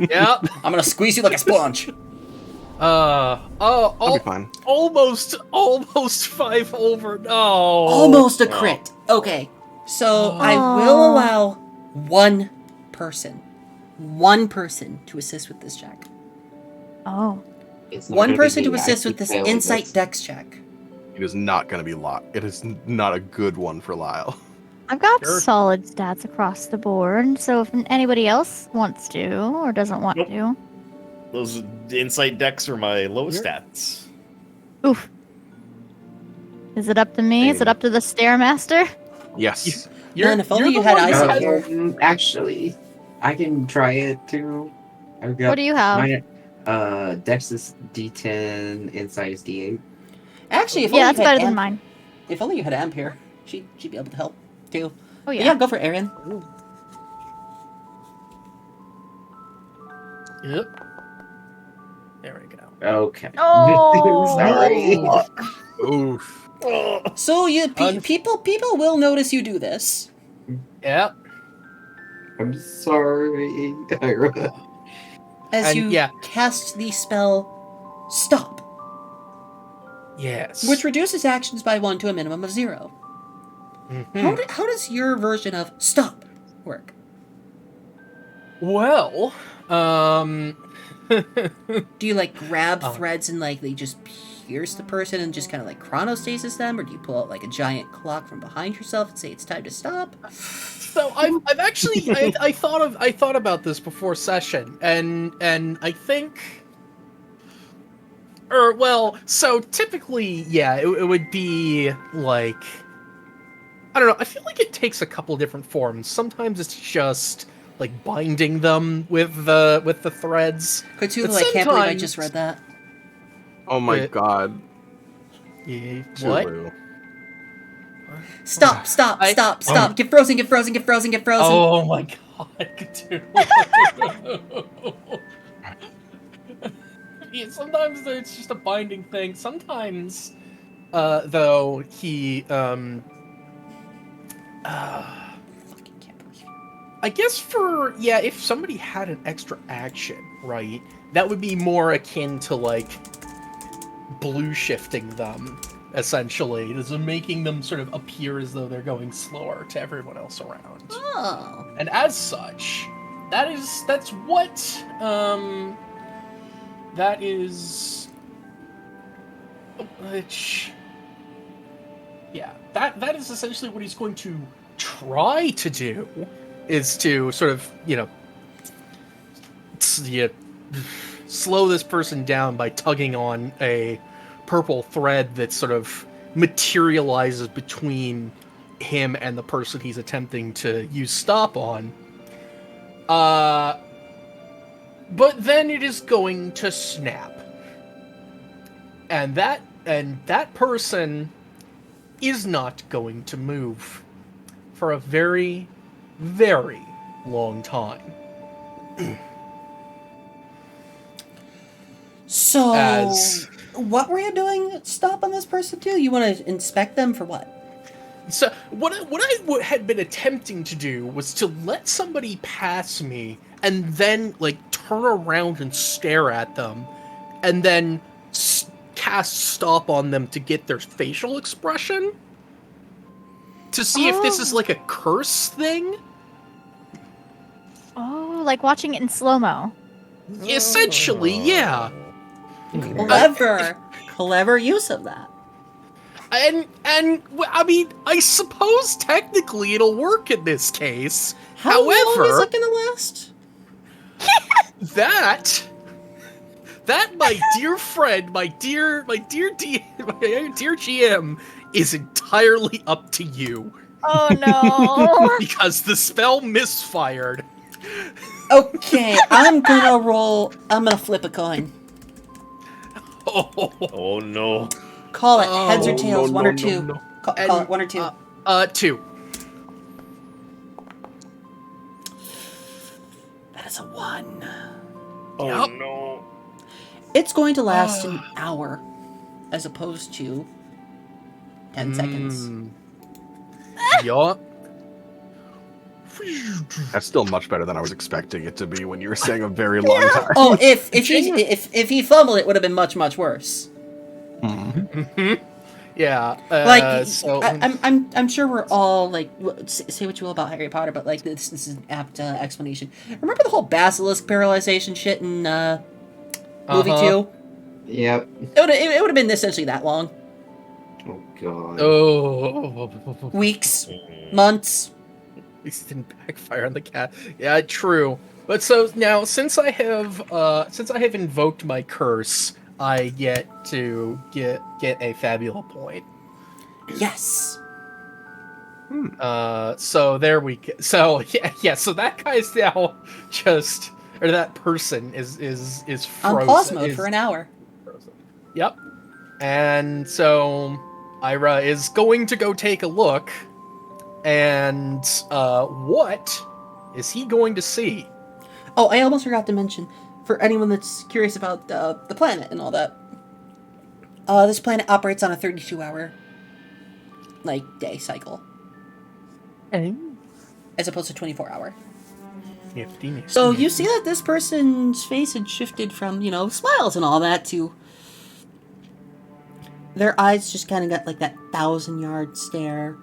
Yeah. I'm gonna squeeze you like a sponge. I'll be fine. Almost 5 over. No. Almost a crit. Okay, so I will allow one person to assist with this check. Oh. It's not One gonna be person me. to I assist keep with this failing insight this. dex check. It is not going to be It is not a good one for Lyle. I've got Sure. solid stats across the board, so if anybody else wants to or doesn't want Nope. to. Those insight decks are my low stats. Oof. Is it up to me? Is it up to the Stairmaster? Yes. Man, if only you're you the had one who eyesight has- here. Actually, I can try it too. I've got What do you have? mine. Dex is D10, Insight is D8. Actually, if Yeah, only that's you had better than Amp, mine. if only you had Amp here, she'd be able to help too. Oh But yeah. yeah, go for Aaron. Yep. There we go. Okay. Oh. Sorry. Oof. So Un- people will notice you do this. Yep. I'm sorry. As And, you yeah. cast the spell Stop, Yes. which reduces actions by 1 to a minimum of 0. Mhm. How does your version of Stop work? Well, Do you like grab Oh. threads and like they just pierce the person and just kind of like chronostasis them, or do you pull out like a giant clock from behind yourself and say it's time to stop? so I've actually I thought about this before session, and I think, so typically, yeah, it would be like, I don't know. I feel like it takes a couple different forms. Sometimes it's just like binding them with the threads. Cthulhu, But I can't believe I sometimes- just read that. Oh my Yeah. god. What? Tulu. Stop! I- Get frozen! Oh my Dude. Yeah, sometimes it's just a binding thing. Sometimes, though, he, Fucking can't believe it. I guess if somebody had an extra action, right, that would be more akin to, like, blue shifting them, essentially. This is making them sort of appear as though they're going slower to everyone else around. Oh. And as such, that is essentially what he's going to try to do, is to sort of, slow this person down by tugging on a purple thread that sort of materializes between him and the person he's attempting to use stop on. But then it is going to snap. And that person is not going to move for a very, very long time. So, As- what were you doing? Stop on this person too? You want to inspect them for what? So what I had been attempting to do was to let somebody pass me and then, like, turn around and stare at them, and then cast stop on them to get their facial expression, to see if this is like a curse thing. Oh, like watching it in slow-mo. Essentially, yeah. Clever use of that. And I mean, I suppose technically it'll work in this case. How long is However, it gonna last? that my dear friend, my dear GM, is entirely up to you. Oh no. Because the spell misfired. Okay, I'm gonna flip a coin. Oh no. Call it heads or tails, no, one or no, two. no. Call it one or two. 2. That is a 1. Oh Yep. no. It's going to last an hour, as opposed to 10 seconds. Yup. That's still much better than I was expecting it to be when you were saying a very long time. Oh, if he fumbled, it would have been much much worse. Yeah. So I'm sure we're all like, say what you will about Harry Potter, but like this is an apt explanation. Remember the whole basilisk paralyzation shit in movie 2? Yep. It would have been essentially that long. Oh god. Oh. Weeks, months. At least it didn't backfire on the cat. Yeah, true. But so now, since I have invoked my curse, I get to get a fabula point. Yes. So there we go. So yeah. So that guy's now just, or that person is frozen. On pause mode for an hour. Frozen. Yep. And so Ira is going to go take a look. And what is he going to see? Oh, I almost forgot to mention, for anyone that's curious about the planet and all that, this planet operates on a 32-hour, day cycle, as opposed to 24-hour. So you see that this person's face had shifted from, smiles and all that to their eyes just kind of got like that 1,000-yard stare.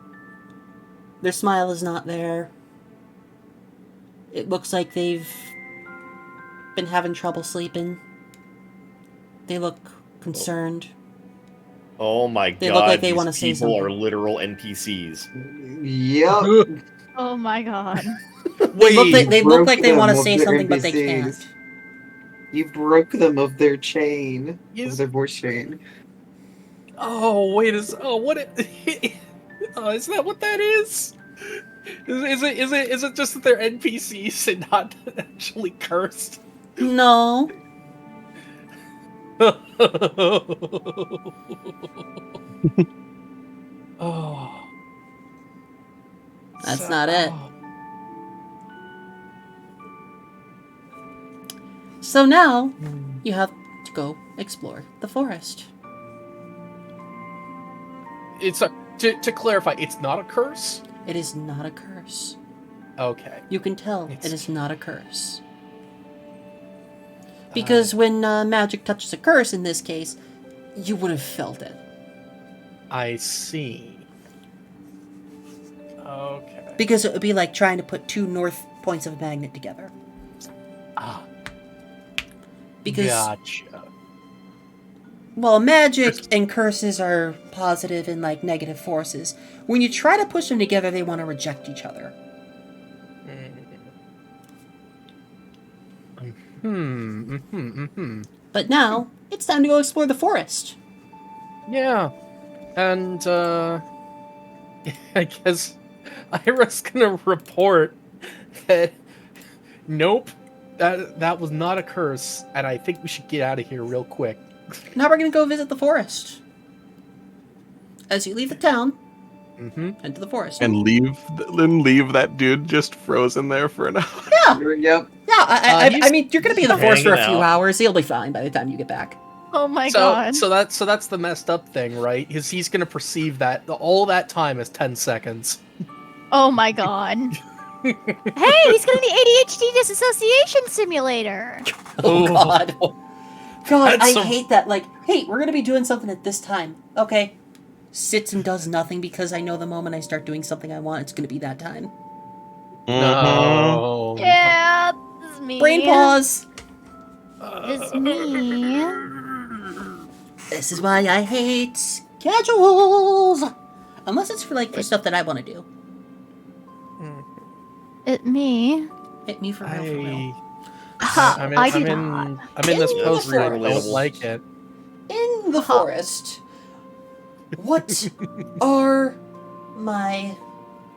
Their smile is not there. It looks like they've been having trouble sleeping. They look concerned. Oh my god. They look like they these wanna say people are something. literal NPCs. Yep. Oh my god. Wait, They look like they Broke want to them say of their something, but they NPCs. can't. You broke them of their chain. Yes. Of their voice chain. oh wait, is that what that is? Is it just that they're NPCs and not actually cursed? No. Oh. That's not it. So now you have to go explore the forest. It's a, to clarify, it's not a curse? It is not a curse. Okay. You can tell It's- it is not a curse. Because when magic touches a curse, in this case, you would have felt it. I see. Okay. Because it would be like trying to put two north points of a magnet together. Ah, Because, gotcha. well, magic and curses are positive and like negative forces. When you try to push them together, they want to reject each other. But now, it's time to go explore the forest. Yeah. And, I guess Ira's gonna report that, nope, that was not a curse, and I think we should get out of here real quick. Now we're going to go visit the forest. As you leave the town, head to the forest. And leave that dude just frozen there for an hour. Yeah, Yep. yeah. I mean, you're going to be in the forest for a hanging few out. hours. He'll be fine by the time you get back. Oh my god. So that's the messed up thing, right? Is he's gonna perceive that all that time as 10 seconds. Oh my god. Hey, he's getting the ADHD disassociation simulator. Oh, God. God, That's I some- hate that. Like, hey, we're going to be doing something at this time. Okay. Sits and does nothing because I know the moment I start doing something I want, it's going to be that time. No. Yeah, this is me. Brain pause. It's me. This is why I hate schedules. Unless it's for stuff that I want to do. It me. Hit me for real, for real. I'm in, I do I'm in, not. I'm in this In pose the where I don't forest. like it. In the forest, what are my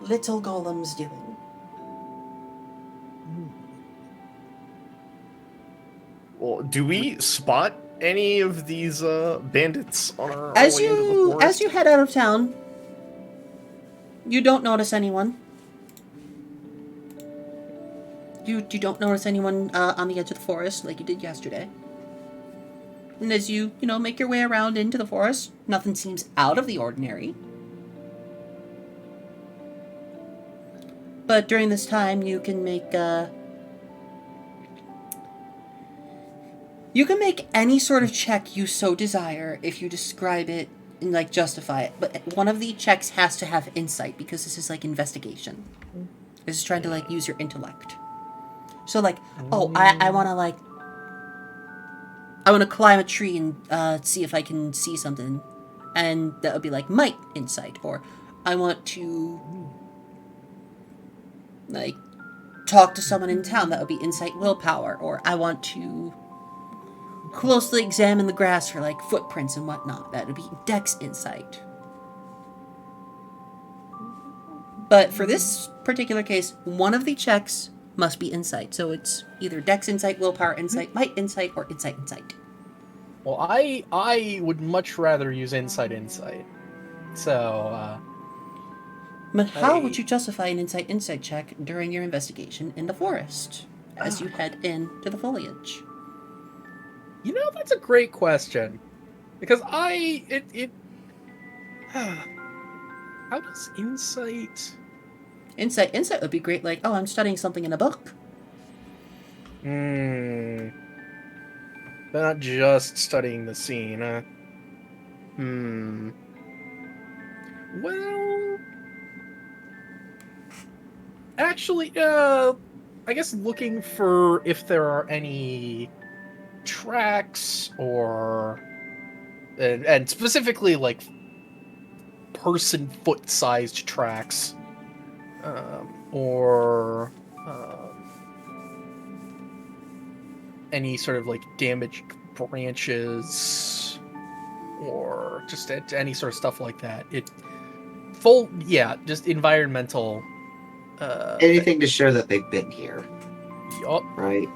little golems doing? Well, do we spot any of these bandits on our As way into the you forest? head out of town, you don't notice anyone. You don't notice anyone on the edge of the forest like you did yesterday. And as you make your way around into the forest, nothing seems out of the ordinary. But during this time, you can make any sort of check you so desire if you describe it and justify it. But one of the checks has to have insight because this is investigation. This is trying to use your intellect. So I want to climb a tree and see if I can see something, and that would be might insight. Or I want to talk to someone in town, that would be insight willpower. Or I want to closely examine the grass for footprints and whatnot, that would be dex insight. But for this particular case, one of the checks must be insight. So it's either dex insight, willpower insight, might insight, or insight. Well, I would much rather use insight. So, But how would you justify an insight check during your investigation in the forest as you head into the foliage? That's a great question. Because how does insight... Insight would be great, I'm studying something in a book. They're not just studying the scene, huh? Well... Actually, I guess looking for if there are any tracks or... And specifically, person foot-sized tracks. Or any sort of damaged branches, or just any sort of stuff like that. Just environmental. Anything to show that they've been here, Yup. right?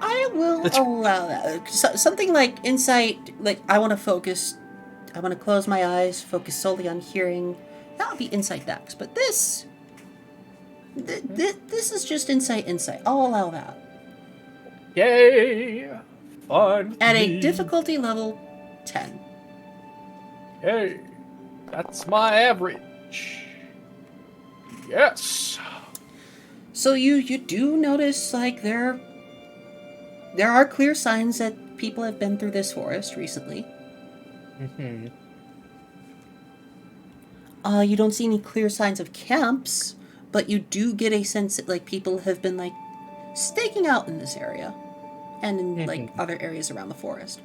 I will allow that. Something like insight, I want to focus, I want to close my eyes, focus solely on hearing. That would be insight dex. But this is just insight. I'll allow that. Yay! Fun. At a difficulty level 10. Hey, that's my average. Yes. So you do notice, like, there are clear signs that people have been through this forest recently. Mm-hmm. You don't see any clear signs of camps, but you do get a sense that, like, people have been, like, staking out in this area and in, like, other areas around the forest.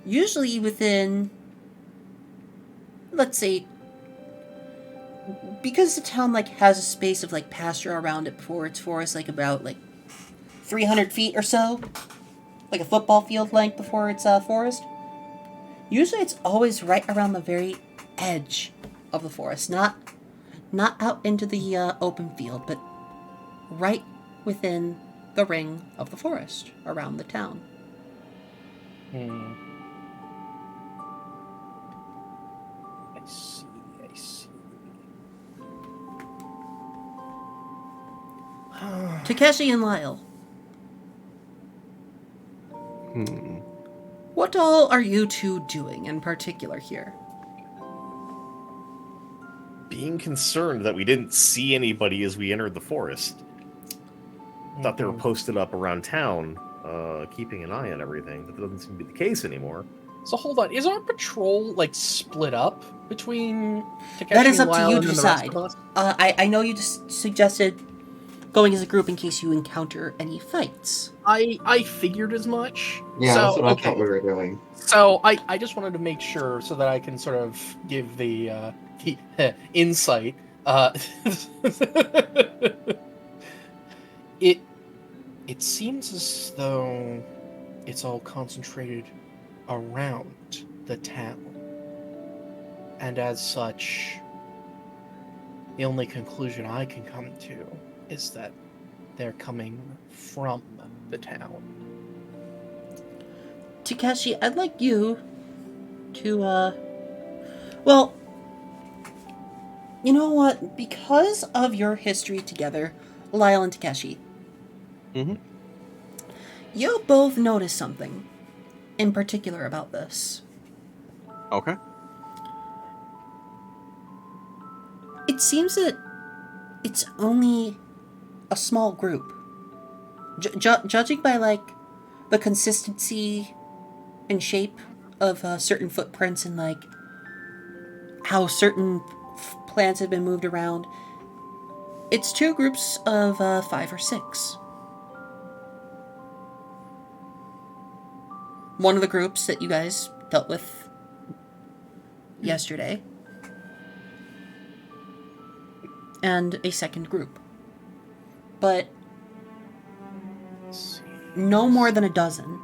Usually within, let's say, because the town, like, has a space of, like, pasture around it before its forest, like, about, like, 300 feet or so, like a football field length before its forest. Usually it's always right around the very edge of the forest, not out into the open field, but right within the ring of the forest around the town. Hmm. I see. I see. Takeshi and Lyle, Hmm. what all are you two doing in particular here? Being concerned that we didn't see anybody as we entered the forest. Thought they were posted up around town, keeping an eye on everything, but that doesn't seem to be the case anymore. So hold on, is our patrol like split up between Takeshi That is and up to Lyle you and to then the rest decide. of us? I know you just suggested going as a group in case you encounter any fights. I figured as much. Yeah, so, that's what I okay. thought we were doing. So I just wanted to make sure so that I can sort of give the insight. It seems as though it's all concentrated around the town, and as such, the only conclusion I can come to is that they're coming from the town. Takeshi, I'd like you to, well, you know what? Because of your history together, Lyle and Takeshi, Mm-hmm. you both notice something in particular about this. Okay. It seems that it's only a small group. Judging by, like, the consistency and shape of certain footprints and, like, how certain plants have been moved around, it's two groups of 5 or 6. One of the groups that you guys dealt with yesterday, and a second group. But no more than a dozen.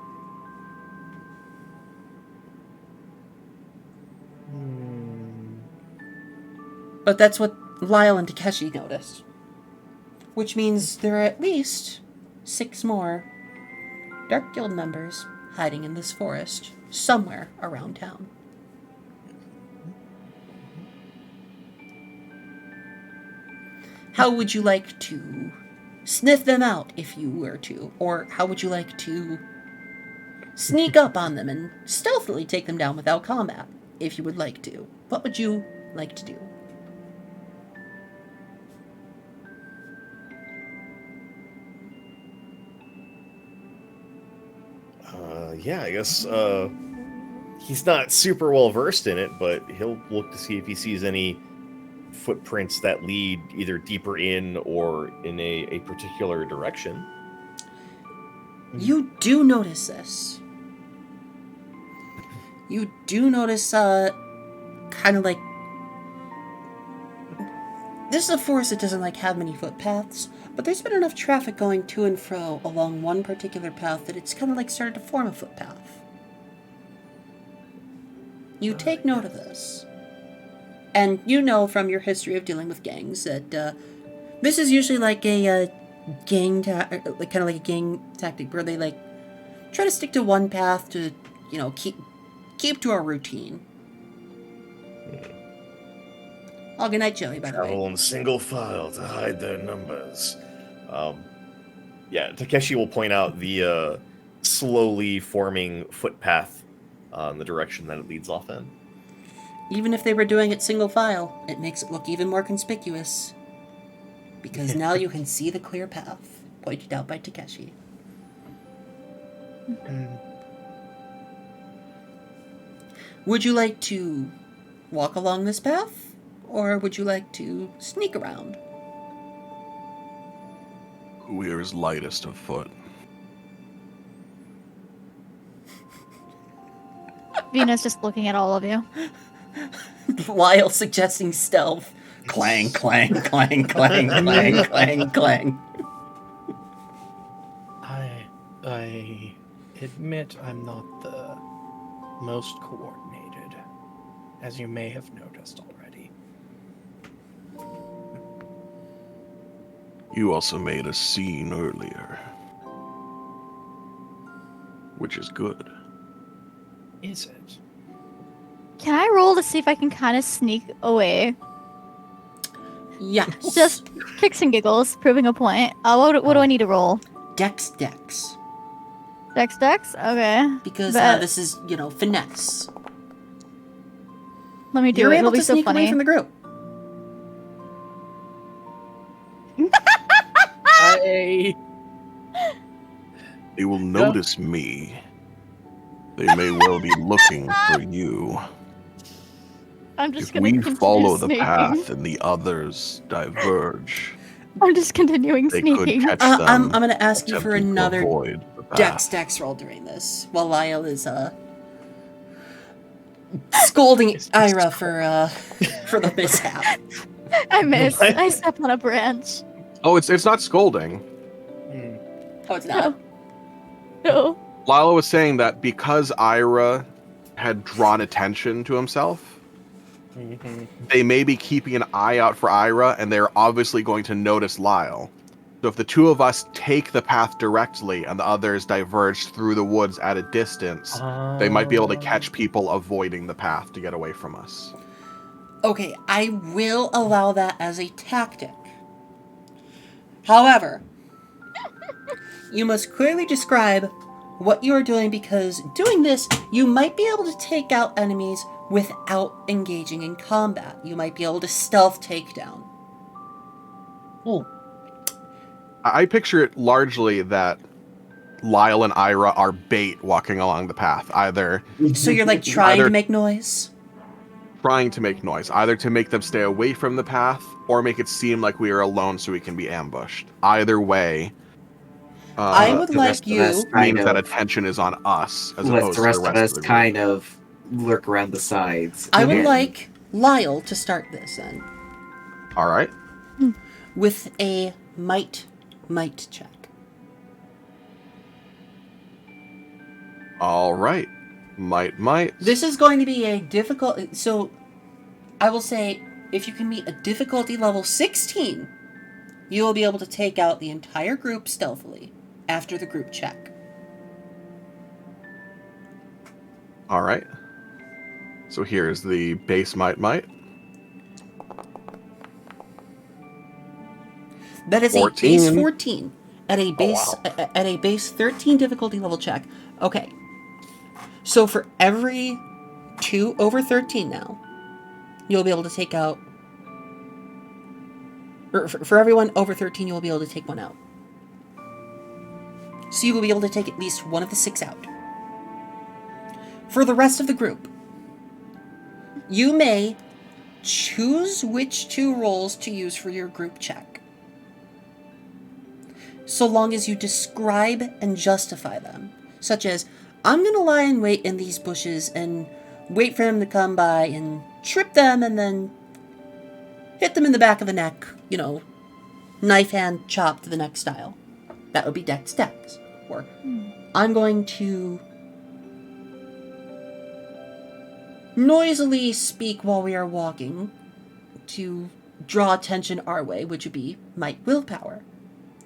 But that's what Lyle and Takeshi noticed. Which means there are at least 6 more Dark Guild members hiding in this forest somewhere around town. How would you like to sniff them out if you were to? Or how would you like to sneak up on them and stealthily take them down without combat if you would like to? What would you like to do? Yeah, I guess he's not super well versed in it, but he'll look to see if he sees any footprints that lead either deeper in or in a particular direction. You do notice this. You do notice, kind of like... This is a forest that doesn't, like, have many footpaths, but there's been enough traffic going to and fro along one particular path that it's kind of, like, started to form a footpath. You take note of this. And you know from your history of dealing with gangs that, this is usually, like, a, kind of like a gang tactic where they, like, try to stick to one path to, you know, keep to a routine. Oh, good night, Joey, by the way. Travel in single file to hide their numbers. Yeah, Takeshi will point out the slowly forming footpath in the direction that it leads off in. Even if they were doing it single file, it makes it look even more conspicuous. Because now you can see the clear path pointed out by Takeshi. Would you like to walk along this path? Or would you like to sneak around? We are as lightest of foot. Venus just looking at all of you. Lyle suggesting stealth. Clang, clang, clang, clang, clang, clang, clang. I admit I'm not the most coordinated, as you may have noticed already. You also made a scene earlier, which is good. Is it? Can I roll to see if I can kind of sneak away? Yes. Just kicks and giggles, proving a point. What do I need to roll? Dex. Dex? Okay. Because Bet. this is, finesse. Let me do You're it. able It'll be to so sneak funny. away from the group. They will notice me. They may well be looking for you. I'm just If gonna we continue follow the sneaking. path and the others diverge, I'm just continuing they sneaking. could catch I'm them. going to ask you for attempting to another avoid the path. Dex roll during this, while Lyle is scolding Ira for the mishap. I missed. I stepped on a branch. Oh, it's not scolding. Oh, it's not. No. Lila was saying that because Ira had drawn attention to himself, they may be keeping an eye out for Ira, and they're obviously going to notice Lyle. So if the two of us take the path directly and the others diverge through the woods at a distance, they might be able to catch people avoiding the path to get away from us. Okay, I will allow that as a tactic. However, you must clearly describe what you are doing, because doing this, you might be able to take out enemies without engaging in combat. You might be able to stealth takedown. I picture it largely that Lyle and Ira are bait walking along the path, either So you're like trying to make noise? trying to make noise, either to make them stay away from the path or make it seem like we are alone so we can be ambushed. Either way, I would the like rest of you... us kind means that of- attention is on us as Let opposed the to rest the of rest us of the group. kind of lurk around the sides. I would And- like Lyle to start this then, All right. with a might check. All right. Might. This is going to be a difficult... So, I will say, if you can meet a difficulty level 16, you will be able to take out the entire group stealthily after the group check. All right. So here's the base might. That is 14. a base 14 at a base at a base 13 difficulty level check. Okay. So for every 2 over 13 now, you'll be able to take out... Or for everyone over 13, you will be able to take one out. So you will be able to take at least one of the 6 out. For the rest of the group, you may choose which 2 rolls to use for your group check, so long as you describe and justify them, such as, I'm going to lie in wait in these bushes and wait for them to come by and trip them and then hit them in the back of the neck, knife hand chop to the neck style. That would be Dex. Or, I'm going to noisily speak while we are walking to draw attention our way, which would be might willpower.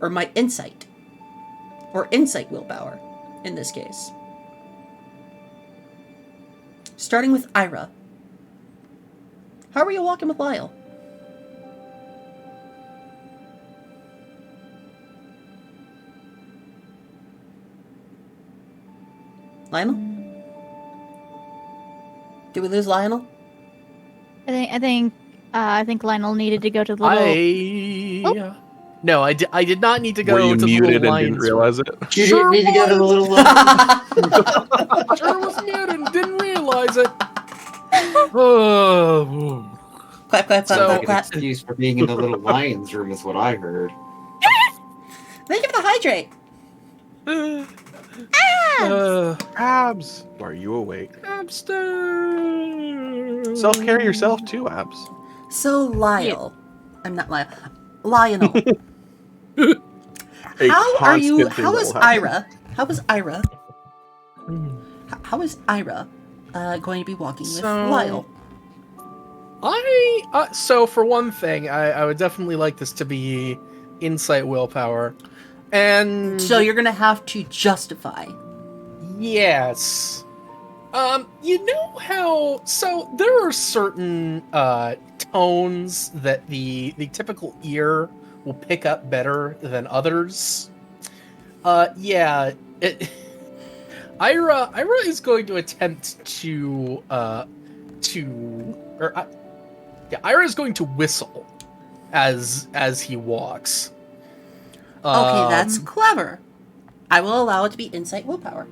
Or might insight. Or insight willpower, in this case. Starting with Ira. How are you walking with Lyle? Lionel? Did we lose Lionel? I think Lionel needed to go to the little. No, I did not need to go Were you to the muted little and didn't lion's realize it? You Sure didn't need to go to the was. little Sure was muted and didn't realize it. Oh. Clap, clap, clap, So- clap, An clap. excuse for being in the little lion's room is what I heard. Thank you for the hydrate. Abs, are you awake? Hamster. Self-care yourself too, Abs. So, Lyle. I'm not Lyle. Lionel. A How are you? constant thing How that is will happen. Ira? How is Ira? How is Ira going to be walking with So- Lyle? So for one thing, I would definitely like this to be insight willpower. And So you're going to have to justify. yes. You know how so there are certain tones that the typical ear will pick up better than others. Yeah, Ira is going to attempt to Ira is going to whistle as he walks. Okay, that's clever. I will allow it to be insight willpower.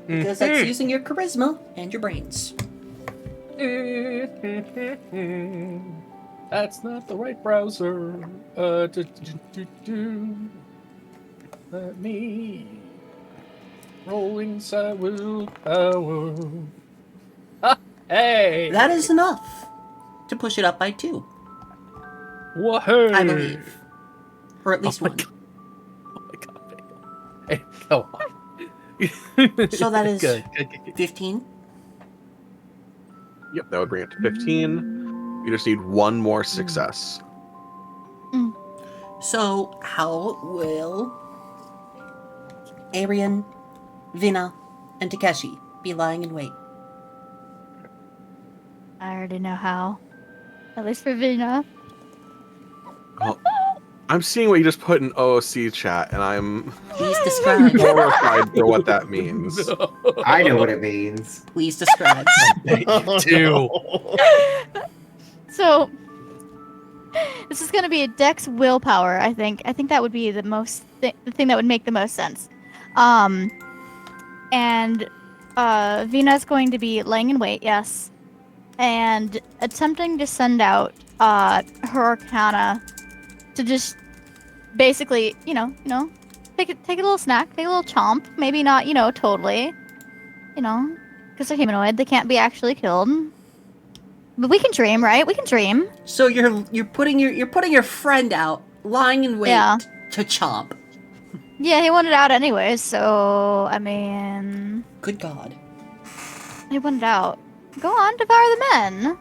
Because that's using your charisma and your brains. That's not the right browser. Let me roll inside willpower. Ah, hey, That is enough to push it up by 2, Whoa. I believe. Or at least Oh my 1. God. Oh my god, Bagel. Hey, go on. So that is good. 15. Yep, that would bring it to 15. You just need one more success. So how will Arian, Vina, and Takeshi be lying in wait? I already know how. At least for Vina. Well, I'm seeing what you just put in OOC chat, and I'm Please describe. horrified for what that means. I know what it means. Please describe. do. So this is going to be a Dex willpower. I think that would be the most the thing that would make the most sense. And Vina's going to be laying in wait, yes, and attempting to send out her Arcana to just basically, take a little snack, take a little chomp. Maybe not, totally, because they're humanoid. They can't be actually killed. But we can dream, right? We can dream. So you're putting your friend out, lying in wait Yeah. to chomp. Yeah, he wanted out anyways, so I mean, Good God. he wanted out. Go on, devour the men.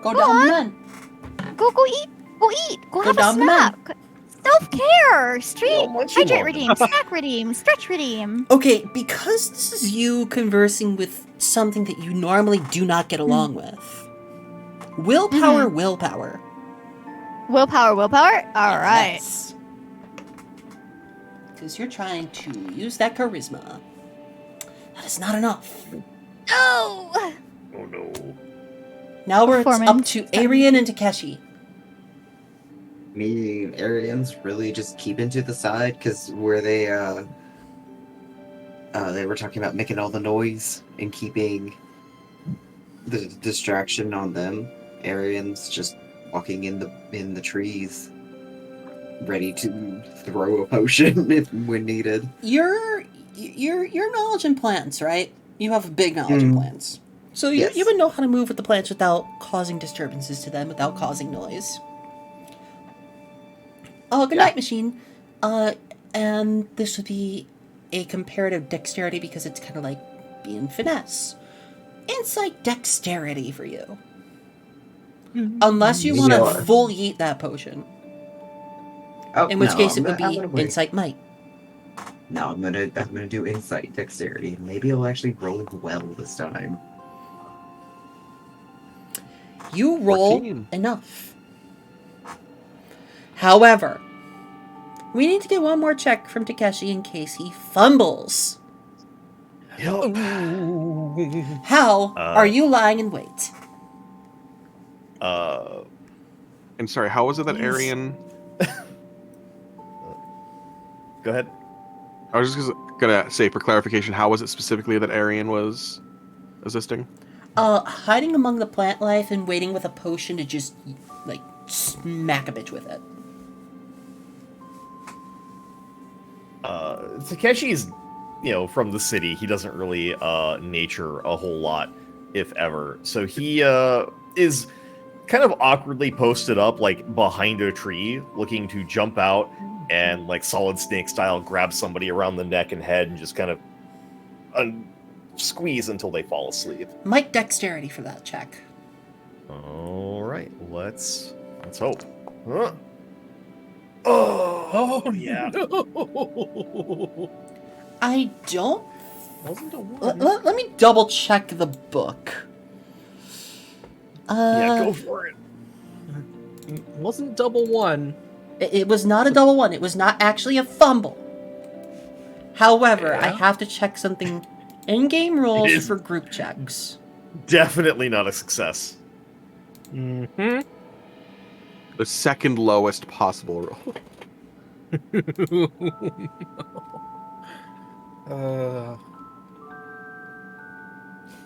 Go Go down on. the men. Go eat. Go eat. Go have down a the men. snack. Self-care. Street. much you Hydrate want. redeem. Snack redeem. Stretch redeem. Okay, because this is you conversing with something that you normally do not get along with. Willpower. Willpower. All right. Because you're trying to use that charisma. That is not enough. Oh. Oh no. Now it's up Performance. to Arian and Takeshi. Me and Arians really just keeping to the side because where they were talking about making all the noise and keeping the distraction on them. Arians just walking in the trees, ready to throw a potion if when needed. Your knowledge in plants, right? You have a big knowledge in plants. So Yes. you would know how to move with the plants without causing disturbances to them, without causing noise. Oh, good night, machine. And this would be a comparative dexterity because it's kind of like being finesse. Insight dexterity for you. Unless you want to Sure. full yeet that potion. Oh, In which no, case it I'm would gonna be wait. insight might. No, I'm gonna do insight dexterity. Maybe I'll actually roll well this time. You roll 14. enough. However, we need to get one more check from Takeshi in case he fumbles. Yep. How are you lying in wait? And sorry, how was it that He's- Arian? Go ahead. I was just gonna say for clarification, how was it specifically that Arian was assisting? Hiding among the plant life and waiting with a potion to just, like, smack a bitch with it. Takeshi's, from the city. He doesn't really nature a whole lot, if ever. So he is kind of awkwardly posted up, like, behind a tree, looking to jump out and, like, Solid Snake style, grab somebody around the neck and head and just kind of squeeze until they fall asleep. Mike dexterity for that check. All right, let's hope. Huh? Oh yeah. No. I don't... Wasn't a one. Let me double check the book. Yeah, go for it. Wasn't double one. It was not a double one. It was not actually a fumble. However, I Yeah. have to check something in-game It rules is- for group checks. Definitely not a success. Mm-hmm. The second lowest possible roll.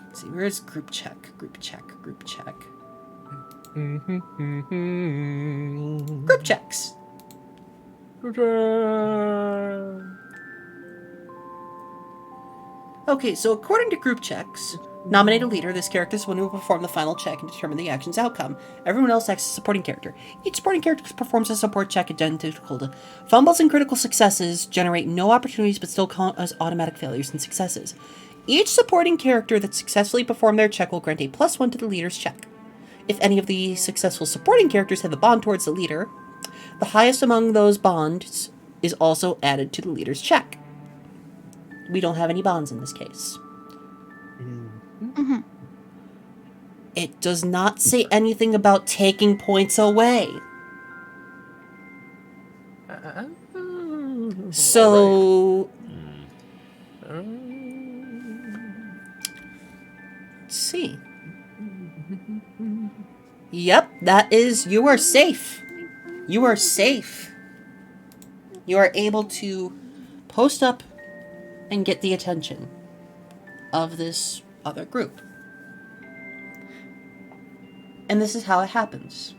Let's see, where's group check? Group check. Group checks. Okay, so according to group checks, nominate a leader. This character is one who will perform the final check and determine the action's outcome. Everyone else acts as a supporting character. Each supporting character performs a support check identical to fumbles and critical successes generate no opportunities but still count as automatic failures and successes. Each supporting character that successfully performed their check will grant a +1 to the leader's check. If any of the successful supporting characters have a bond towards the leader, the highest among those bonds is also added to the leader's check. We don't have any bonds in this case. Mhm. It does not say anything about taking points away. So, let's see. Yep, that is, you are safe. You are safe. You are able to post up and get the attention of this other group. And this is how it happens.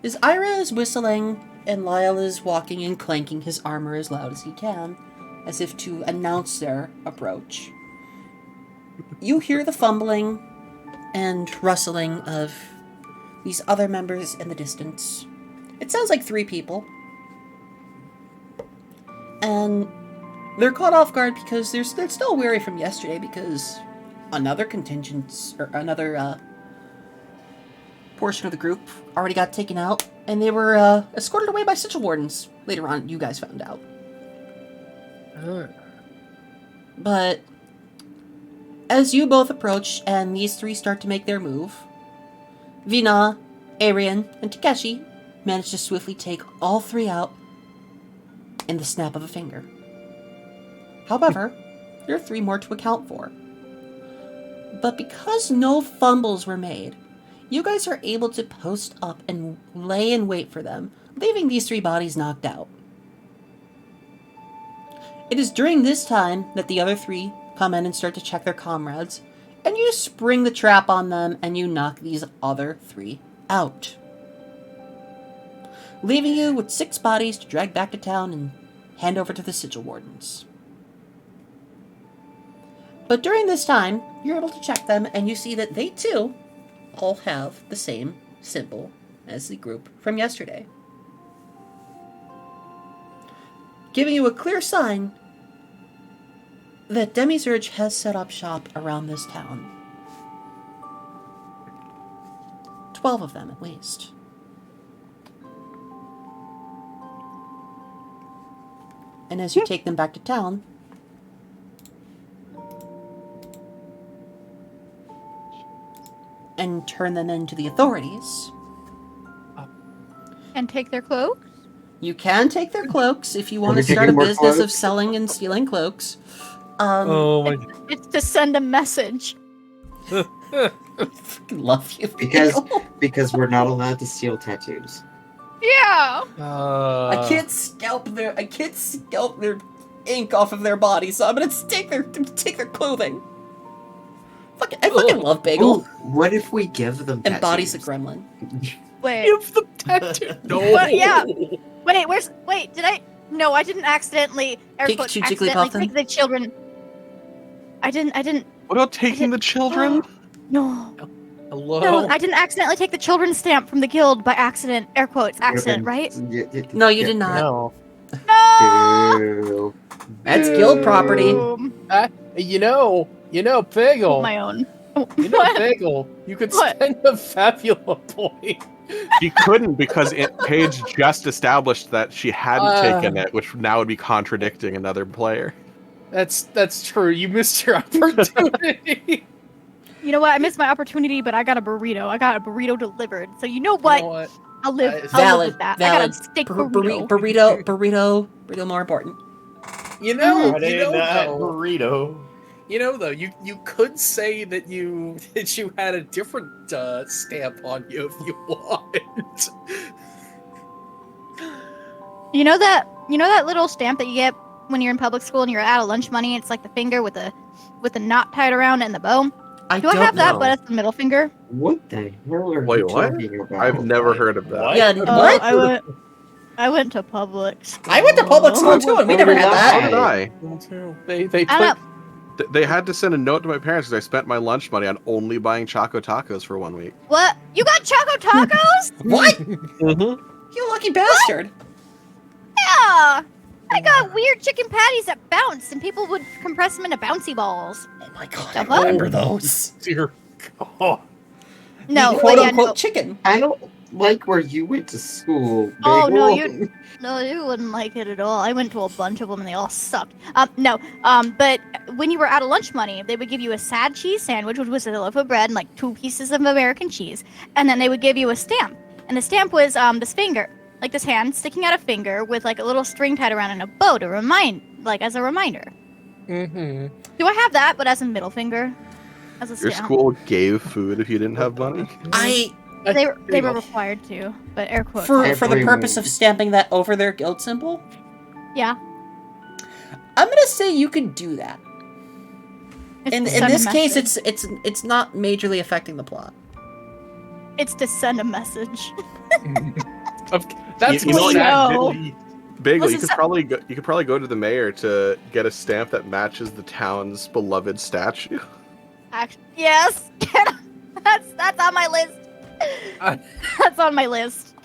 As Ira is whistling and Lyle is walking and clanking his armor as loud as he can, as if to announce their approach, you hear the fumbling and rustling of these other members in the distance. It sounds like 3 people. And they're caught off guard because they're still weary from yesterday because another contingent, or another portion of the group already got taken out, and they were escorted away by sigil wardens. Later on, you guys found out. But as you both approach and these 3 start to make their move, Vina, Arian, and Takeshi manage to swiftly take all 3 out in the snap of a finger. However, there are 3 more to account for. But because no fumbles were made, you guys are able to post up and lay in wait for them, leaving these 3 bodies knocked out. It is during this time that the other 3 come in and start to check their comrades, and you spring the trap on them and you knock these other 3 out, leaving you with 6 bodies to drag back to town and hand over to the sigil wardens. But during this time, you're able to check them, and you see that they too all have the same symbol as the group from yesterday, giving you a clear sign that Demisurge has set up shop around this town. 12 of them, at least. And as you take them back to town, and turn them into the authorities, And take their cloak? you can take their cloaks if you want Are to we start a taking more business of cloaks? selling and stealing cloaks. Oh my. It's to send a message. I fucking love you. Because we're not allowed to steal tattoos. Yeah. I can't scalp their ink off of their body, so I'm gonna take their clothing. I fucking love Bagel. Ooh, what if we give them tattoos? Embodies a gremlin. Wait. Give them tattoo. No. What? Yeah. Wait, did I? No, I didn't accidentally. Air quotes, Pikachu accidentally Jigglypuff take the children. I didn't. What about taking the children? No. Hello. No, I didn't accidentally take the children's stamp from the guild by accident. Air quotes, accident, right? No, you did not. No. No. Boo. That's guild property. You know, Bagel. My own. You know, Bagel. You could What? spend a fabula point. She couldn't because Paige just established that she hadn't taken it, which now would be contradicting another player. That's true. You missed your opportunity. You know what? I missed my opportunity, but I got a burrito. I got a burrito delivered. So you know what? You know what? I'll live Valid. with that. Valid. I got a steak Burrito more important. You know, Friday night though, burrito. you could say that you had a different stamp on you if you want. You know that little stamp that you get when you're in public school and you're out of lunch money? It's like the finger with the knot tied around it and the bow. Do I have that, but it's the middle finger? What the hell are Wait, you what? talking about? I've never heard of that. What? Yeah, what? I went to public school. I went to public school too, and we never had How did that. I? They had to send a note to my parents because I spent my lunch money on only buying Choco Tacos for 1 week. What? You got Choco Tacos? What? Mm-hmm. You lucky bastard. Yeah. I got weird chicken patties that bounced, and people would compress them into bouncy balls. Oh my god, The I fuck? remember those. Dear God. No, The quote yeah, unquote no. chicken. I don't like where you went to school. Oh, no, Bagel. you wouldn't like it at all. I went to a bunch of them, and they all sucked. But when you were out of lunch money, they would give you a sad cheese sandwich, which was a loaf of bread and like 2 pieces of American cheese, and then they would give you a stamp, and the stamp was this finger, like this hand sticking out a finger with like a little string tied around in a bow to as a reminder. Mm-hmm. Do I have that, but as a middle finger, as a Your stamp? school gave food if you didn't have money? They were required to, but air quotes. For the Everyone. purpose of stamping that over their guild symbol, Yeah. I'm gonna say you could do that. It's In to send a this case, message. it's not majorly affecting the plot. It's to send a message. That's You know, what no. Bagel, you Listen, could probably go to the mayor to get a stamp that matches the town's beloved statue. Actually, yes. That's on my list. That's on my list.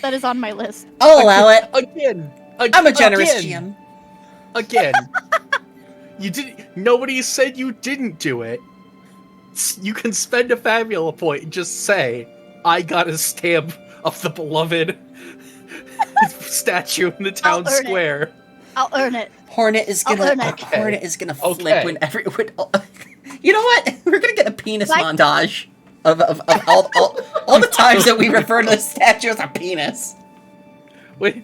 That is on my list. I'll allow it. Again. I'm a generous again, GM. Again. You didn't. Nobody said you didn't do it. You can spend a fabula point and just say, "I got a stamp of the beloved statue in the town I'll earn it. square." I'll earn it. Hornet is I'll gonna earn it. Hornet is gonna flip Okay. when everyone. You know what? We're gonna get a penis Like- montage of all the times that we refer to the statue as a penis. Wait.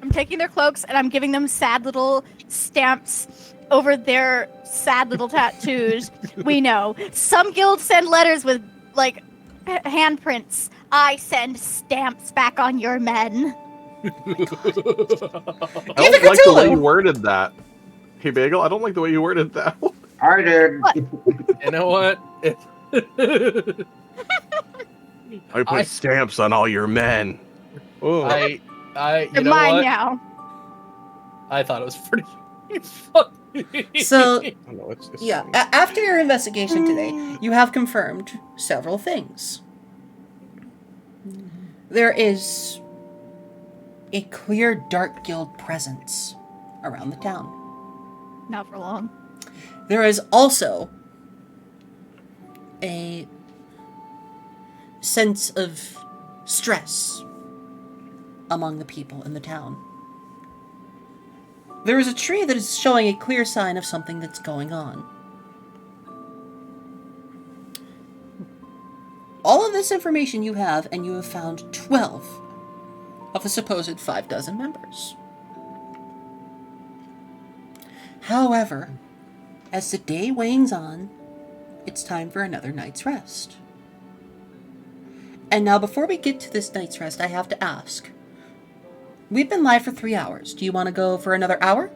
I'm taking their cloaks and I'm giving them sad little stamps over their sad little tattoos. We know some guilds send letters with like handprints. I send stamps back on your men. I don't like the way you worded that. Hey, Bagel, I don't like the way you worded that. I did. What? You know what? I put stamps on all your men. Oh. You They're know mine what? now. I thought it was pretty funny. So I don't know, it's yeah, after your investigation today, you have confirmed several things. There is a clear Dark Guild presence around the town. Not for long. There is also a sense of stress among the people in the town. There is a tree that is showing a clear sign of something that's going on. All of this information you have, and you have found 12 of the supposed 5 dozen members. However, as the day wanes on, it's time for another night's rest. And now, before we get to this night's rest, I have to ask. We've been live for 3 hours. Do you want to go for another hour?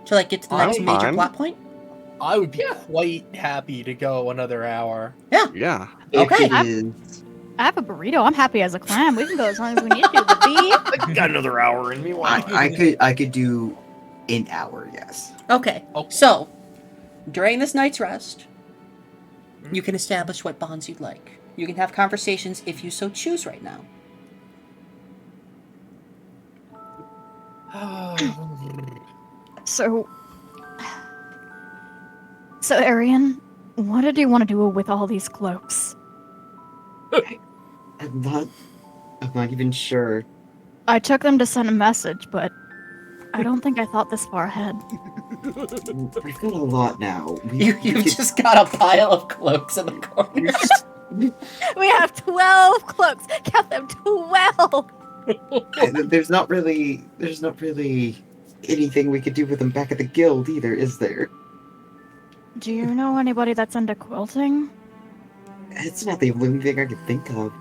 To, like, get to the next I'm major fine. plot point? I would be quite happy to go another hour. Yeah. Okay. If it is, I have a burrito. I'm happy as a clam. We can go as long as we need to. The beef. Got another hour in me. Wow. I could do an hour, yes. Okay. Okay. So, during this night's rest, you can establish what bonds you'd like. You can have conversations if you so choose right now. So, Arian, what did you want to do with all these cloaks? I'm not even sure. I took them to send a message, but I don't think I thought this far ahead. We've got a lot now. You've could- just got a pile of cloaks in the corner. We have 12 cloaks. Count them, 12. There's not really anything we could do with them back at the guild either, is there? Do you know anybody that's into quilting? It's not the only thing I can think of.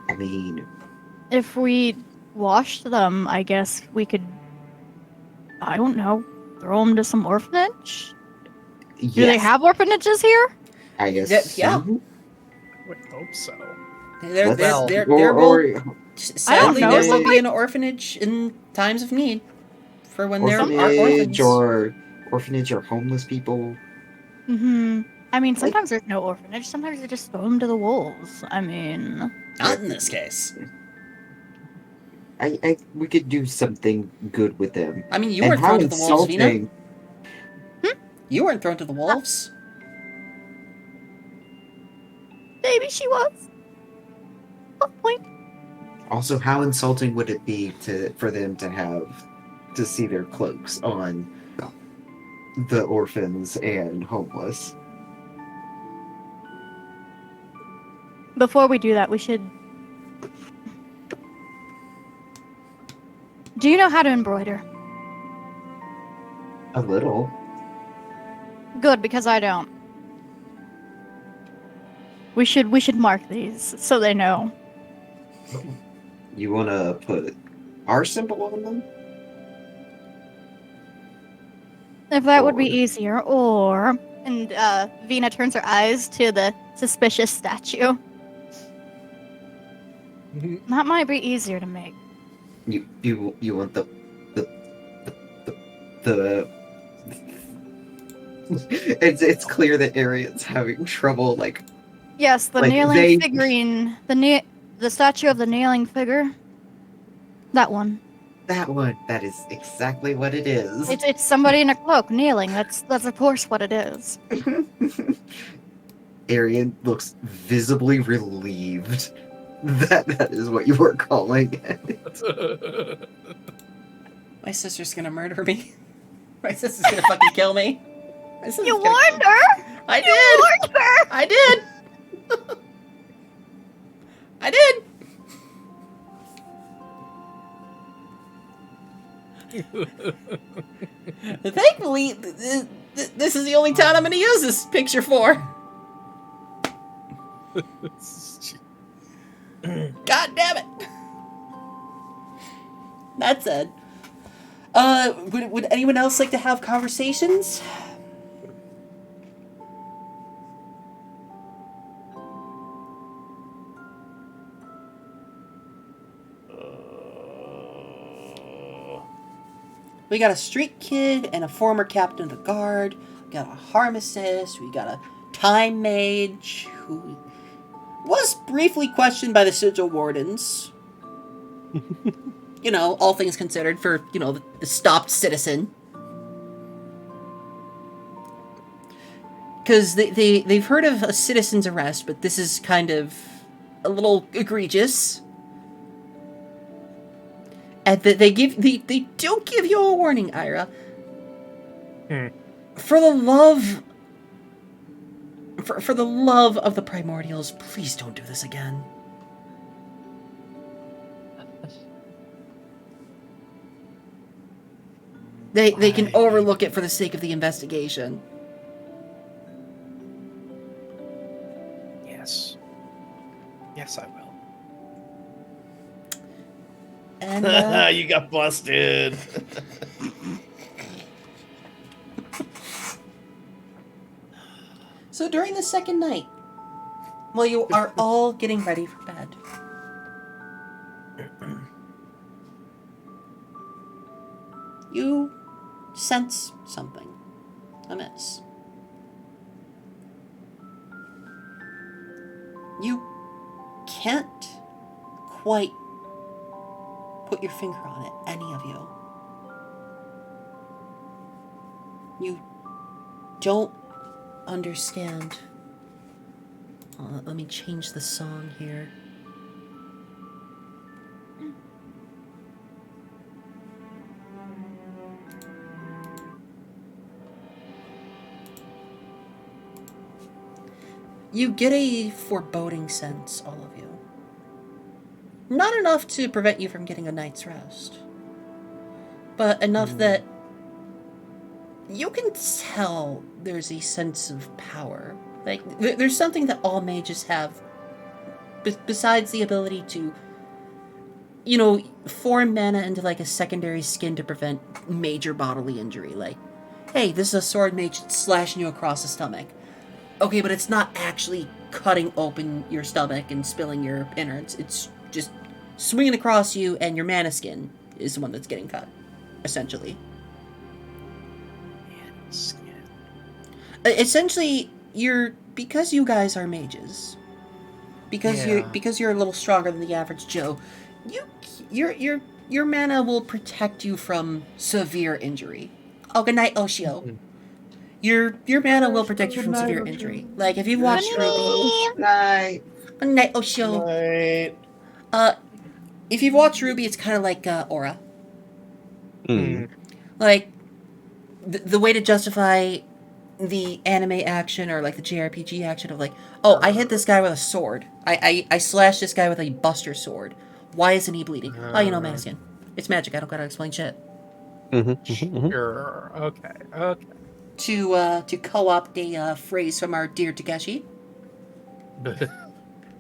I mean, If we washed them, I guess we could, I don't know, throw them to some orphanage? Do they yes, have orphanages here? I guess. Yeah. so. I would hope so. They're Let's- both, or sadly, know, there will somebody- be an orphanage in times of need. For when there are orphanage orphans. orphanage or homeless people. Mm-hmm. I mean, sometimes there's no orphanage. Sometimes they just throw them to the wolves. I mean, Not in this case. We could do something good with them. I mean, you And weren't how thrown to the wolves, Vina. insulting! You weren't thrown to the wolves. maybe she was. Good point. Also, how insulting would it be for them to see their cloaks on the orphans and homeless? Before we do that, we should. Do you know how to embroider? A little. Good, because I don't. We should mark these so they know. You want to put our symbol on them? If that would be easier, or and Vina turns her eyes to the suspicious statue. That might be easier to make. You want the it's clear that Arian's having trouble like Yes, the Like, nailing they- figurine, the statue of the nailing figure. That one. that one. That is exactly what it is. It's somebody in a cloak kneeling. That's of course what it is. Arian looks visibly relieved that is what you were calling it. My sister's gonna murder me. My sister's gonna fucking kill me. My sister's You gonna warned her. I You did. warned her. I did. I did. Thankfully, this is the only town I'm going to use this picture for. God damn it. That said, would anyone else like to have conversations? We got a street kid and a former captain of the guard. We got a harmacist. We got a time mage who was briefly questioned by the sigil wardens. You know, all things considered, for, you know, the stopped citizen. Because they've heard of a citizen's arrest, but this is kind of a little egregious. And they don't give you a warning, Ira. For the love of the primordials, please don't do this again. They can overlook it for the sake of the investigation. Yes. Yes, I will. And You got busted. so during the second night, while you are all getting ready for bed, you sense something amiss. You can't quite put your finger on it, any of you. You don't understand. Let me change the song here. You get a foreboding sense, all of you. Not enough to prevent you from getting a night's rest, but enough that you can tell there's a sense of power. Like, there's something that all mages have, besides the ability to, form mana into, like, a secondary skin to prevent major bodily injury. Like, hey, this is a sword mage slashing you across the stomach. Okay, but it's not actually cutting open your stomach and spilling your innards. It's just swinging across you, and your mana skin is the one that's getting cut, essentially. Mana skin. Essentially, because you guys are mages, because you're a little stronger than the average Joe, your mana will protect you from severe injury. Oh, good night, Oshio. Your mana will protect you from severe injury. Like, if you've watched Ruby... Night. Good night, Oshio. Right. If you've watched Ruby, it's kind of like Aura. Mm. Like, the way to justify the anime action or, like, the JRPG action of, like, oh, I hit this guy with a sword. I slashed this guy with a buster sword. Why isn't he bleeding? Mana skin. It's magic. I don't gotta explain shit. Sure. Okay. To co-opt a phrase from our dear Takeshi.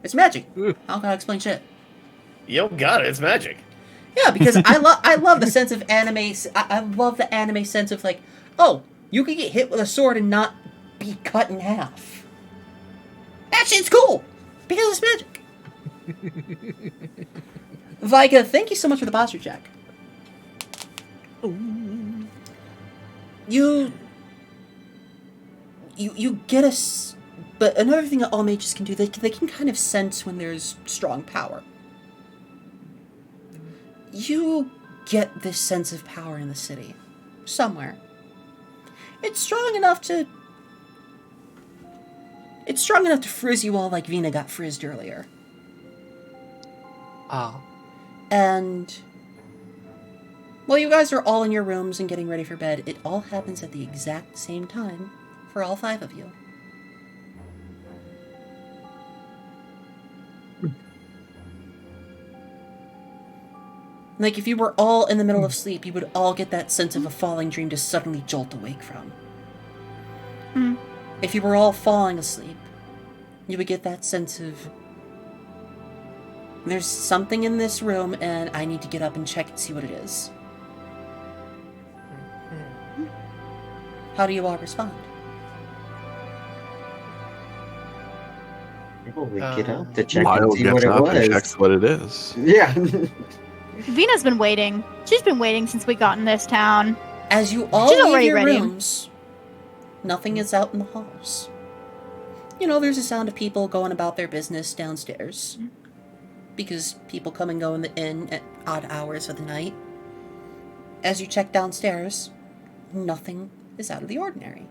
It's magic. I don't gotta explain shit. Yo, got it. It's magic. Yeah, because I love the sense of anime. I love the anime sense of, like, oh, you can get hit with a sword and not be cut in half. That shit's cool because it's magic. Vika, thank you so much for the posture check. You get but another thing that all mages can do, they can kind of sense when there's strong power. You get this sense of power in the city, somewhere. It's strong enough to frizz you all like Vina got frizzed earlier. And while you guys are all in your rooms and getting ready for bed, it all happens at the exact same time for all 5 of you. Like, if you were all in the middle of sleep, you would all get that sense of a falling dream to suddenly jolt awake from. If you were all falling asleep, you would get that sense of, there's something in this room and I need to get up and check and see what it is. How do you all respond? Well, we get up to check and Lyle see gets what it up and was. checks what it is. Yeah. Vina's been waiting. She's been waiting since we got in this town. As you all She's leave already your ready. rooms, nothing is out in the halls. There's a sound of people going about their business downstairs. Because people come and go in the inn at odd hours of the night. As you check downstairs, nothing is out of the ordinary.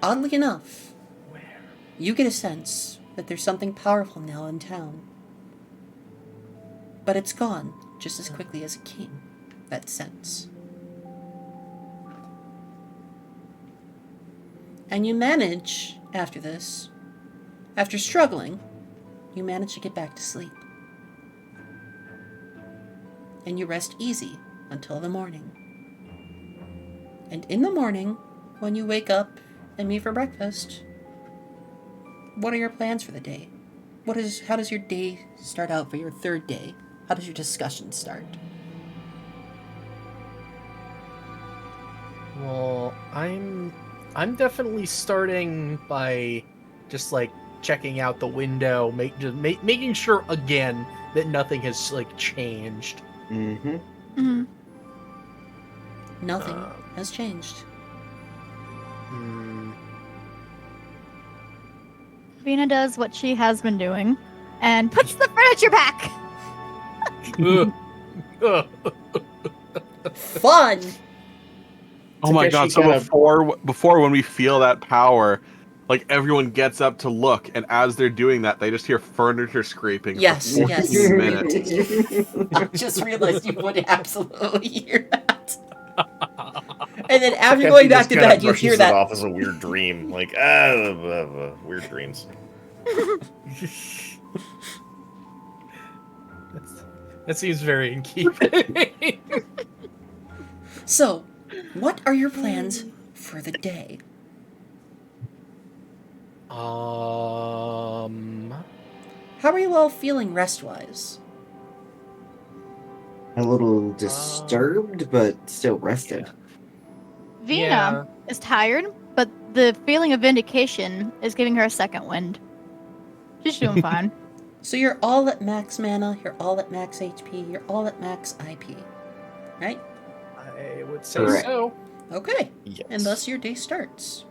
Oddly enough, you get a sense that there's something powerful now in town. But it's gone just as quickly as it came, that sense. And you manage, after this, after struggling, you manage to get back to sleep. and you rest easy until the morning. And in the morning, when you wake up and meet for breakfast, what are your plans for the day? How does your day start out for your third day? How does your discussion start? Well, I'm definitely starting by just like checking out the window, making sure again that nothing has like changed. Mm-hmm. Hmm. Nothing has changed. Vina does what she has been doing and puts the furniture back. Fun! Oh my god! So before when we feel that power, like everyone gets up to look, and as they're doing that, they just hear furniture scraping. Yes, for 14 yes. minutes. I just realized you would absolutely hear that. And then after going back to bed, you hear It that. off as a weird dream, like weird dreams. That seems very in keeping. So, what are your plans for the day? How are you all feeling rest-wise? A little disturbed, but still rested. Vina is tired, but the feeling of vindication is giving her a second wind. She's doing fine. So you're all at max mana, you're all at max HP, you're all at max IP, right? I would say Correct. so. Okay. Yes. And thus your day starts.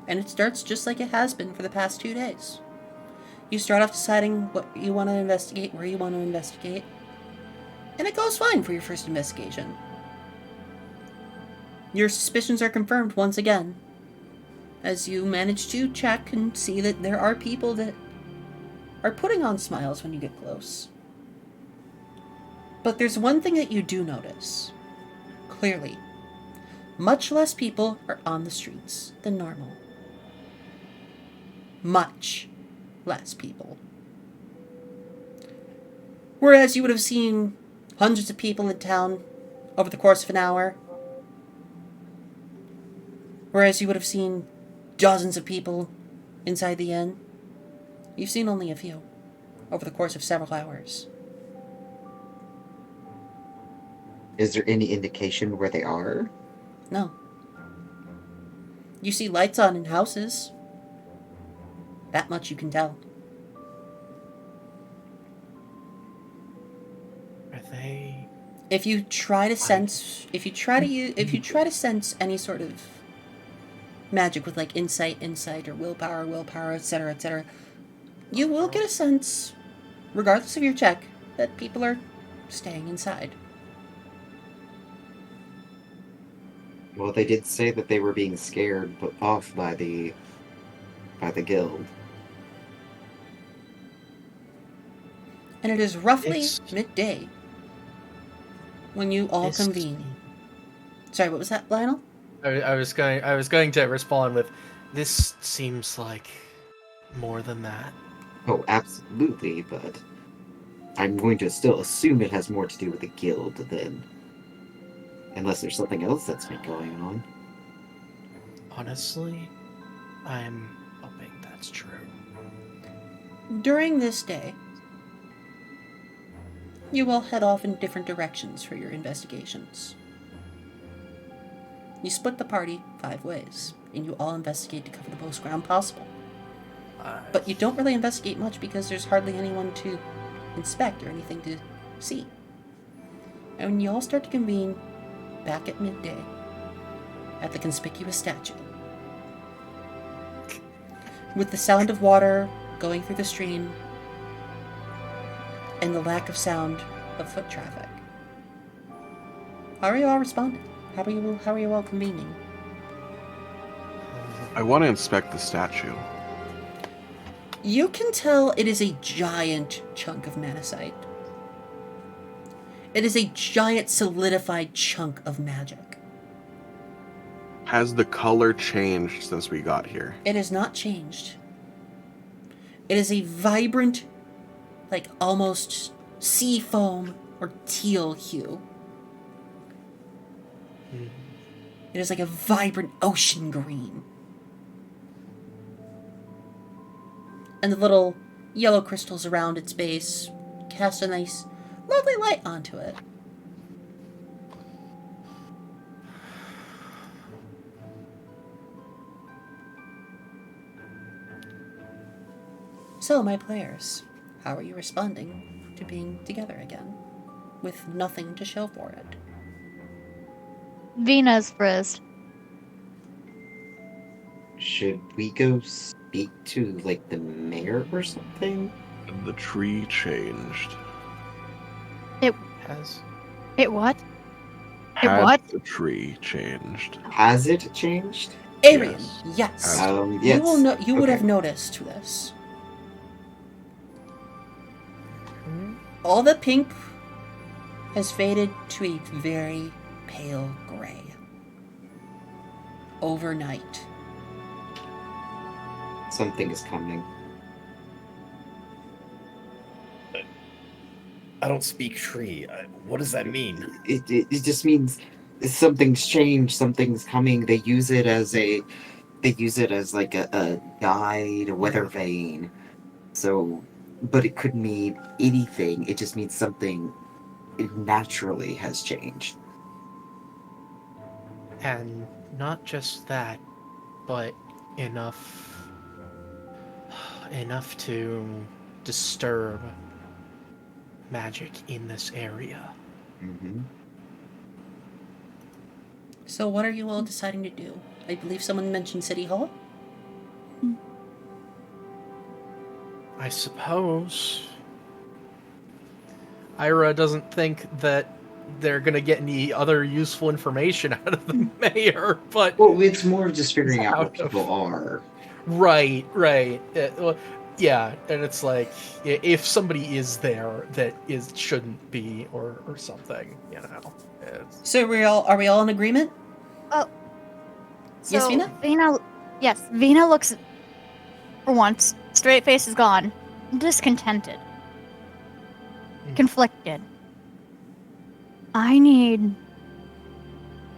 And it starts just like it has been for the past 2 days. You start off deciding what you want to investigate, where you want to investigate. And it goes fine for your first investigation. Your suspicions are confirmed once again, as you manage to check and see that there are people that are putting on smiles when you get close. But there's one thing that you do notice. Clearly. Much less people are on the streets than normal. Much less people. Whereas you would have seen hundreds of people in town over the course of an hour. Whereas you would have seen dozens of people inside the inn. You've seen only a few over the course of several hours. Is there any indication where they are? No. You see lights on in houses. That much you can tell. Are they? If you try to sense, if you try to sense any sort of magic with like insight, or willpower, etc., you will get a sense, regardless of your check, that people are staying inside. Well, they did say that they were being scared off by the guild. And it is roughly It's- midday when you all It's- convene. Sorry, what was that, Lionel? I was going to respond with, this seems like more than that. Oh, absolutely, but I'm going to still assume it has more to do with the guild than... Unless there's something else that's been going on. Honestly, I'm hoping that's true. During this day, you will head off in different directions for your investigations. You split the party 5 ways, and you all investigate to cover the most ground possible. But you don't really investigate much because there's hardly anyone to inspect or anything to see. And when you all start to convene back at midday at the conspicuous statue, with the sound of water going through the stream and the lack of sound of foot traffic, how are you all responding? How are you all convening? I want to inspect the statue. You can tell it is a giant chunk of manasite. It is a giant solidified chunk of magic. Has the color changed since we got here? It has not changed. It is a vibrant, like almost sea foam or teal hue. Mm. It is like a vibrant ocean green. And the little yellow crystals around its base cast a nice, lovely light onto it. So, my players, how are you responding to being together again, with nothing to show for it? Vina's first. Should we go speak to, like, the mayor or something? The tree changed. Has It what? Had what? the tree changed? Has it changed? Arian, Yes. yes. Yes. You will know. You would Okay. have noticed this. Hmm? All the pink has faded to a very pale gray. Overnight. Something is coming. I don't speak tree. What does that mean? It just means something's changed, something's coming. They use it as like a guide, a weather vane. So, but it could mean anything. It just means something naturally has changed. And not just that, but enough to disturb magic in this area. Mm-hmm. So, what are you all deciding to do? I believe someone mentioned City Hall. I suppose Ira doesn't think that they're gonna get any other useful information out of the mayor, but Well, it's more of just figuring out what Out of- people are. right. Well, yeah, and it's like if somebody is there that shouldn't be or something, you know. So, are we all in agreement? Yes, So, Vina? Vina looks, for once, straight face is gone, discontented, conflicted. I need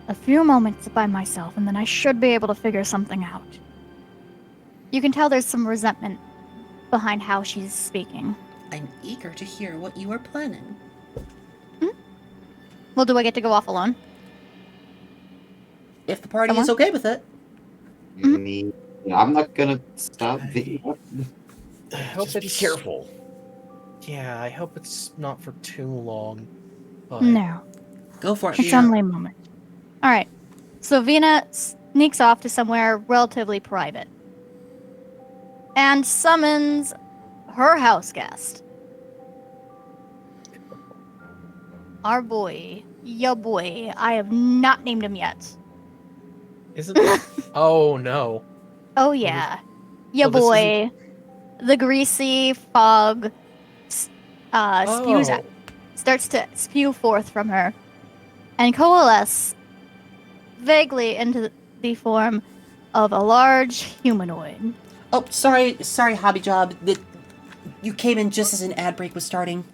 a few moments by myself, and then I should be able to figure something out. You can tell there's some resentment behind how she's speaking. I'm eager to hear what you are planning. Well, do I get to go off alone? If the party Someone? is okay with it. Me, I'm not gonna stop. I hope Just be it's careful. Yeah, I hope it's not for too long. But No. Go for it. It's only a moment. Alright. So Vina sneaks off to somewhere relatively private. And summons her house guest. Our boy. Ya boy. I have not named him yet. isn't Oh no. Oh yeah. Ya Oh, this boy. The greasy fog spews out, starts to spew forth from her and coalesce vaguely into the form of a large humanoid. Oh, sorry, Hobby Job. You came in just as an ad break was starting.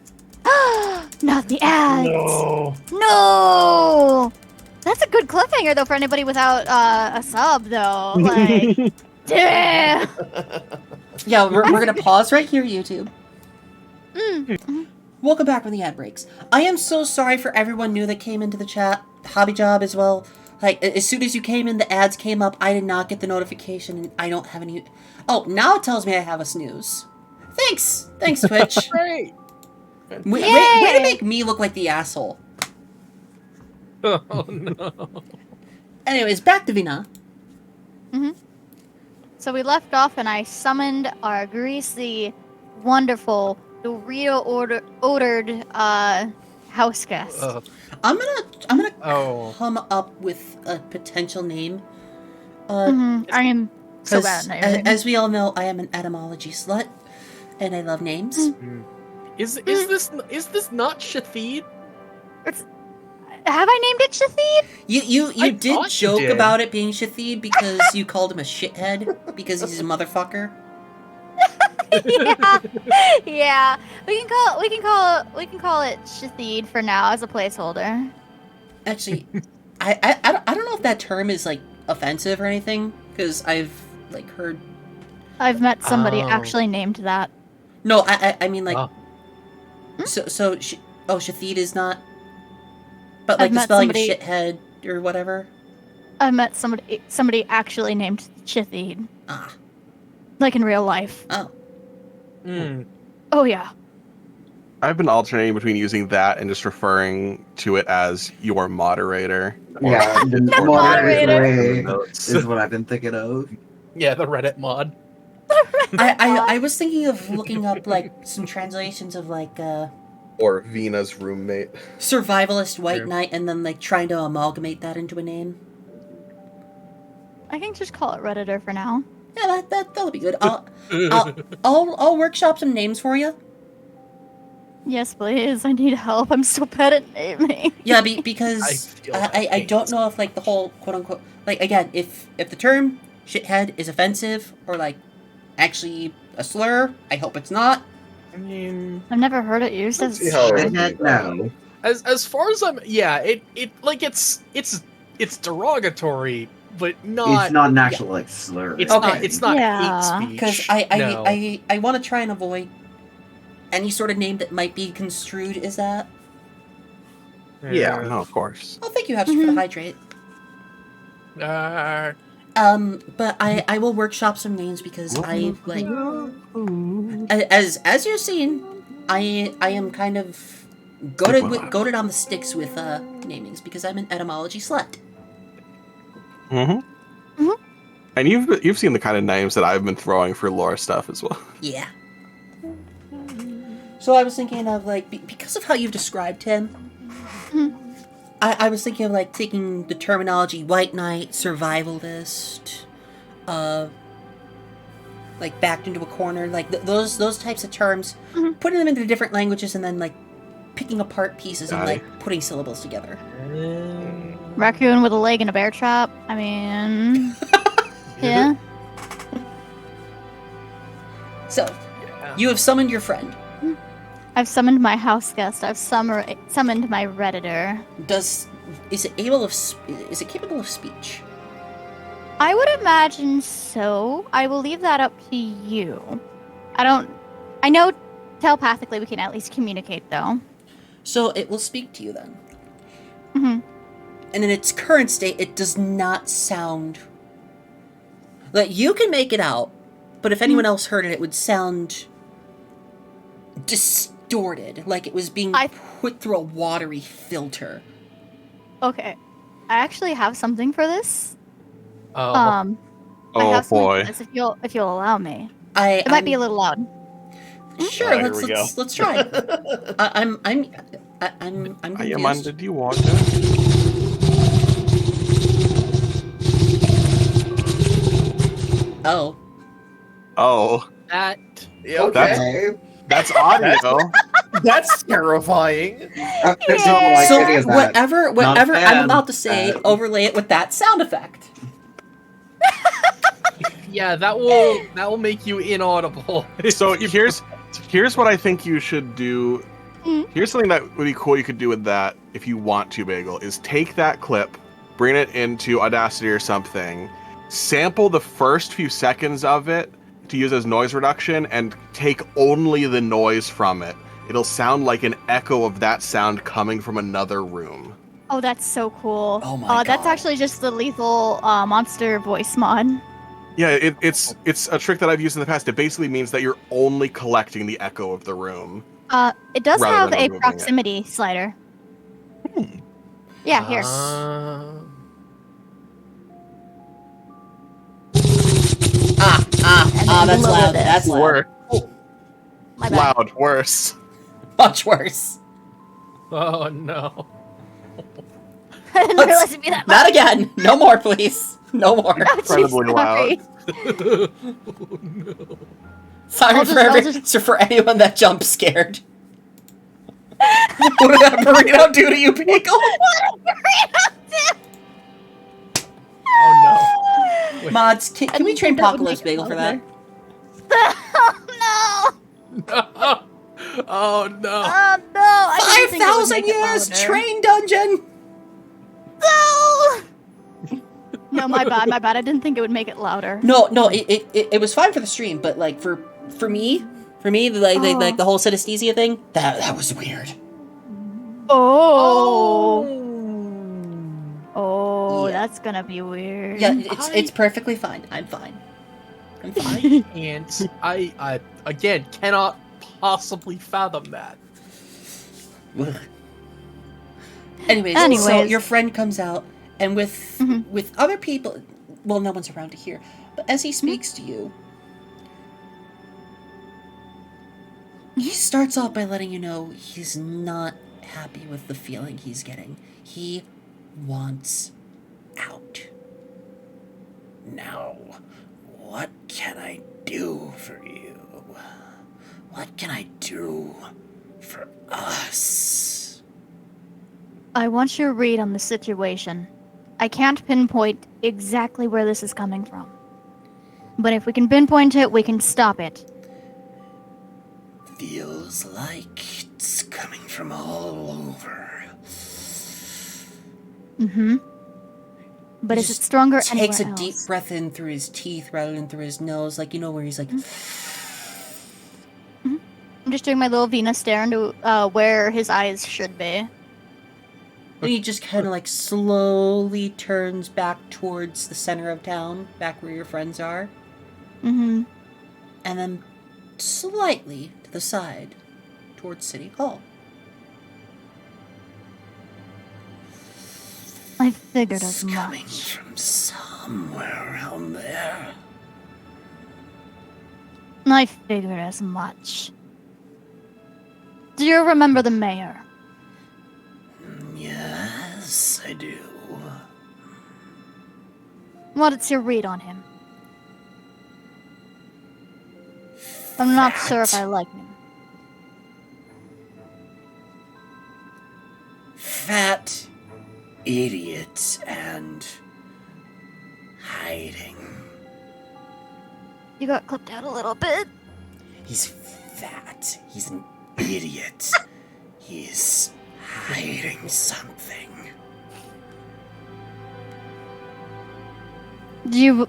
Not the ads! No. No! That's a good cliffhanger, though, for anybody without a sub, though. Like, damn! Yeah, we're gonna pause right here, YouTube. Mm. Welcome back from the ad breaks. I am so sorry for everyone new that came into the chat. Hobby Job as well. Like, as soon as you came in, the ads came up. I did not get the notification, and I don't have any... Oh, now it tells me I have a snooze. Thanks, Twitch. Great. Way to make me look like the asshole. Oh no. Anyways, back to Vina. So we left off, and I summoned our greasy, wonderful, Dorito-odored house guest. I'm gonna Oh. come up with a potential name. I am so 'Cause bad at as we all know, I am an etymology slut, and I love names. Is this not Shathid? Have I named it Shathid? You I did thought you joke did. about it being Shathid because you called him a shithead because he's a motherfucker. Yeah. We can call it Shathid for now as a placeholder. Actually, I don't know if that term is like offensive or anything, because I've like heard. I've met somebody Oh. actually named that. No, I mean like. Oh. Shathid is not. But I've like the met spelling somebody- of shithead or whatever. I met somebody actually named Shathid, Ah. like in real life. Oh. Mm. Oh yeah. I've been alternating between using that and just referring to it as your moderator. Yeah, the moderator. moderator is what I've been thinking of. Yeah, the Reddit mod. I was thinking of looking up like some translations of like Or Vina's roommate. survivalist white Sure. knight, and then like trying to amalgamate that into a name. I can just call it Redditor for now. Yeah, that'll be good. I'll workshop some names for you. Yes, please. I need help. I'm so bad at naming. Yeah, because I don't know if like the whole quote unquote like again if the term shithead is offensive or like actually a slur. I hope it's not. I mean, I've never heard it used as See how a it- slur. No. as far as I'm, yeah, it like it's derogatory, but not. It's not an actual like slur. It's Okay. not. It's not Yeah. hate speech. Because No. I want to try and avoid any sort of name that might be construed as that. Yeah, no, of course. Oh, thank you, Hutch, for the hydrate. Uh, But I will workshop some names because I like as you've seen, I am kind of goated on the sticks with namings because I'm an etymology slut. Mm-hmm. Mhm. And you've seen the kind of names that I've been throwing for lore stuff as well. Yeah. So I was thinking of like because of how you've described him. I was thinking of like taking the terminology white knight, survivalist, like backed into a corner, like those types of terms, Mhm. putting them into different languages and then like picking apart pieces and Got like putting syllables together. Raccoon with a leg and a bear trap. I mean, yeah. So yeah. you have summoned your friend. I've summoned my house guest. I've summoned my Redditor. Is it capable of speech? I would imagine so. I will leave that up to you. I know telepathically we can at least communicate though. So it will speak to you then. Hmm. And in its current state, it does not sound like you can make it out, but if anyone else heard it, it would sound distorted, like it was being put through a watery filter. Okay. I actually have something for this. Oh, I Oh have something boy. for this if you'll allow me. It It might be a little loud. Sure. Alright, here we go. Let's try. I'm Ayaman, confused. did you watch it? Oh, Oh, that. Okay. that's audio. That's terrifying. There's no like so any of that. whatever I'm fan. about to say, overlay it with that sound effect. Yeah, that will make you inaudible. So here's what I think you should do. Here's something that would be cool you could do with that if you want to, Bagel, is take that clip, bring it into Audacity or something, sample the first few seconds of it to use as noise reduction, and take only the noise from it. It'll sound like an echo of that sound coming from another room. Oh, that's so cool. Oh my That's God. actually just the lethal monster voice mod. Yeah, it's a trick that I've used in the past. It basically means that you're only collecting the echo of the room. It does Rather have than a removing it. proximity slider. Yeah, here. That's below loud. this. That's loud. Worse. My bad. Loud, worse. Much worse. Oh no. I didn't Let's- realize it'd be that Not loud. again. No more, please. No more. Incredibly Sorry. Sorry I'll for anyone that jump scared. What did that burrito do to you, Pickle? Oh no. Wait. Mods, can we train That would Apocalypse make it Bagel for that? louder. Oh Oh no! Oh no! I didn't think it would 5,000 make it years louder. train dungeon. No! No, my bad. I didn't think it would make it louder. No, it was fine for the stream, but like for me, like the whole synesthesia thing, that was weird. Oh. Oh. Oh, Yeah. that's gonna be weird. Yeah, it's perfectly fine. I'm fine. I can't. I again cannot possibly fathom that. Anyways, so Anyways. your friend comes out, and with other people, well, no one's around to hear, but as he speaks to you, he starts off by letting you know he's not happy with the feeling he's getting. He wants out. Now, what can I do for you? What can I do for us? I want your read on the situation. I can't pinpoint exactly where this is coming from. But if we can pinpoint it, we can stop it. Feels like it's coming from all over. Mm-hmm. But He is it just stronger takes a anywhere deep else? breath in through his teeth rather than through his nose, like, you know, where he's like, I'm just doing my little Venus stare into where his eyes should be. and he just kind of like slowly turns back towards the center of town, back where your friends are, Mm-hmm. and then slightly to the side towards City Hall. I figured It's as coming much. from somewhere around there. I figured as much. Do you remember the mayor? Yes, I do. What's your read on him? I'm not sure if I like him. Fat, idiot, and hiding. You got clipped out a little bit. He's fat. He's an idiot. He's hiding something. Do you...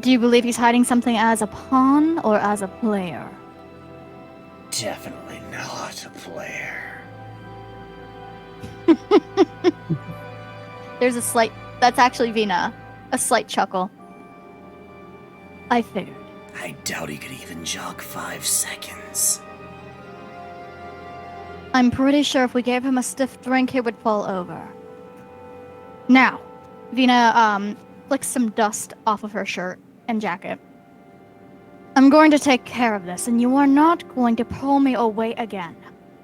Do you believe he's hiding something as a pawn or as a player? Definitely not a player. There's a slight... That's actually Vina. A slight chuckle. I figured. I doubt he could even jog 5 seconds. I'm pretty sure if we gave him a stiff drink, he would fall over. Now, Vina, flicks some dust off of her shirt and jacket. I'm going to take care of this, and you are not going to pull me away again.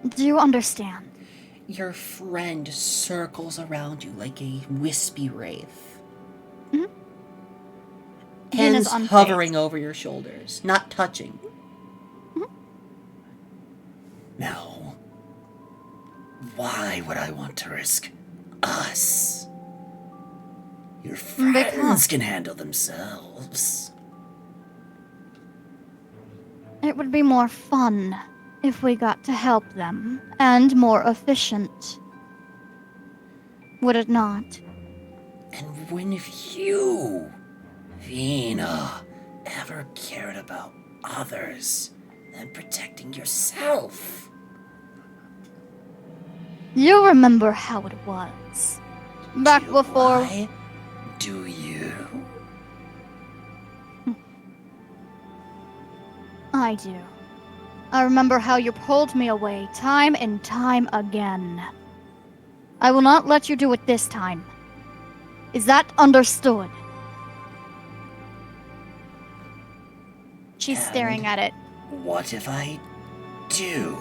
Do you understand? Your friend circles around you like a wispy wraith. Mhm. Hands Vina's unfazed. hovering over your shoulders, not touching. Now, why would I want to risk us? Your friends Because- can handle themselves. It would be more fun if we got to help them, and more efficient. Would it not? And when have you, Vina, ever cared about others than protecting yourself? You remember how it was. Back Do before... I? Do you? I do. I remember how you pulled me away time and time again. I will not let you do it this time. Is that understood? She's staring at it. What if I do?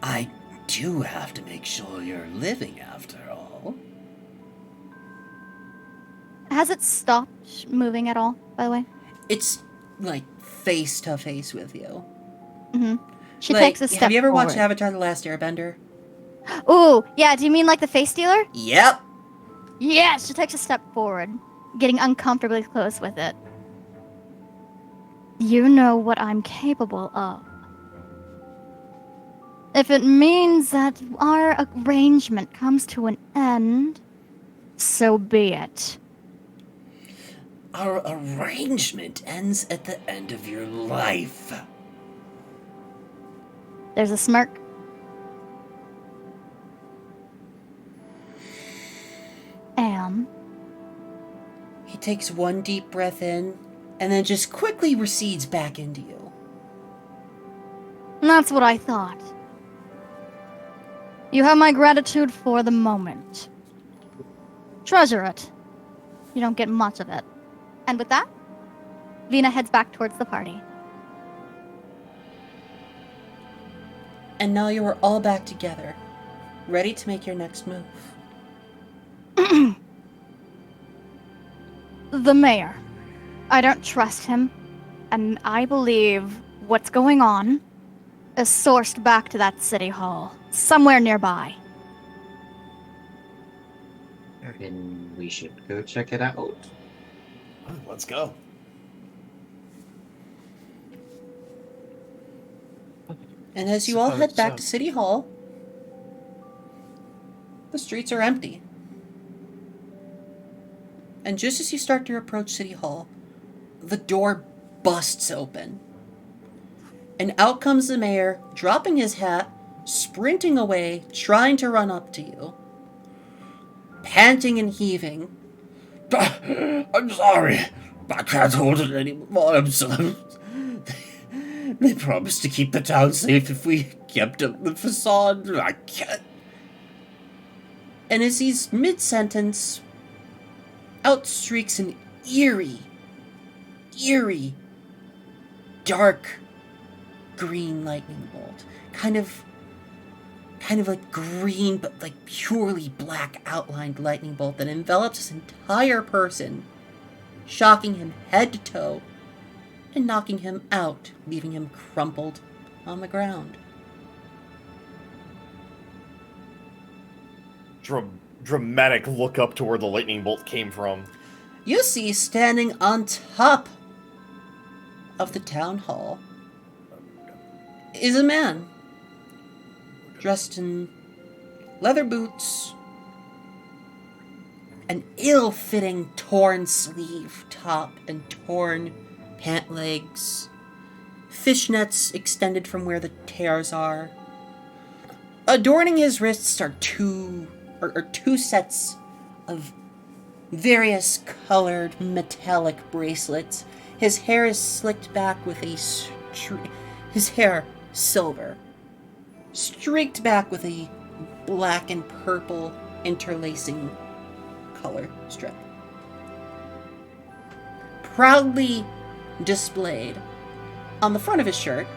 I do have to make sure you're living after all. Has it stopped moving at all, by the way? It's like face to face with you. Mm-hmm. She Like, takes a step have you ever watched forward. Avatar: The Last Airbender? Ooh, yeah, do you mean like the face stealer? Yep. Yes, she takes a step forward, getting uncomfortably close with it. You know what I'm capable of. If it means that our arrangement comes to an end, so be it. Our arrangement ends at the end of your life. There's a smirk. And He takes one deep breath in and then just quickly recedes back into you. that's what I thought. You have my gratitude for the moment. Treasure it. You don't get much of it. And with that, Vina heads back towards the party. And now you are all back together, ready to make your next move. The mayor. I don't trust him, and I believe what's going on is sourced back to that city hall, somewhere nearby. And we should go check it out. Let's go. And as you all head back to City Hall, the streets are empty. And just as you start to approach City Hall, the door busts open. And out comes the mayor, dropping his hat, sprinting away, trying to run up to you. Panting and heaving. I'm sorry. I can't hold it anymore. I'm sorry. They promised to keep the town safe if we kept up the facade. I can't. And as he's mid-sentence, out streaks an eerie, dark green lightning bolt. Kind of like green, but like purely black outlined lightning bolt that envelops his entire person, shocking him head to toe and knocking him out, leaving him crumpled on the ground. Dramatic look up to where the lightning bolt came from. You see, standing on top of the town hall is a man dressed in leather boots, an ill-fitting torn sleeve top and torn pant legs, fishnets extended from where the tears are. Adorning his wrists are two sets of various colored metallic bracelets. His hair is slicked back with his hair silver, streaked back with a black and purple interlacing color strip. Proudly displayed on the front of his shirt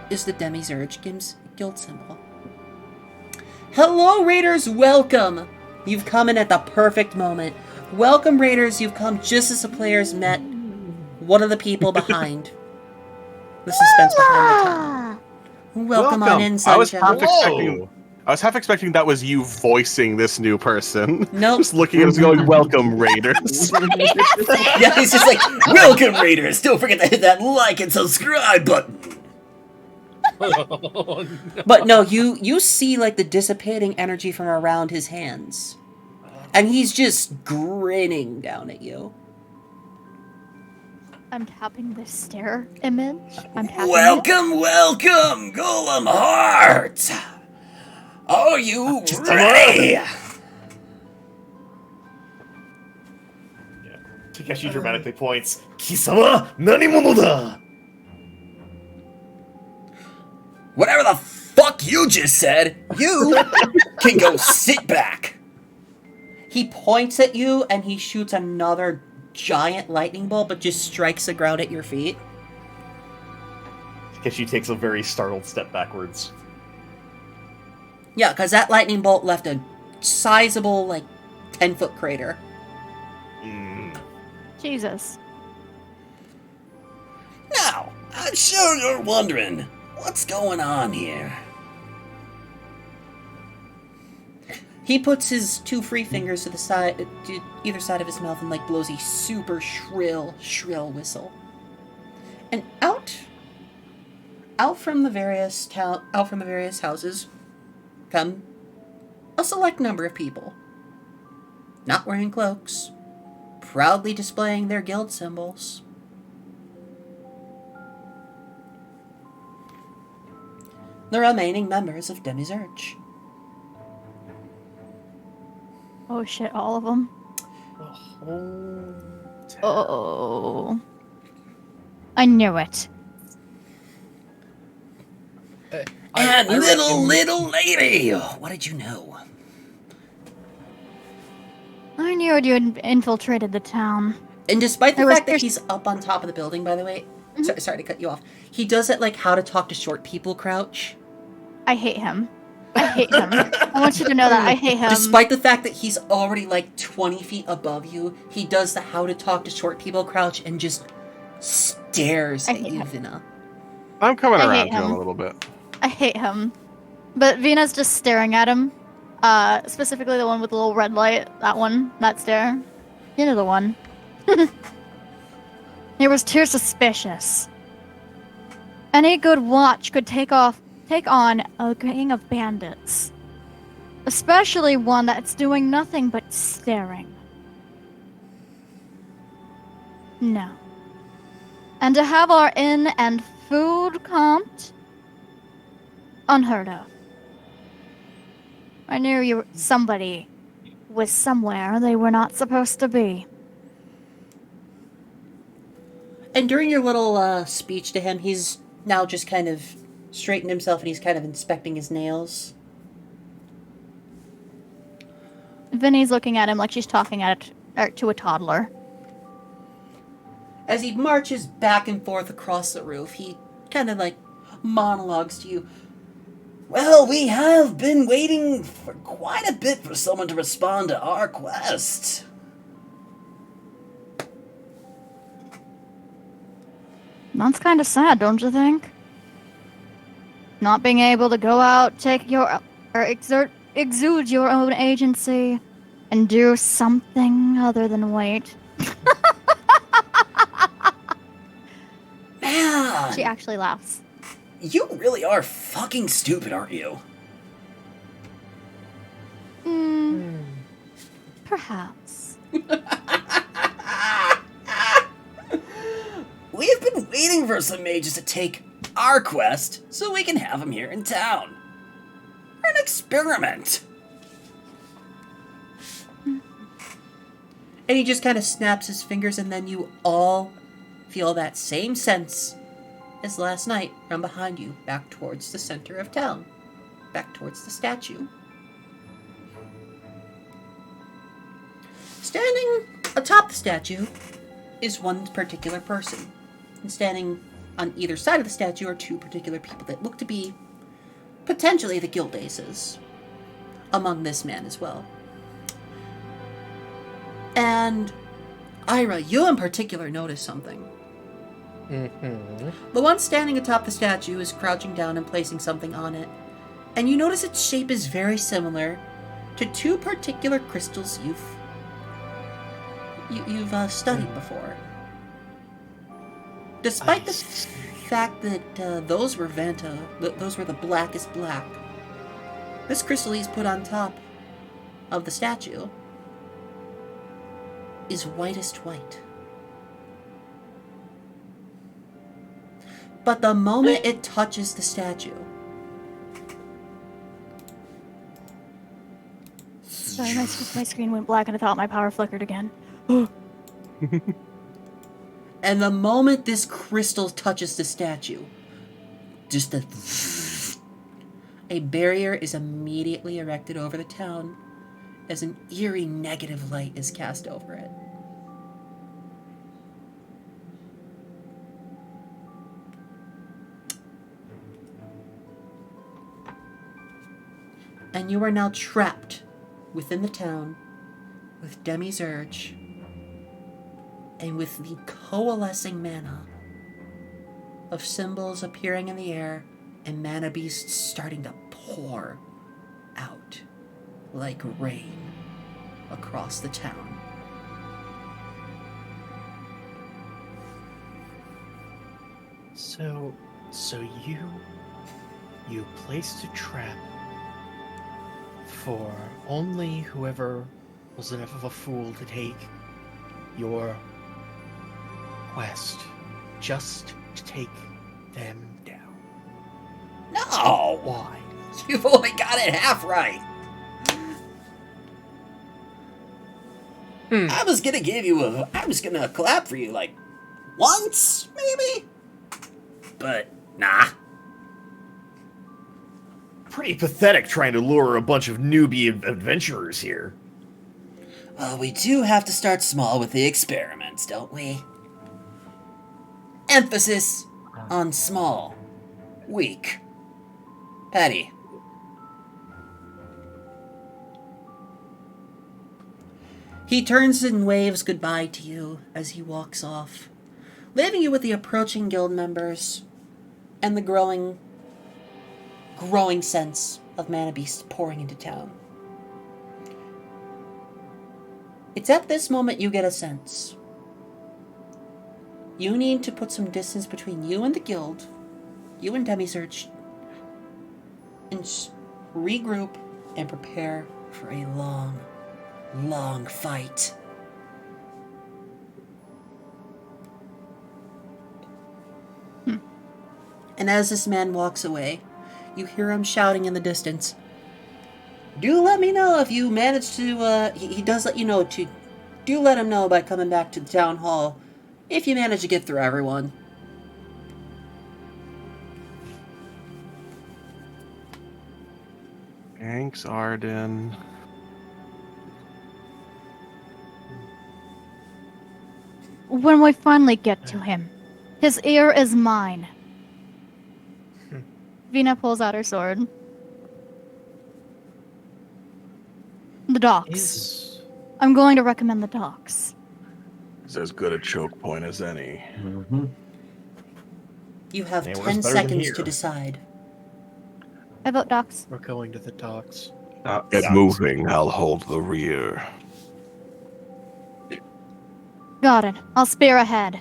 is the Demiurge guild symbol. Hello, Raiders, welcome! You've come in at the perfect moment. Welcome, Raiders, you've come just as the players met one of the people behind the suspense behind the town. Welcome on in, I was Sunshine. half expecting that was you voicing this new person. Nope. Just looking at us going, welcome, Raiders. Yeah, he's just like, welcome, Raiders. Don't forget to hit that like and subscribe button. Oh, no. But no, you see like the dissipating energy from around his hands. And he's just grinning down at you. I'm tapping this stare image. I'm tapping Welcome, welcome, Golem Heart. Are you ready? Yeah. Takeshi dramatically points. Kisama, nani-mono da? Whatever the fuck you just said, you can go sit back. He points at you and he shoots another giant lightning bolt, but just strikes the ground at your feet. Takeshi takes a very startled step backwards. Yeah, because that lightning bolt left a sizable, like, 10-foot crater. it. Jesus. Now, I'm sure you're wondering, what's going on here? He puts his two free fingers to either side of his mouth and like blows a super shrill whistle. And out from the various houses come a select number of people, not wearing cloaks, proudly displaying their guild symbols. The remaining members of Demi-Zerch. Oh shit, all of them. The whole town. Oh. I knew it. And little reckon- lady, what did you know? I knew you had infiltrated the town. And despite the There was fact that fierce- he's up on top of the building, by the way, sorry to cut you off, he does it like how to talk to short people crouch. I hate him. I hate him. I want you to know that. I hate him. Despite the fact that he's already like 20 feet above you, he does the how to talk to short people crouch and just stares I at hate you, him. Vina. I'm coming I around hate to him him. a little bit. I hate him. But Vina's just staring at him. Specifically the one with the little red light. That one. That stare. You know the one. He was too suspicious. Any good watch could take on a gang of bandits. Especially one that's doing nothing but staring. No. And to have our inn and food comped? Unheard of. I knew somebody was somewhere they were not supposed to be. And during your little speech to him, he's now just kind of straightened himself and he's kind of inspecting his nails. Vinny's looking at him like she's talking to a toddler. As he marches back and forth across the roof, he kind of like monologues to you. Well, we have been waiting for quite a bit for someone to respond to our quest. That's kind of sad, don't you think? Not being able to go out, exude your own agency, and do something other than wait. Man, She actually laughs. you really are fucking stupid, aren't you? Perhaps. We've been waiting for some mages to take our quest so we can have them here in town. For an experiment. And he just kind of snaps his fingers, and then you all feel that same sense as last night from behind you, back towards the center of town, back towards the statue. Standing atop the statue is one particular person. And standing on either side of the statue are two particular people that look to be potentially the guild aces among this man as well. And Ira, you in particular notice something. Mm-hmm. The one standing atop the statue is crouching down and placing something on it, and you notice its shape is very similar to two particular crystals you've studied before. Despite the fact that those were Vanta, those were the blackest black, this crystal he's put on top of the statue is whitest white. But the moment it touches the statue, Sorry, my screen went black and I thought my power flickered again. and the moment this crystal touches the statue, just a barrier is immediately erected over the town as an eerie negative light is cast over it. And you are now trapped within the town with Demi-Zerch and with the coalescing mana of symbols appearing in the air and mana beasts starting to pour out like rain across the town. So you placed a trap for only whoever was enough of a fool to take your quest, just to take them down. No! Why? You've only got it half right. I was gonna clap for you, like, once, maybe? But, nah. Pretty pathetic trying to lure a bunch of newbie adventurers here. Well, we do have to start small with the experiments, don't we? Emphasis on small. Weak. Patty. He turns and waves goodbye to you as he walks off, leaving you with the approaching guild members and the growing sense of mana beasts pouring into town. It's at this moment you get a sense. You need to put some distance between you and the guild, you and Demisurge, and regroup and prepare for a long fight. And as this man walks away, you hear him shouting in the distance, "Do let me know if you manage to, he does let you know to, do let him know by coming back to the town hall if you manage to get through everyone." Thanks, Arden. When we finally get to him, his ear is mine. Vina pulls out her sword. The docks. I'm going to recommend the docks. It's as good a choke point as any. Mm-hmm. You have Anywhere's 10 better than seconds here. to decide. I vote docks. We're going to the docks. Get moving, I'll hold the rear. Got it. I'll spear ahead.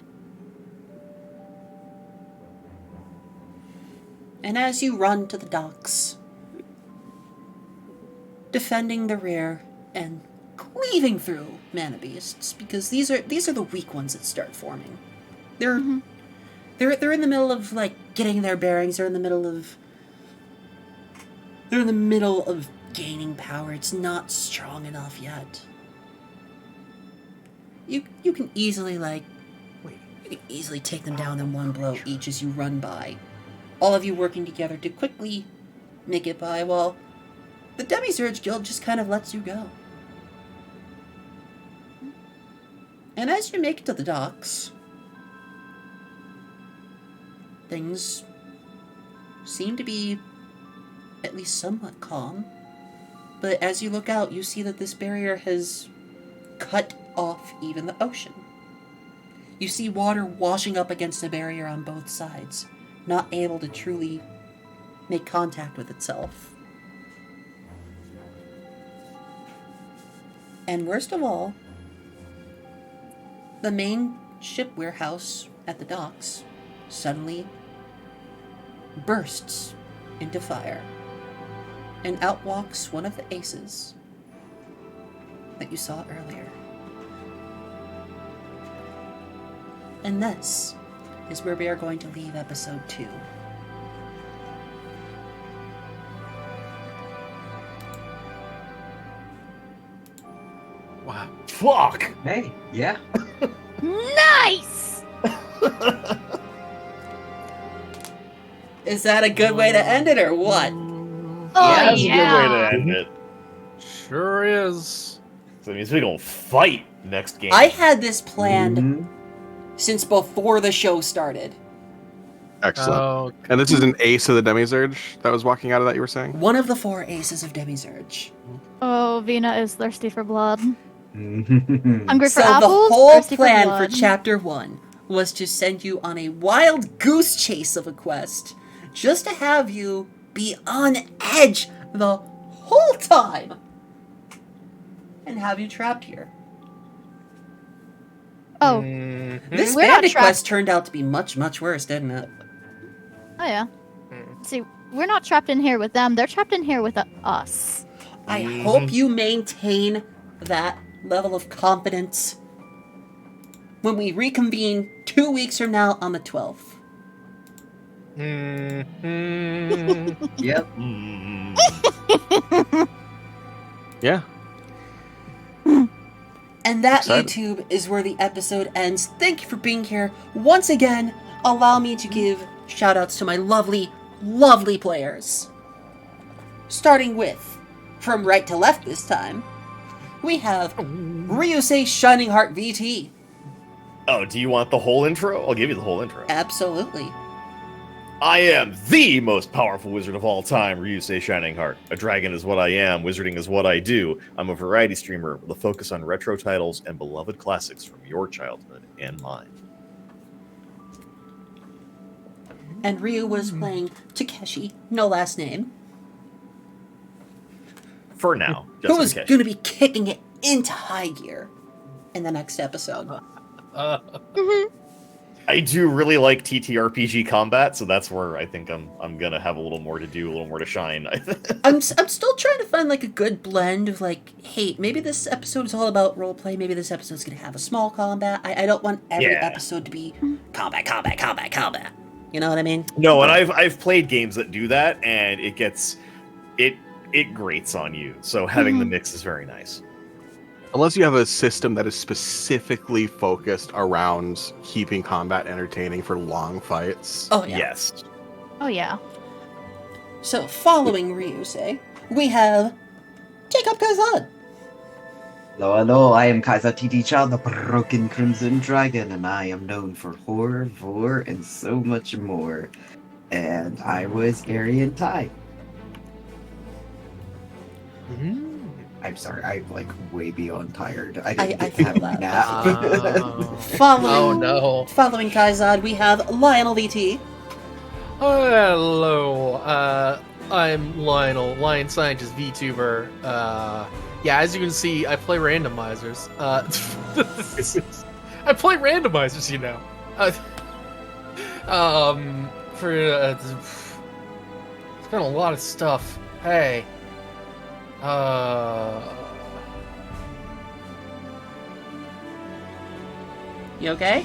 And as you run to the docks, defending the rear and cleaving through mana beasts, because these are the weak ones that start forming. They're in the middle of like getting their bearings. They're in the middle of gaining power. It's not strong enough yet. You can easily take them down in one blow each as you run by. All of you working together to quickly make it by, while the Demisurge Guild just kind of lets you go. And as you make it to the docks, things seem to be at least somewhat calm. But as you look out, you see that this barrier has cut off even the ocean. You see water washing up against the barrier on both sides, not able to truly make contact with itself. And worst of all, the main ship warehouse at the docks suddenly bursts into fire, and out walks one of the aces that you saw earlier. And this is where we are going to leave episode 2. Wow. Fuck! Hey, yeah. Nice! Is that a good way to end it, or what? Oh, That's yeah. a good way to end it. Sure is. So it means we gonna fight next game. I had this planned Mhm. since before the show started. Excellent. Oh, And this is an ace of the Demisurge that was walking out of that, you were saying? One of the 4 aces of Demisurge. Oh, Vina is thirsty for blood. Mhm. Hungry for So apples? the whole thirsty plan for for blood. chapter 1 was to send you on a wild goose chase of a quest, just to have you be on edge the whole time, and have you trapped here. Oh, mhm. This We're not bandit trapped. quest turned out to be much, much worse, didn't it? Oh yeah. Mm. See, we're not trapped in here with them. They're trapped in here with us. I hope you maintain that level of confidence when we reconvene 2 weeks from now on the 12th. Yep. Yeah. And that, Excited. YouTube, is where the episode ends. Thank you for being here. Once again, allow me to give shoutouts to my lovely, lovely players. Starting with, from right to left this time, we have Ryusei Shining Heart VT. Oh, do you want the whole intro? I'll give you the whole intro. Absolutely. I am the most powerful wizard of all time, Ryusei Shining Heart. A dragon is what I am, wizarding is what I do. I'm a variety streamer with a focus on retro titles and beloved classics from your childhood and mine. And Ryu was playing Takeshi, no last name, For now. who just was in case. going to be kicking it into high gear in the next episode. I do really like TTRPG combat, so that's where I think I'm gonna have a little more to do, a little more to shine. I'm still trying to find like a good blend of like, hey, maybe this episode is all about roleplay. Maybe this episode's gonna have a small combat. I don't want every Yeah. episode to be combat, combat, combat, combat. You know what I mean? No, and I've played games that do that, and it gets it grates on you. So having the mix is very nice. Unless you have a system that is specifically focused around keeping combat entertaining for long fights. Oh yeah. Yes. Oh yeah. So following Ryusei, we have Jacob Kazan. Hello, I am Kaiser Titi-chan, the Broken Crimson Dragon, and I am known for horror, vor, and so much more. And I was Aryan Tai. I'm sorry, I'm like way beyond tired. I didn't I get to have feel a that. nap. Following, Oh no. Following Kaizad, we have Lionel VT. Hello, I'm Lionel, Lion Scientist Vtuber. Yeah, as you can see, I play randomizers. I play randomizers, you know. It's been a lot of stuff. Hey. You okay?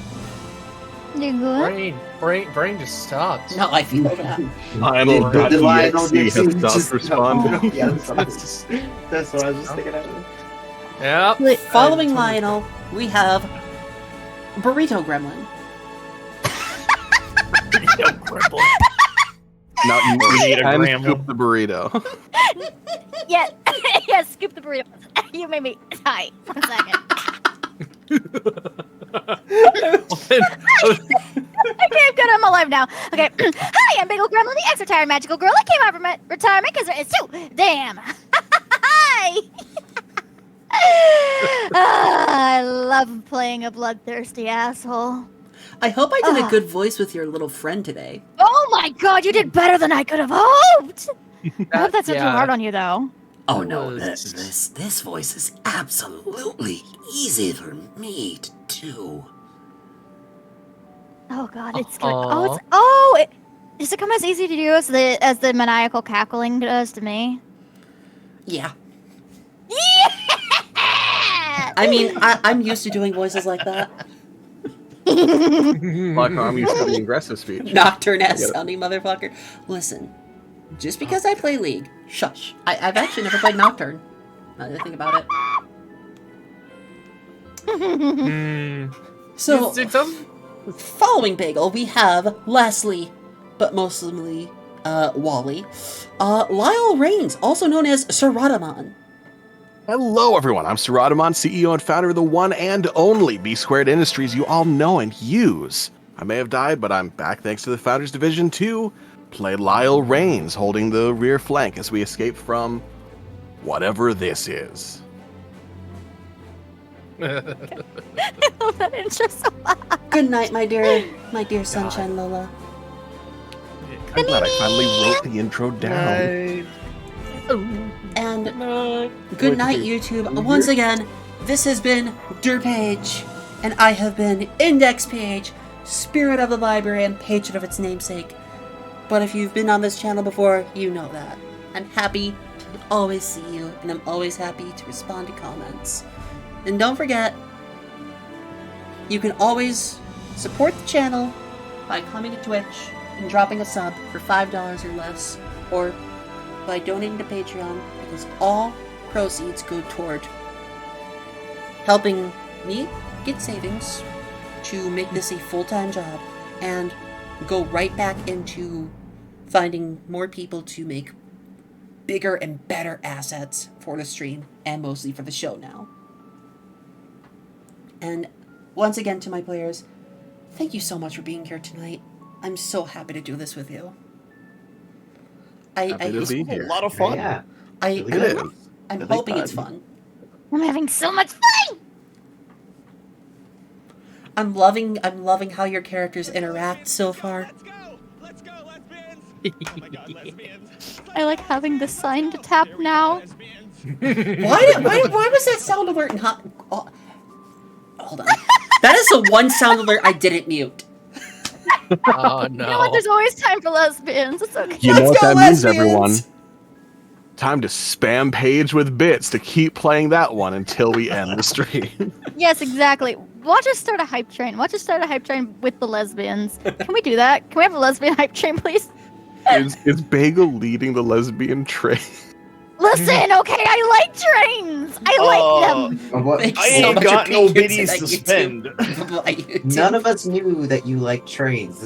You good? Brain just stopped. No, I feel that. Lionel The Lionel .exe did has seem stopped just- responding. Yeah, that's what I was just thinking of. Yeah. Following Lionel, we have Burrito Gremlin. Now you Burrito can gremlin. scoop the burrito. Yeah, yeah, scoop the burrito. You made me tight. 1 second. Okay, I'm good. I'm alive now. Okay. Hi, I'm Bagel Gremlin, the ex-retired magical girl. I came out from retirement because it's too damn. Hi. I love playing a bloodthirsty asshole. I hope I did a Ah. good voice with your little friend today. Oh my god, you did better than I could have hoped. I hope that's not too yeah. hard on you, though. Oh It no, was- this voice is absolutely easy for me to do. Oh god, it's good. Aw. Does it come as easy to do as the maniacal cackling does to me? Yeah. Yeah! I mean, I'm used to doing voices like that. Like I'm used to the aggressive speech. Nocturne ass Get it. sounding motherfucker. Listen, just because I play League, shush. I've actually never played Nocturne. Now that I think about it. So, following Bagel, we have lastly, but mostly Wally, Lyle Rains, also known as Saradaman. Hello, everyone. I'm Suratamon, CEO and founder of the one and only B Squared Industries you all know and use. I may have died, but I'm back thanks to the Founders Division to play Lyle Rains, holding the rear flank as we escape from whatever this is. I love that intro so much. Good night, my dear Sunshine Lola. I'm glad I finally wrote the intro down. And No. good night, YouTube. Once again, this has been DerPaige, and I have been Index Page, Spirit of the Library and patron of its namesake. But if you've been on this channel before, you know that. I'm happy to always see you, and I'm always happy to respond to comments. And don't forget, you can always support the channel by coming to Twitch and dropping a sub for $5 or less, or by donating to Patreon, because all proceeds go toward helping me get savings to make this a full-time job and go right back into finding more people to make bigger and better assets for the stream and mostly for the show now. And once again to my players, thank you so much for being here tonight. I'm so happy to do this with you. Happy to be A here. lot of fun. Yeah. It is. I'm Really hoping it's fun. fun. I'm having so much fun! I'm loving how your characters interact so far. I like having the sign to tap now. Why was that sound alert not? Oh, hold on. That is the one sound alert I didn't mute. Oh You know what? There's always time for lesbians. It's okay. You know Let's what go, that means, lesbians! everyone? Time to spam Paige with bits to keep playing that one until we end the stream. Yes, exactly. Watch us start a hype train. Watch us start a hype train with the lesbians. Can we do that? Can we have a lesbian hype train, please? is Bagel leading the lesbian train? Listen, okay, I like trains. I like them. What? Thanks I so ain't much got for no being here biddies tonight, to you two. spend. Bye, you two. None of us knew that you like trains.